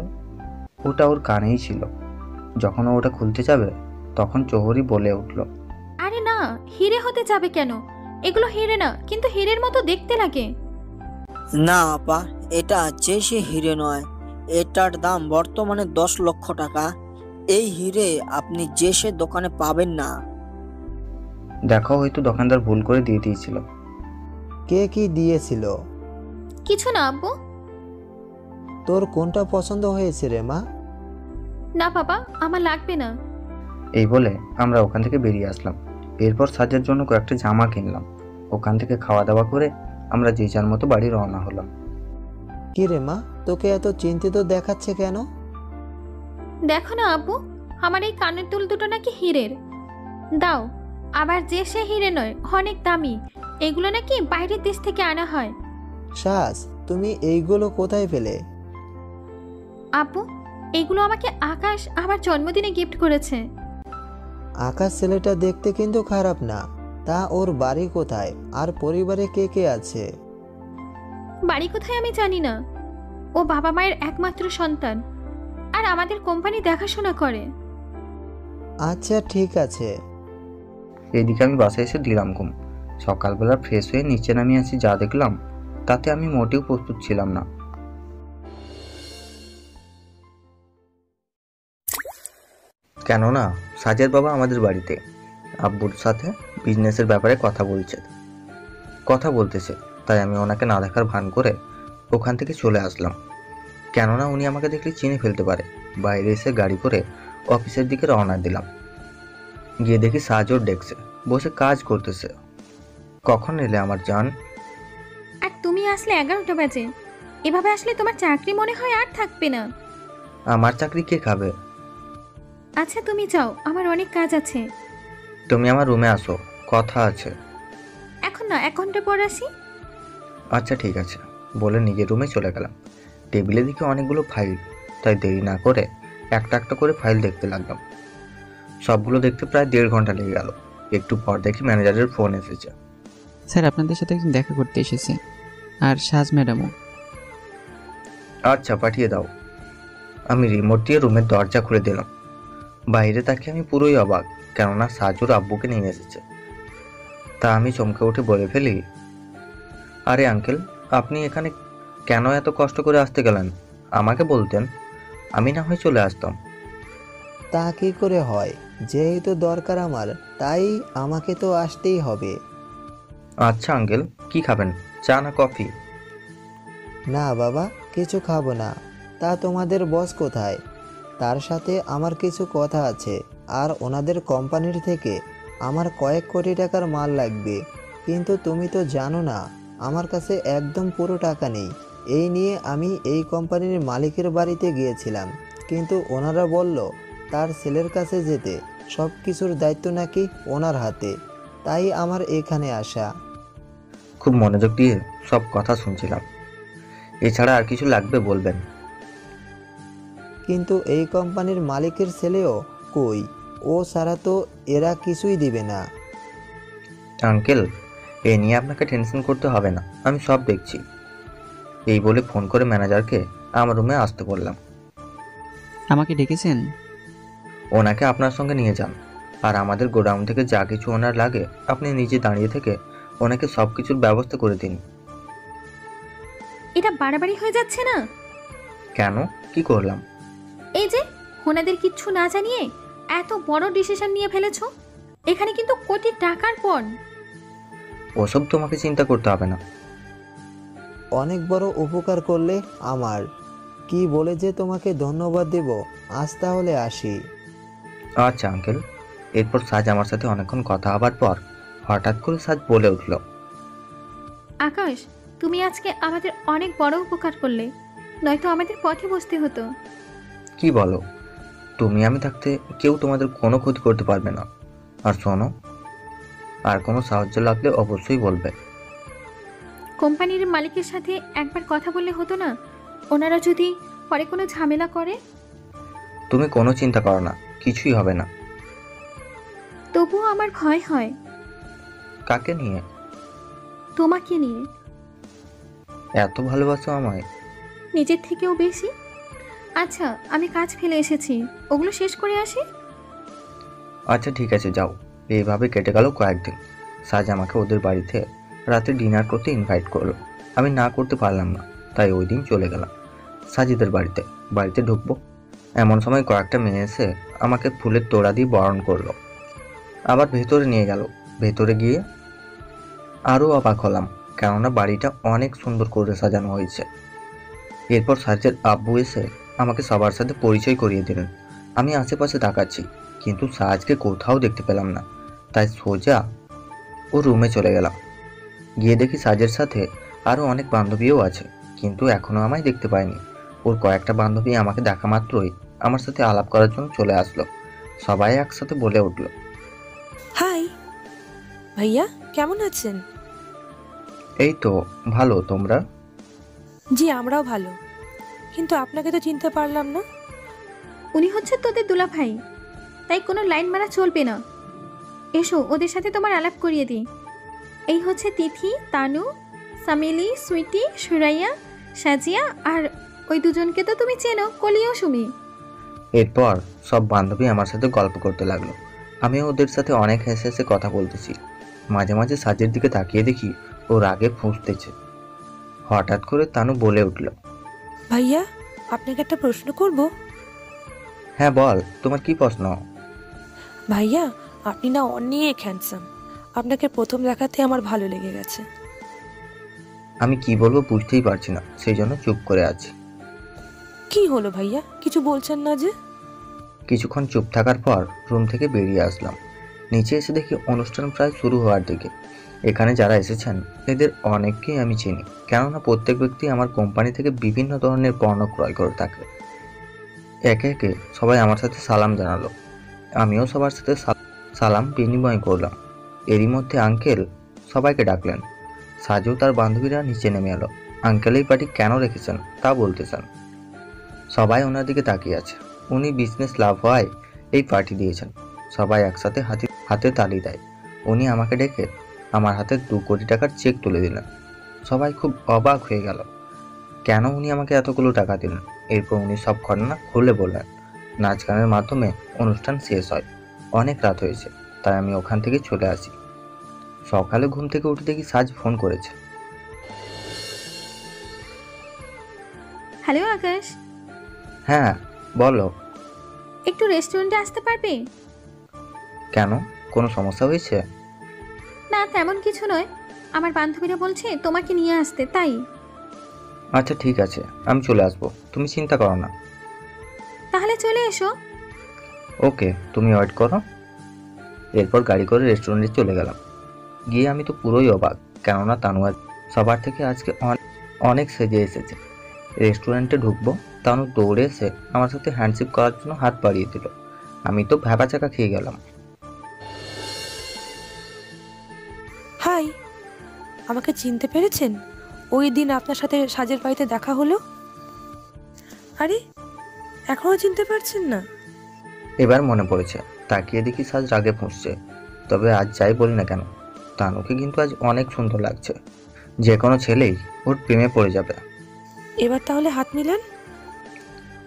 Speaker 2: ওটা ওর কানেই ছিল। যখন ও ওটা খুলতে যাবে, তখন চৌহরি বলে উঠল,
Speaker 1: আরে না, হিরে হতে যাবে কেন? এগুলো হিরে না, কিন্তু হিরের মতো দেখতে লাগে।
Speaker 20: না আপা, এটা যে সে হিরে নয়। এটার দাম বর্তমানে 10 লক্ষ টাকা। এই হিরে আপনি যে সে দোকানে পাবেন না।
Speaker 2: দেখো, হয়তো দোকানদার ভুল করে দিয়ে দিয়েছিল।
Speaker 19: কে কি দিয়েছিল?
Speaker 1: কিছু না আব্বু।
Speaker 19: তোর কোনটা পছন্দ হয়েছে রে মা?
Speaker 1: না বাবা, আমার লাগবে না।
Speaker 2: এই বলে আমরা ওখান থেকে বেরিয়ে আসলাম। এরপর সাজের জন্য কয়েকটা জামা কিনলাম। ওখান থেকে খাওয়া দাওয়া করে আমরা যে যার মতো বাড়ি রওনা হলাম।
Speaker 19: কি রে মা, তোকে এত চিন্তিত দেখাচ্ছে কেন?
Speaker 1: দেখো না আব্বু, আমার এই কানের দুল দুটো নাকি হীরের। দাও। আবার যে সে হিরে নয়, অনেক দামি। এগুলো নাকি বাইরের দেশ থেকে আনা হয়।
Speaker 19: সাজ, তুমি এইগুলো কোথায় পেলে?
Speaker 1: আব্বু, এগুলো আমাকে আকাশ আমার জন্মদিনে গিফট করেছে।
Speaker 19: আকাশ ছেলেটা দেখতে কিন্তু খারাপ না। তা ওর বাড়ি কোথায় আর পরিবারে কে কে আছে?
Speaker 1: বাড়ি কোথায় আমি জানি না। ও বাবা মায়ের একমাত্র সন্তান, আর আমাদের কোম্পানি দেখাশোনা করে।
Speaker 19: আচ্ছা ঠিক আছে।
Speaker 2: এদিকে আমি বাসায় এসে দিলাম ঘুম। সকালবেলা ফ্রেশ হয়ে নিচে নামিয়ে আসি, যা দেখলাম তাতে আমি মোটেও প্রস্তুত ছিলাম না। কেননা সাজের বাবা আমাদের বাড়িতে আব্বুর সাথে বিজনেসের ব্যাপারে কথা বলতেছে, তাই আমি ওনাকে না দেখার ভান করে ওখান থেকে চলে আসলাম। কেননা উনি আমাকে দেখলে চিনে ফেলতে পারে। বাইরে এসে গাড়ি করে অফিসের দিকে রওনা দিলাম। গিয়ে দেখি সাজোর ডেস্কে বসে কাজ করতেছে। কখন এলে আমার জান?
Speaker 1: আর তুমি আসলে 11টা বাজে। এভাবে আসলে তোমার চাকরি মনে হয় আর থাকবে না।
Speaker 2: আমার চাকরি কে খাবে?
Speaker 1: আচ্ছা তুমি যাও, আমার অনেক কাজ আছে।
Speaker 2: তুমি আমার রুমে আসো, কথা আছে।
Speaker 1: এখন না, 1 ঘন্টা পর আসি।
Speaker 2: আচ্ছা ঠিক আছে বলে নিজের রুমে চলে গেলাম। টেবিলে দিকে অনেকগুলো ফাইল, তাই দেরি না করে একটা একটা করে ফাইল দেখতে লাগলাম। সবগুলো দেখতে প্রায় 1.5 ঘন্টা লেগে গেল। একটু পর দেখি ম্যানেজারের ফোন এসেছে।
Speaker 4: স্যার আপনাদের সাথে একদিন দেখা করতে এসেছে, আর সাজ ম্যাডামও।
Speaker 2: আচ্ছা পাঠিয়ে দাও। আমি রিমোট দিয়ে রুমের দরজা খুলে দিলাম। বাইরে তাকে আমি পুরোই অবাক, কেননা সাজুর আব্বুকে নিয়ে এসেছে। তা আমি চমকে উঠে বলে ফেলি, আরে আঙ্কেল, আপনি এখানে কেন এত কষ্ট করে আসতে গেলেন? আমাকে বলতেন, আমি না হয় চলে আসতাম।
Speaker 19: তা কি করে হয়? যেহেতু দরকার আমার, তাই আমাকে তো আসতেই হবে।
Speaker 2: আচ্ছা আঙ্কেল, কি খাবেন, চা না কফি?
Speaker 19: না বাবা, কিছু খাবো না। তা তোমাদের বস কোথায়? তার সাথে আমার কিছু কথা আছে, আর ওনাদের কোম্পানির থেকে আমার কয়েক কোটি টাকার মাল লাগবে। কিন্তু তুমি তো জানো না, আমার কাছে একদম পুরো টাকা নেই। এই নিয়ে আমি এই কোম্পানির মালিকের বাড়িতে গিয়েছিলাম, কিন্তু ওনারা বলল তার ছেলের কাছে যেতে, সব কিছুর দায়িত্ব নাকি ওনার হাতে। তাই আমার এখানে আসা।
Speaker 2: খুব মনোযোগ দিয়ে সব কথা শুনছিলাম। এছাড়া আর কিছু লাগবে বলবেন।
Speaker 19: কিন্তু এই কোম্পানির মালিকের ছেলেও কই? ও ছাড়া তো এরা কিছুই দিবে না।
Speaker 2: আঙ্কেল, এ নিয়ে আপনাকে টেনশন করতে হবে না, আমি সব দেখছি। এই বলে ফোন করে ম্যানেজারকে আমার রুমে আসতে বললাম।
Speaker 4: আমাকে ডেকেছেন?
Speaker 2: ওনাকে আপনার সঙ্গে নিয়ে যান, আর আমাদের গোডাউন থেকে যা কিছু ওনার লাগে আপনি নিজে দাঁড়িয়ে থেকে ওনাকে সব কিছুর ব্যবস্থা করে দিন।
Speaker 1: এটা বাড়াবাড়ি হয়ে যাচ্ছে না?
Speaker 2: কেন, কি করলাম?
Speaker 1: এই যে ওনাদের কিচ্ছু না জানিয়ে এত বড় ডিসিশন নিয়ে ফেলেছো। এখানে কিন্তু কোটি টাকার পণ।
Speaker 2: ওসব তোমাকে চিন্তা করতে হবে না।
Speaker 19: অনেক বড় উপকার করলে আমার। কি বলে যে তোমাকে ধন্যবাদ দেব। আজ তাহলে আসি।
Speaker 2: আচ্ছা আঙ্কেল। এরপর সাজ আমার সাথে অনেকক্ষণ কথা হবার পর হঠাৎ করে সাজ বলে উঠল,
Speaker 1: আকাশ, তুমি আজকে আমাদের অনেক বড় উপকার করলে, নয়তো আমাদের পথে বসতে হতো।
Speaker 2: কি বলো? তুমি আমি থাকতে কেউ তোমাদের কোনো ক্ষতি করতে পারবে না। আর শোনো, আর কোনো সাহায্য লাগলে অবশ্যই বলবে।
Speaker 1: কোম্পানির মালিকের সাথে একবার কথা বললে হতো না? ওনারা যদি পরে কোনো ঝামেলা করে?
Speaker 2: তুমি কোনো চিন্তা করো না, কিছুই হবে না।
Speaker 1: তবুও আমার ভয় হয়।
Speaker 2: কাকে নিয়ে?
Speaker 1: তোমাকে নিয়ে।
Speaker 2: এত ভালোবাসো আমায়?
Speaker 1: নিজের থেকেও বেশি। আচ্ছা, আমি কাজ ফেলে এসেছি, ওগুলো শেষ করে আসি।
Speaker 2: আচ্ছা ঠিক আছে, যাও। এইভাবে কেটে গেল কয়েকদিন। সাজ আমাকে ওদের বাড়িতে রাতে ডিনার করতে ইনভাইট করলো। আমি না করতে পারলাম না, তাই ওই দিন চলে গেলাম সাজিদের বাড়িতে। বাড়িতে ঢুকবো এমন সময় কয়েকটা মেয়ে এসে আমাকে ফুলের তোড়া দিয়ে বরণ করলো, আবার ভেতরে নিয়ে গেল। ভেতরে গিয়ে আরও অবাক হলাম, কেননা বাড়িটা অনেক সুন্দর করে সাজানো হয়েছে। এরপর সাজের আব্বু এসে আমাকে সবার সাথে পরিচয় করিয়ে দিলেন। আমি আশেপাশে তাকাচ্ছি, কিন্তু সাজকে কোথাও দেখতে পেলাম না, তাই সোজা ও রুমে চলে গেলাম। গিয়ে দেখি সাজের সাথে আরও অনেক বান্ধবীও আছে, কিন্তু এখনও আমায় দেখতে পায়নি। ওর কয়েকটা বান্ধবী আমাকে দেখা মাত্রই আমার সাথে আলাপ করার জন্য চলে আসলো। সবাই একসাথে বলে উঠলো,
Speaker 16: হাই ভাইয়া, কেমন আছেন?
Speaker 2: এই তো ভালো, তোমরা?
Speaker 16: জি, আমরাও ভালো, কিন্তু আপনাকে তো চিনতে পারলাম না।
Speaker 1: উনি হচ্ছে তোদের দুলা ভাই, তাই কোনো লাইন মারা চলবে না। এসো ওদের সাথে তোমার আলাপ করিয়ে দিই। এই হচ্ছে তিথি, তানু, সামিলি, সুইটি, সুরাইয়া, সাজিয়া, আর ওই দুজনকে তো তুমি চেনো, কলি ও সুমি।
Speaker 2: এরপর সব বান্ধবী আমার সাথে গল্প করতে লাগলো। আমি ওদের সাথে অনেক হেসে হেসে কথা বলতেছি। মাঝে মাঝে সাজের দিকে তাকিয়ে দেখি ও রাগে ফুঁসতেছে। হঠাৎ করে তানু বলে উঠল,
Speaker 16: ভাইয়া আপনাকে একটা প্রশ্ন করব।
Speaker 2: হ্যাঁ বল, তোমার কি প্রশ্ন?
Speaker 16: ভাইয়া আপনি না অনেক হ্যান্ডসাম, আপনাকে প্রথম দেখাতে আমার ভালো লেগে গেছে।
Speaker 2: আমি কি বলবো বুঝতেই পারছি না, সেই জন্য চুপ করে আছি।
Speaker 16: কি হলো ভাইয়া, কিছু বলছেন না যে?
Speaker 2: কিছুক্ষণ চুপ থাকার পর রুম থেকে বেরিয়ে আসলাম। নিচে এসে দেখি অনুষ্ঠান প্রায় শুরু হওয়ার দিকে। এখানে যারা এসেছেন এদের অনেককেই আমি চিনি, কেননা প্রত্যেক ব্যক্তি আমার কোম্পানি থেকে বিভিন্ন ধরনের পণ্য ক্রয় করে থাকে। একে একে সবাই আমার সাথে সালাম জানালো, আমিও সবার সাথে সালাম বিনিময় করলাম। এরই মধ্যে আঙ্কেল সবাইকে ডাকলেন। সাজু তার বান্ধবীরা নিচে নেমে এলো। আঙ্কেল এই পার্টি কেন রেখেছেন তা বলতেছেন। সবাই ওনার দিকে তাকিয়ে আছে। উনি বিজনেস লাভ হওয়ায় এই পার্টি দিয়েছেন। সবাই একসাথে হাতে তালি দেয়। উনি আমাকে ডেকে আমার হাতে 2 কোটি টাকার চেক তুলে দিলেন। সবাই খুব অবাক হয়ে গেল, কেন উনি আমাকে এতগুলো টাকা দিলেন। এরপর উনি সব ঘটনা খুলে বললেন। নাচ গানের মাধ্যমে অনুষ্ঠান শেষ হয়। অনেক রাত হয়েছে, তাই আমি ওখান থেকে চলে আসি। সকালে ঘুম থেকে উঠে দেখি সাজ ফোন করেছে।
Speaker 1: হ্যালো আকাশ।
Speaker 2: হ্যাঁ বলো।
Speaker 1: একটু রেস্টুরেন্টে আসতে পারবে?
Speaker 2: কেন, কোনো সমস্যা হয়েছে?
Speaker 1: না তেমন কিছু নয়, আমার বান্ধবীরা বলছে তোমাকে নিয়ে আসতে, তাই।
Speaker 2: আচ্ছা ঠিক আছে, আমি চলে আসবো, তুমি চিন্তা করো না।
Speaker 1: তাহলে চলে এসো।
Speaker 2: ওকে, তুমি ওয়েট করো। এরপর গাড়ি করে রেস্টুরেন্টে চলে গেলাম। গিয়ে আমি তো পুরোই অবাক, কেননা তানু সবার থেকে আজকে অনেক সেজে এসেছে। রেস্টুরেন্টে ঢুকবো, তানু দৌড়ে এসে আমার সাথে হ্যান্ডশেক করার জন্য হাত বাড়িয়ে দিল। আমি তো ভ্যাবাচাকা খেয়ে গেলাম।
Speaker 16: হাই, আমাকে চিনতে পেরেছেন? ওই দিন আপনার সাথে সাজের বাড়িতে দেখা হলো। আরে এখনো চিনতে পারছেন না?
Speaker 2: এবার মনে পড়েছে। তাকিয়ে দেখি সাজ রাগে ফুঁসছে। তবে আজ যাই বলি না কেন, তানুকে কিন্তু আজ অনেক সুন্দর লাগছে। যে কোনো ছেলেই ওর প্রেমে পড়ে যাবে।
Speaker 16: এবার তাহলে হাত মিলান।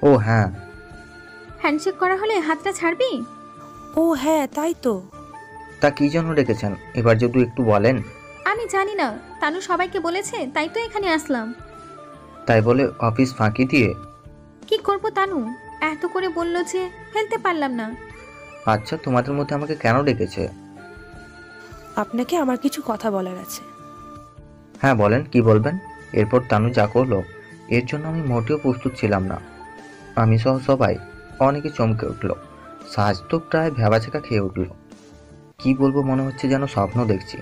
Speaker 2: ও হ্যাঁ।
Speaker 1: হ্যান্ডশেক করা হলে হাতটা ছাড়বি?
Speaker 16: ও হ্যাঁ, তাই তো।
Speaker 2: তা কি জন্য রেখেছেন এবার যদি একটু বলেন?
Speaker 1: আমি জানি না, তানু সবাইকে বলেছে তাই তো এখানে আসলাম।
Speaker 2: তাই বলে অফিস ফাঁকি দিয়ে?
Speaker 1: কি করব তানু, এত করে বললো যে ফেলতে পারলাম না।
Speaker 2: আচ্ছা, তোমাদের মধ্যে আমাকে কেন ডেকেছে?
Speaker 16: আপনাকে আমার কিছু কথা বলার আছে।
Speaker 2: হ্যাঁ বলেন, কি বলবেন? এরপর তানু যা করলো এর জন্য আমি মোটেও প্রস্তুত ছিলাম না। আমি সহ সবাই অনেকে চমকে উঠল। সাজ তো প্রায় ভ্যাবাচাকা খেয়ে উঠল। কি বলবো, মনে হচ্ছে যেন স্বপ্ন দেখছি।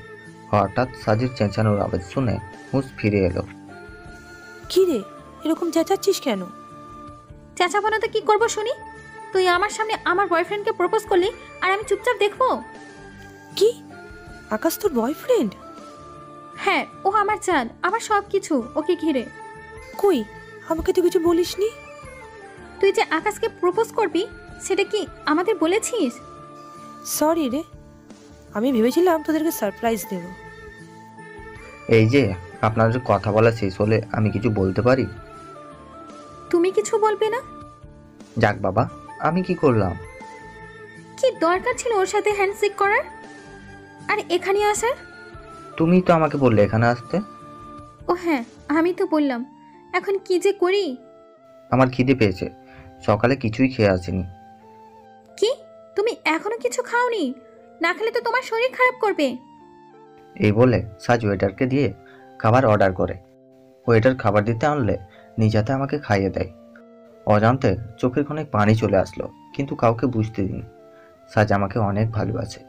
Speaker 2: হঠাৎ সাজের চেঁচানোর আওয়াজ শুনে হুঁশ ফিরে এলো।
Speaker 16: কি রে, এরকম চেঁচাচ্ছিস কেন?
Speaker 1: চেঁচাবো না তো কি করবো শুনি? তুই আমার সামনে আমার বয়ফ্রেন্ডকে প্রপোজ করলি আর আমি চুপচাপ দেখবো?
Speaker 16: কি, আকাশ তোর বয়ফ্রেন্ড?
Speaker 1: হ্যাঁ, ও আমার চাঁদ, আমার সব কিছু ওকে ঘিরে।
Speaker 16: কই, আমাকে তো কিছু বলিসনি।
Speaker 1: তুই যে আকাশকে প্রপোজ করবি সেটা কি আমাদের বলেছিস?
Speaker 16: সরি রে, আমি ভেবেছিলাম তোদেরকে সারপ্রাইজ দেব।
Speaker 2: এই যে আপনাদের কথা বলা শেষ হলে আমি কিছু বলতে পারি?
Speaker 1: তুমি কিছু বলবে না?
Speaker 2: যাক বাবা, আমি কি করলাম?
Speaker 1: কি দরকার ছিল ওর সাথে হ্যান্ডশেক করার আর এখানে আসার?
Speaker 2: তুমি তো আমাকে বললে এখানে আসতে।
Speaker 1: ও হ্যাঁ, আমি তো বললাম। এখন কি যে করি?
Speaker 2: আমার খিদে পেয়েছে, সকালে কিছুই খেয়ে আসিনি।
Speaker 1: কি, তুমি এখনো কিছু খাওনি? না খেলে তো তোমার শরীর খারাপ করবে।
Speaker 2: এই বলে সাজ ওয়েটারকে দিয়ে খাবার অর্ডার করে। ওয়েটার খাবার দিতে আনলে নিজাতে আমাকে খাইয়ে দেয়। অজান্তে চোখের কোণে পানি চলে আসলো, কিন্তু কাউকে বুঝতে দিইনি। সাজ আমাকে অনেক ভালোবাসে,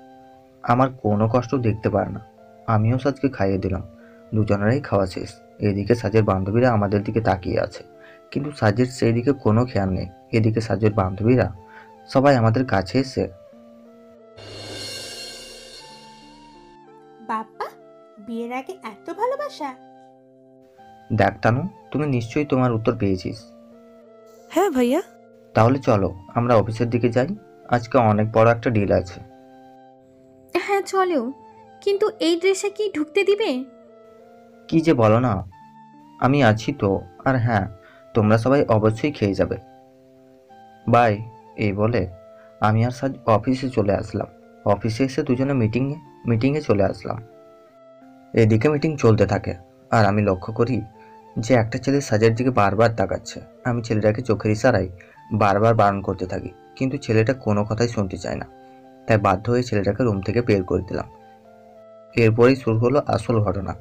Speaker 2: আমার কোনো কষ্ট দেখতে পারে না। আমিও সাজকে খাইয়ে দিলাম। দুজনেরই খাওয়া শেষ। এদিকে সাজের বান্ধবীরা আমাদের দিকে তাকিয়ে আছে, কিন্তু সাজের সেই দিকে কোনো খেয়াল নেই। এদিকে সাজের বান্ধবীরা সবাই আমাদের কাছে এসে,
Speaker 5: বাবা, বিয়ের আগে এত ভালোবাসা?
Speaker 2: দেখ তানু, তুমি নিশ্চয়ই তোমার উত্তর পেয়েছিস।
Speaker 16: হ্যাঁ ভাইয়া।
Speaker 2: তাহলে চলো আমরা অফিসের দিকে যাই, আজকে অনেক বড় একটা ডিল আছে।
Speaker 1: হ্যাঁ চলেও, কিন্তু এই ড্রেসে কি ঢুকতে দিবে?
Speaker 2: কি যে বলো না, আমি আছি তো। আর হ্যাঁ, তোমরা সবাই অবশ্যই খেয়ে যাবে। বাই। এই বলে আমি আর সাজ অফিসে চলে আসলাম। অফিসে এসে দুজনে মিটিংয়ে চলে আসলাম। এদিকে মিটিং চলতে থাকে আর আমি লক্ষ্য করি যে একটা ছেলে সাজের দিকে বারবার তাকাচ্ছে। আমি ছেলেটাকে চোখের ইশারায় বারবার বারণ করতে থাকি, কিন্তু ছেলেটা কোনো কথাই শুনতে চায় না। তাই বাধ্য হয়ে ছেলেটাকে রুম থেকে বের করে দিলাম। এরপরেই শুরু হলো আসল ঘটনা।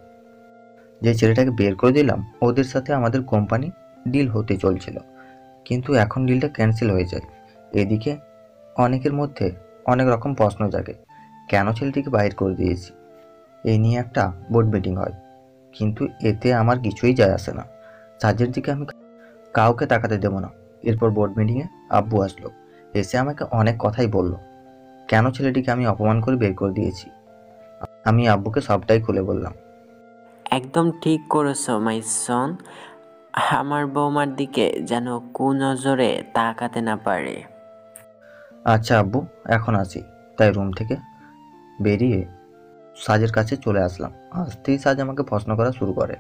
Speaker 2: যে ছেলেটাকে বের করে দিলাম, ওদের সাথে আমাদের কোম্পানি ডিল হতে চলছিল, কিন্তু এখন ডিলটা ক্যান্সেল হয়ে যায়। এদিকে অনেকের মধ্যে অনেক রকম প্রশ্ন জাগে, কেন ছেলেটিকে বাইর করে দিয়েছি। এই নিয়ে একটা বোর্ড মিটিং হয়, কিন্তু এতে আমার কিছুই যায় আসে না। সাজের দিকে আমি কাউকে তাকাতে দেবো না। এরপর বোর্ড মিটিংয়ে আব্বু আসলো, এসে আমাকে অনেক কথাই বলল, কেন ছেলেটিকে আমি অপমান করে বের করে দিয়েছি। আমি আব্বুকে সবটাই খুলে বললাম।
Speaker 3: একদম ঠিক করেছো মাই সন। আমার বৌমার দিকে যেন কুনজরে তাকাতে না পারে।
Speaker 2: আচ্ছা আব্বু, এখন আসি। তাই রুম থেকে বেরিয়ে সাজের কাছে চলে আসলাম। আসতেই সাজ আমাকে প্রশ্ন করা শুরু করে,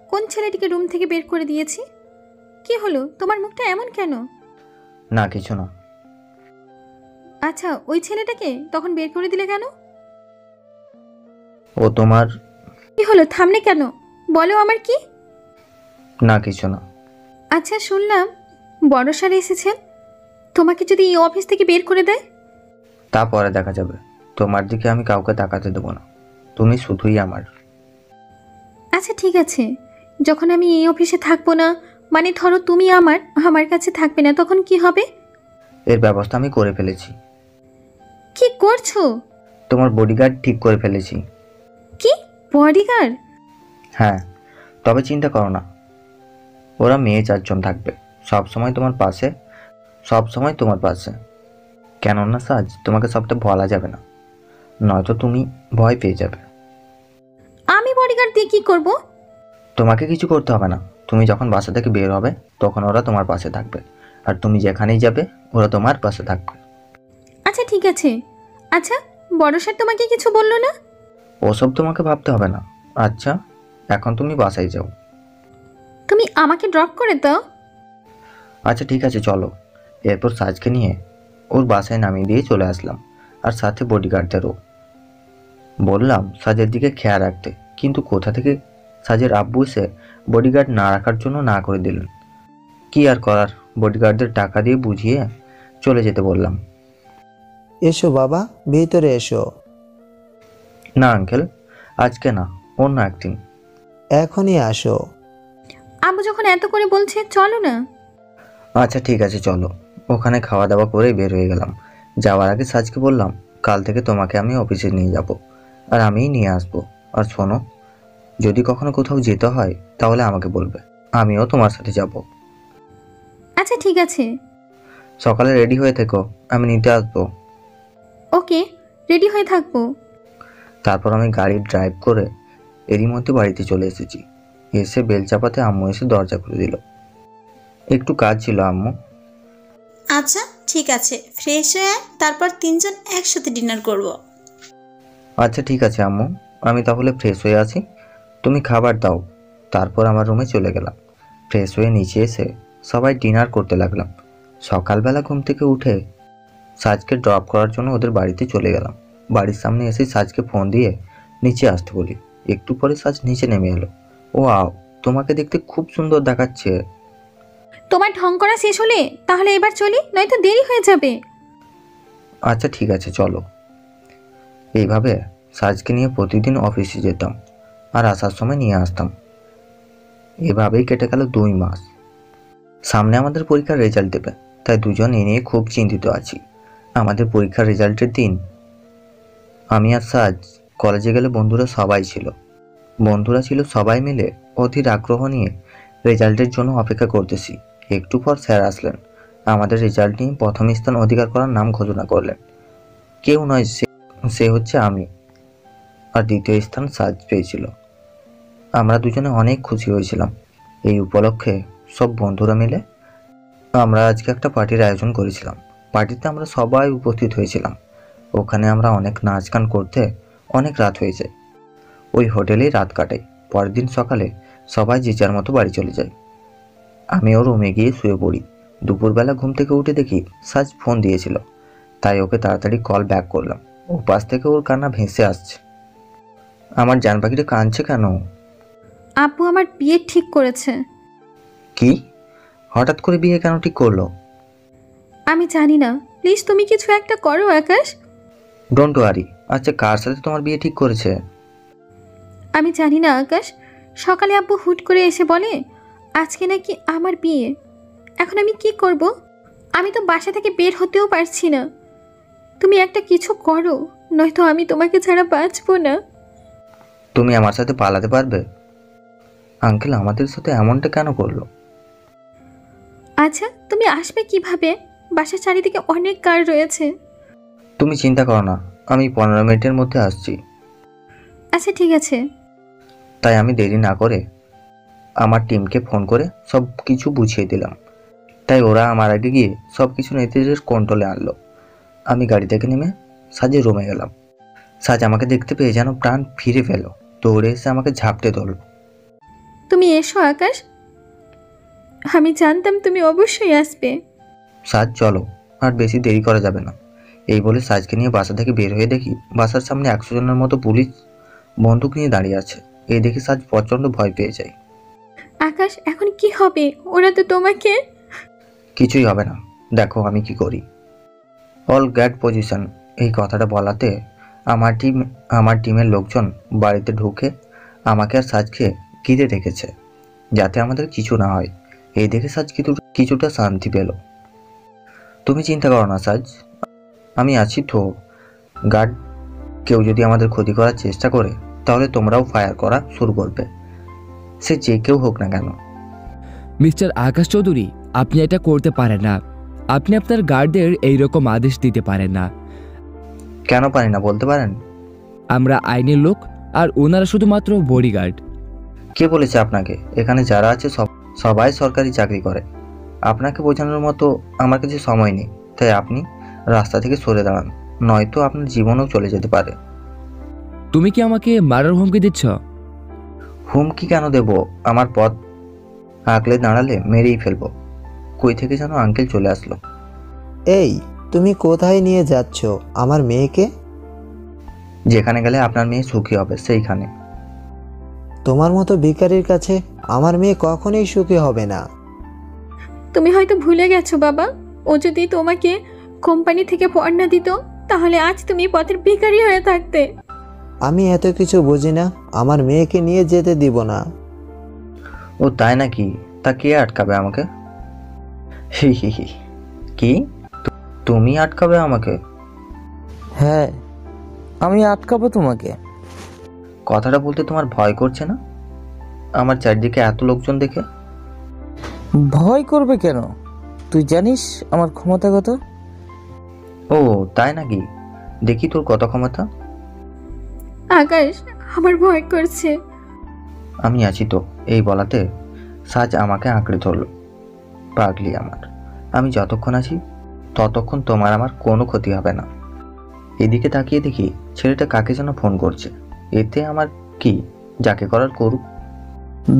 Speaker 1: কোন ছেলেটিকে রুম থেকে বের করে দিয়েছি? কি হলো, তোমার মুখটা এমন কেন?
Speaker 2: না কিছু না।
Speaker 1: আচ্ছা, ওই ছেলেটাকে তখন বের করে দিলে কেন?
Speaker 2: ও তোমার।
Speaker 1: কি হলো, থামলে কেন? বলো আমার কি?
Speaker 2: না কিছু না।
Speaker 1: আচ্ছা, শুনলাম বড় স্যার এসেছেন, তোমাকে যদি এই অফিস থেকে বের করে দেয়?
Speaker 2: তা পরে দেখা যাবে। তোমার দিকে আমি কাউকে তাকাতে দেবো না, তুমি শুধুই আমার।
Speaker 1: আচ্ছা ঠিক আছে, যখন আমি এই অফিসে থাকবো না, মানে ধরো তুমি আমার কাছে থাকবে না, তখন কি হবে?
Speaker 2: এর ব্যবস্থা আমি করে ফেলেছি।
Speaker 1: কি করছো?
Speaker 2: তোমার বডিগার্ড ঠিক করে ফেলেছি।
Speaker 1: কি বডিগার্ড?
Speaker 2: হ্যাঁ, তবে চিন্তা করো না, ওরা মেয়ে 4 জন থাকবে, সব সময় তোমার পাশে। কেননা সাজ, তোমাকে সবটা বলা যাবে না, নয়তো তুমি ভয় পেয়ে যাবে।
Speaker 1: আমি বডিগার্ড দিয়ে কি করব?
Speaker 2: তোমাকে কিছু করতে হবে না। তুমি যখন বাসা থেকে বের হবে তখন ওরা তোমার পাশে থাকবে, আর তুমি যেখানেই যাবে ওরা তোমার পাশে থাকবে।
Speaker 1: আচ্ছা ঠিক আছে। আচ্ছা, বড় স্যার তোমাকে কিছু বললো না?
Speaker 2: ওসব তোমাকে ভাবতে হবে না। আচ্ছা, এখন তুমি বাসায় যাও।
Speaker 1: তুমি আমাকে ড্রপ করে দাও।
Speaker 2: আচ্ছা ঠিক আছে, চলো। এরপর সাজকে নিয়ে ওর বাসায় নামিয়ে দিয়ে চলে আসলাম, আর সাথে বডিগার্ডদেরও বললাম সাজের দিকে খেয়াল রাখতে। কিন্তু কোথা থেকে সাজের আব্বু এসে বডিগার্ড না রাখার জন্য না করে দিলেন। কি আর করার, বডিগার্ডদের টাকা দিয়ে বুঝিয়ে চলে যেতে বললাম।
Speaker 19: এসো বাবা, ভিতরে এসো।
Speaker 2: না আঙ্কেল, আজকে না, অন্য একদিন।
Speaker 19: এখনই আসো।
Speaker 1: আব্বু যখন এত করে বলছে, চলো না।
Speaker 2: আচ্ছা ঠিক আছে, চলো। ওখানে খাওয়া দাওয়া করে বের হয়ে গেলাম। যাওয়ার আগে সাজকে বললাম, কাল থেকে তোমাকে আমি অফিসে নিয়ে যাব, আর আমিই নিয়ে আসবো। আর শোনো, যদি কখনো কোথাও যেতে হয় তাহলে আমাকে বলবে, আমিও তোমার সাথে যাব।
Speaker 1: আচ্ছা ঠিক আছে।
Speaker 2: সকালে রেডি হয়ে থেকো, আমি নিতে আসবো।
Speaker 1: ওকে, রেডি হয়ে থাকবো।
Speaker 2: তারপর আমি গাড়ি ড্রাইভ করে এরই মধ্যে বাড়িতে চলে এসেছি। এসে বেল চাপাতে আম্মু এসে দরজা খুলে দিল। একটু কাজ ছিল আম্মু।
Speaker 17: আচ্ছা ঠিক আছে, ফ্রেশ হয়ে আয়, তারপর 3 জন একসাথে ডিনার করব।
Speaker 2: আচ্ছা ঠিক আছে আম্মু, আমি তাহলে ফ্রেশ হয়ে আছি, তুমি খাবার দাও। তারপর আমার রুমে চলে গেলাম। ফ্রেশ হয়ে নিচে এসে সবাই ডিনার করতে লাগলাম। সকালবেলা ঘুম থেকে উঠে সাজকে ড্রপ করার জন্য ওদের বাড়িতে চলে গেলাম। বাড়ির সামনে এসে সাজকে ফোন দিয়ে নিচে আসতে বলি। একটু পরে সাজ নিচে নেমে এলো। ও আও, তোমাকে দেখতে খুব সুন্দর দেখাচ্ছে।
Speaker 1: তোমার ঢং করা শেষ হলে তাহলে এবার চলি, নয়তো দেরি হয়ে যাবে।
Speaker 2: আচ্ছা ঠিক আছে, চলো। এইভাবে সাজকে নিয়ে প্রতিদিন অফিসে যেতাম আর আসার সময় নিয়ে আসতাম। এভাবেই কেটে গেল 2 মাস। সামনে আমাদের পরীক্ষার রেজাল্ট দেবে, তাই দুজন এ নিয়ে খুব চিন্তিত আছি। আমাদের পরীক্ষার রেজাল্টের দিন আমি আর সাজ কলেজে গেলে বন্ধুরা ছিল সবাই মিলে অধীর আগ্রহ নিয়ে রেজাল্টের জন্য অপেক্ষা করতেছি। একটু পর স্যার আসলেন, আমাদের রেজাল্ট নিয়ে প্রথম স্থান অধিকার করার নাম ঘোষণা করলেন। কেউ নয়, সে হচ্ছে আমি। আর দ্বিতীয় স্থান সাজ পেয়েছিল। আমরা দুজনে অনেক খুশি হয়েছিলাম। এই উপলক্ষে সব বন্ধুরা মিলে আমরা আজকে একটা পার্টির আয়োজন করেছিলাম। পার্টিতে আমরা সবাই উপস্থিত হয়েছিলাম। ওখানে আমরা অনেক নাচ গান করতে অনেক রাত হয়ে যায়। ওই হোটেলেই রাত কাটাই। পরের দিন সকালে সবাই যে যার মতো বাড়ি চলে যায়। আমিও রুমে গিয়ে শুয়ে পড়ি। দুপুরবেলা ঘুম থেকে উঠে দেখি সাজ ফোন দিয়েছিল, তাই ওকে তাড়াতাড়ি কল ব্যাক করলাম। ও পাশ থেকে ওর কান্না ভেসে আসছে। আমার জান পাখিটা কাঁদছে কেন?
Speaker 1: আপু আমার বিয়ে ঠিক করেছে।
Speaker 2: কি? হঠাৎ করে বিয়ে কেন ঠিক করলো?
Speaker 1: আমি জানি না, প্লিজ তুমি কিছু একটা করো আকাশ।
Speaker 2: Don't worry. আচ্ছা, কার সাথে তোমার বিয়ে ঠিক করেছে?
Speaker 1: আমি জানি না আকাশ, সকালে আব্বু হুট করে এসে বলে আজকে নাকি আমার বিয়ে। এখন আমি কি করব? আমি তো বাসা থেকে বের হতেও পারছি না। তুমি একটা কিছু করো, নয়তো আমি তোমাকে ছাড়া বাঁচবো না।
Speaker 2: তুমি আমার সাথে পালাতে পারবে? আঙ্কেল আমাদের সাথে এমনটা কেন করলো?
Speaker 1: আচ্ছা, তুমি আসবে কিভাবে? বাসার চারিদিকে অনেক কার রয়েছে।
Speaker 2: তুমি চিন্তা করো না, আমি 15 মিনিটের মধ্যে আসছি।
Speaker 1: আচ্ছা ঠিক আছে।
Speaker 2: তাই আমি দেরি না করে আমার টিমকে ফোন করে সব কিছু বুঝিয়ে দিলাম। তাই ওরা আমার আগে গিয়ে সব কিছু নিজেদের কন্ট্রোলে আনলো। আমি গাড়ি থেকে নেমে সাজের রুমে গেলাম। সাজ আমাকে দেখতে পেয়ে যেন প্রাণ ফিরে পেল, দৌড়ে এসে আমাকে ঝাপটে ধরল।
Speaker 1: তুমি এসো আকাশ, আমি জানতাম তুমি অবশ্যই আসবে।
Speaker 2: সাজ চলো, আর বেশি দেরি করা যাবে না। এই বলে সাজকে নিয়ে বাসা থেকে বের হয়ে দেখি বাসার সামনে 100 জনের মতো পুলিশ বন্দুক নিয়ে দাঁড়িয়ে আছে। এই দেখে সাজ প্রচণ্ড ভয় পেয়ে যায়।
Speaker 1: আকাশ এখন কি হবে? ওরা তো তোমাকে।
Speaker 2: কিছুই হবে না, দেখো আমি কি করি। All gate position. এই কথাটা বলাতে আমার টিমের লোকজন বাড়িতে ঢুকে আমাকে আর সাজকে ঘিরে রেখেছে, যাতে আমাদের কিছু না হয়। এই দেখে সাজ কিছুটা শান্তি পেল। তুমি চিন্তা করো না সাজ, আমি আছি তো। গার্ড কেউ যদি আমাদের ক্ষতি করার চেষ্টা করে তাহলে তোমরাও ফায়ার করা শুরু করবে, সে যে কেউ হোক না কেন।
Speaker 13: মিস্টার আকাশ চৌধুরী, আপনি এটা করতে পারেন না। আপনি আপনার গার্ডদের এইরকম আদেশ দিতে পারেন না।
Speaker 2: কেন পারি না বলতে পারেন?
Speaker 13: আমরা আইনের লোক আর ওনারা শুধুমাত্র বডিগার্ড।
Speaker 2: কে বলেছে আপনাকে? এখানে যারা আছে সবাই সরকারি চাকরি করে। আপনাকে বোঝানোর মতো আমার কাছে সময় নেই, তাই আপনি রাস্তা থেকে সরে দাঁড়ান, নয়তো আপনার জীবনও চলে যেতে পারে।
Speaker 13: তুমি কি আমাকে মারার হুমকি দিচ্ছ?
Speaker 2: হুমকি কেন দেব? আমার পথ আগলে দাঁড়ালে মেরেই ফেলবো। কই থেকে যেন আঙ্কেল চলে আসলো।
Speaker 19: এই, তুমি কোথায় নিয়ে যাচ্ছ আমার মেয়েকে?
Speaker 2: যেখানে গেলে আপনার মেয়ে সুখী হবে সেইখানে।
Speaker 19: তোমার মতো ভিখারির কাছে আমার মেয়ে কখনোই সুখী হবে না।
Speaker 1: তুমি হয়তো ভুলে গেছো বাবা, ও যদি তোমাকে কোম্পানি থেকে পড়না দিত তাহলে আজ তুমি পথের ভিখারি হয়ে থাকতে।
Speaker 19: আমি এত কিছু বুঝি না, আমার মেয়েকে নিয়ে যেতে দিব না।
Speaker 2: ও তাই নাকি? তা কে আটকাবে আমাকে? হি হি হি। কি তুমি আটকাবে আমাকে?
Speaker 9: হ্যাঁ, আমি আটকাবো তোমাকে।
Speaker 2: কথাটা বলতে তোমার ভয় করছে না আমার চারদিকে এত লোকজন দেখে?
Speaker 9: ভয় করবে কেন? তুই জানিস আমার ক্ষমতা কত?
Speaker 2: ও তাই নাকি? দেখি তোর কত ক্ষমতা।
Speaker 1: আকাশ, আমার ভয় করছে।
Speaker 2: আমি আছি তো। এই বলাতে সাজ আমাকে আঁকড়ে ধরলো। পাগলি আমার, আমি যতক্ষণ আছি ততক্ষণ তোমার আমার কোনো ক্ষতি হবে না। এদিকে তাকিয়ে দেখি ছেলেটা কাকে যেন ফোন করছে। এতে আমার কি, যাকে করার করুক।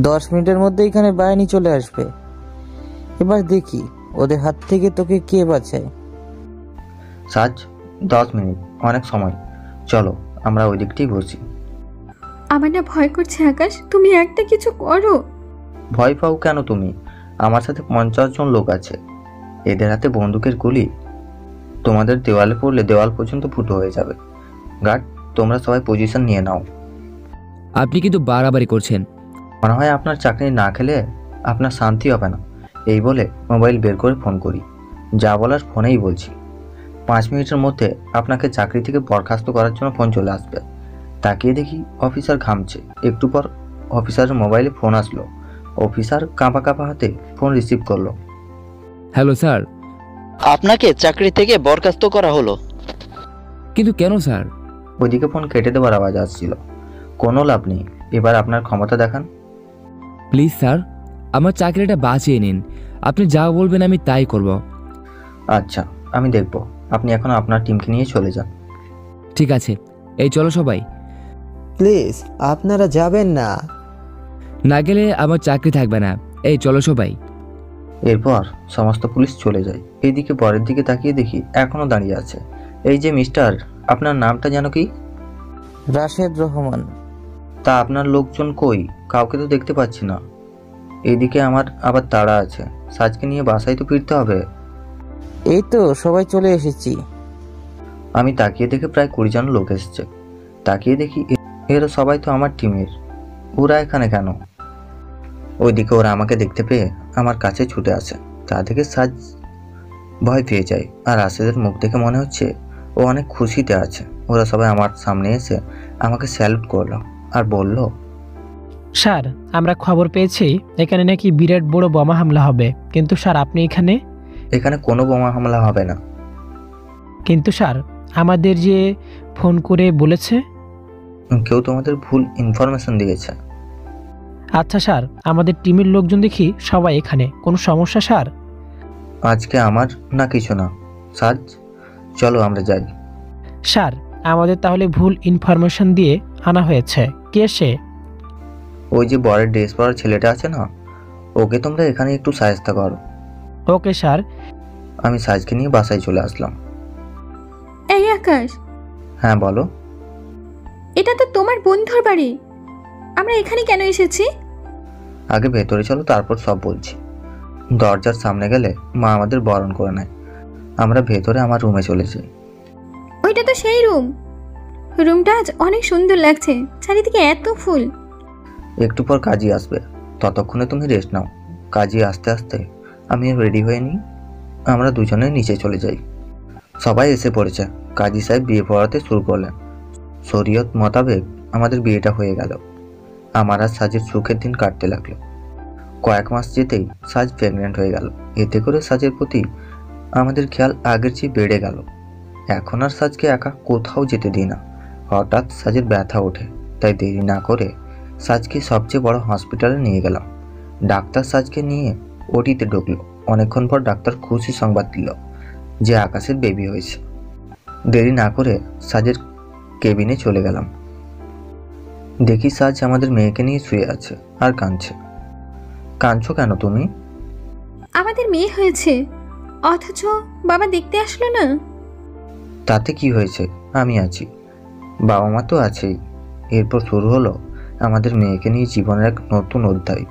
Speaker 9: 10 মিনিটের মধ্যে এখানে বাহিনী চলে আসবে। এবার দেখি ওদের হাত থেকে তোকে কে বাঁচায়।
Speaker 2: সাজ 10 মিনিট অনেক সময়, চলো আমরা ওই দিকটাই বসি।
Speaker 1: আমার না ভয় করছে আকাশ, তুমি একটা কিছু করো।
Speaker 2: ভয় পাও কেন তুমি? আমার সাথে 50 জন লোক আছে। এদের হাতে বন্দুকের গুলি তোমাদের দেওয়ালে পড়লে দেওয়াল পর্যন্ত ফুটো হয়ে যাবে। গার্ড, তোমরা সবাই পজিশন নিয়ে নাও।
Speaker 13: আপনি কিন্তু বাড়াবাড়ি করছেন।
Speaker 2: মনে হয় আপনার চাকরি না খেলে আপনার শান্তি হবে না। এই বলে মোবাইল বের করে ফোন করি। যা বলার ফোনেই বলছি। 5 মিনিটের মধ্যে আপনাকে চাকরি থেকে বরখাস্ত করার জন্য ফোন চলে আসবে। তাকিয়ে দেখি অফিসার ঘামছে। একটু পর অফিসারের মোবাইলে ফোন আসলো। অফিসার কাঁপা কাঁপা হাতে ফোন রিসিভ করলো।
Speaker 13: হ্যালো স্যার,
Speaker 21: আপনাকে চাকরি থেকে বরখাস্ত করা হলো।
Speaker 13: কিন্তু কেন স্যার?
Speaker 2: ওইদিকে ফোন কেটে দেওয়ার আওয়াজ আসছিল। কোনো লাভ নেই, এবার আপনার ক্ষমতা দেখান।
Speaker 13: প্লিজ স্যার, আমার চাকরিটা বাঁচিয়ে নিন। আপনি যা বলবেন আমি তাই করব।
Speaker 2: আচ্ছা, আমি দেখব। আপনি এখন আপনার টিমকে নিয়ে চলে যান।
Speaker 13: ঠিক আছে, এই চলো সবাই।
Speaker 19: প্লিজ আপনারা যাবেন না।
Speaker 13: না গেলে আমার চাকরি থাকবে না। এই চলো সবাই।
Speaker 2: এরপর সমস্ত পুলিশ চলে যায়। এইদিকে বরের দিকে তাকিয়ে দেখি এখনো দাঁড়িয়ে আছে। এই যে মিস্টার, আপনার নামটা যেন কি?
Speaker 9: রাশেদ রহমান।
Speaker 2: তা আপনার লোকজন কই? কাউকে তো দেখতে পাচ্ছি না। এইদিকে আমার আবার তাড়া আছে, সাজকে নিয়ে বাসায় তো ফিরতে হবে।
Speaker 9: এই তো সবাই চলে এসেছি।
Speaker 2: আমি তাকিয়ে দেখে প্রায় 20 জন লোক এসেছে। তাকিয়ে দেখি এরা সবাই তো আমার টিমের। ওরা এখানে কেন? ওইদিকে ওরা আমাকে দেখতে পেয়ে আমার কাছে ছুটে আসে। তা দেখে সাজ ভয় পেয়ে যায়, আর রাশেদের মুখ দেখে মনে হচ্ছে ও অনেক খুশিতে আছে। ওরা সবাই আমার সামনে এসে আমাকে স্যালুট করলো আর বলল,
Speaker 6: স্যার আমরা খবর পেয়েছি এখানে নাকি বিরাট বড় বোমা হামলা হবে, কিন্তু স্যার আপনি এখানে?
Speaker 2: এখানে কোনো বোমা হামলা হবে না।
Speaker 6: কিন্তু স্যার আমাদের যে ফোন করে বলেছে।
Speaker 2: কেউ তোমাদের ভুল ইনফরমেশন দিয়েছে।
Speaker 6: আচ্ছা স্যার, আমাদের টিমের লোকজন দেখি সবাই এখানে, কোনো সমস্যা স্যার?
Speaker 2: আজকে আমার না কিছু না। সাজ চলো আমরা যাই।
Speaker 6: স্যার আমাদের তাহলে ভুল ইনফরমেশন দিয়ে আনা হয়েছে। কে সে?
Speaker 2: ওই যে বরের ড্রেস পরা ছেলেটা আছে না, ওকে তোমরা এখানে একটু সাহায্য করো।
Speaker 6: Okay sir.
Speaker 2: আমি সাজকে নিয়ে বাসায় চলে আসলাম।
Speaker 1: এই আকাশ,
Speaker 2: হ্যাঁ বলো।
Speaker 1: এটা তো তোমার বন্ধুর বাড়ি, আমরা এখানে কেন এসেছি?
Speaker 2: আগে ভেতরে চলো, তারপর সব বলছি। দরজার সামনে গেলে মা আমাদের বরণ করে নেয়। আমরা ভেতরে আমার রুমে চলে যাই।
Speaker 1: ওইটা তো সেই রুম। রুমটা আজ অনেক সুন্দর লাগছে, চারিদিকে এত ফুল।
Speaker 2: একটু পর কাজী আসবে, ততক্ষণে তুমি রেস্ট নাও। কাজী আসতে আসতে আমি রেডি হয়ে নিই। আমরা দুজনে নিচে চলে যাই। সবাই এসে পড়েছে। কাজী সাহেব বিয়ে পড়াতে শুরু করলেন। শরীয়ত মোতাবেক আমাদের বিয়েটা হয়ে গেল। আমার আর সাজের সুখের দিন কাটতে লাগলো। কয়েক মাস যেতেই সাজ প্রেগনেন্ট হয়ে গেল। এতে করে সাজের প্রতি আমাদের খেয়াল আগের চেয়ে বেড়ে গেল। এখন আর সাজকে একা কোথাও যেতে দিই না। হঠাৎ সাজের ব্যথা ওঠে, তাই দেরি না করে সাজকে সবচেয়ে বড় হসপিটালে নিয়ে গেলাম। ডাক্তার সাজকে নিয়ে ওটিতে ঢুকলো। অনেকক্ষণ পর ডাক্তার খুশি সংবাদ দিল যে আকাশের বেবি হয়েছে। দেরি না করে সাজের কেবিনে চলে গেলাম। দেখি সাজ আমাদের মেয়েকে নিয়ে শুয়ে আছে আর কাঁদছে। কাঁদছো কেন তুমি?
Speaker 1: আমাদের মেয়ে হয়েছে, অথচ বাবা দেখতে আসলো না।
Speaker 2: তাতে কি হয়েছে? আমি আছি, বাবা মা তো আছেই। এরপর শুরু হলো আমাদের মেয়েকে নিয়ে জীবনের এক নতুন অধ্যায়।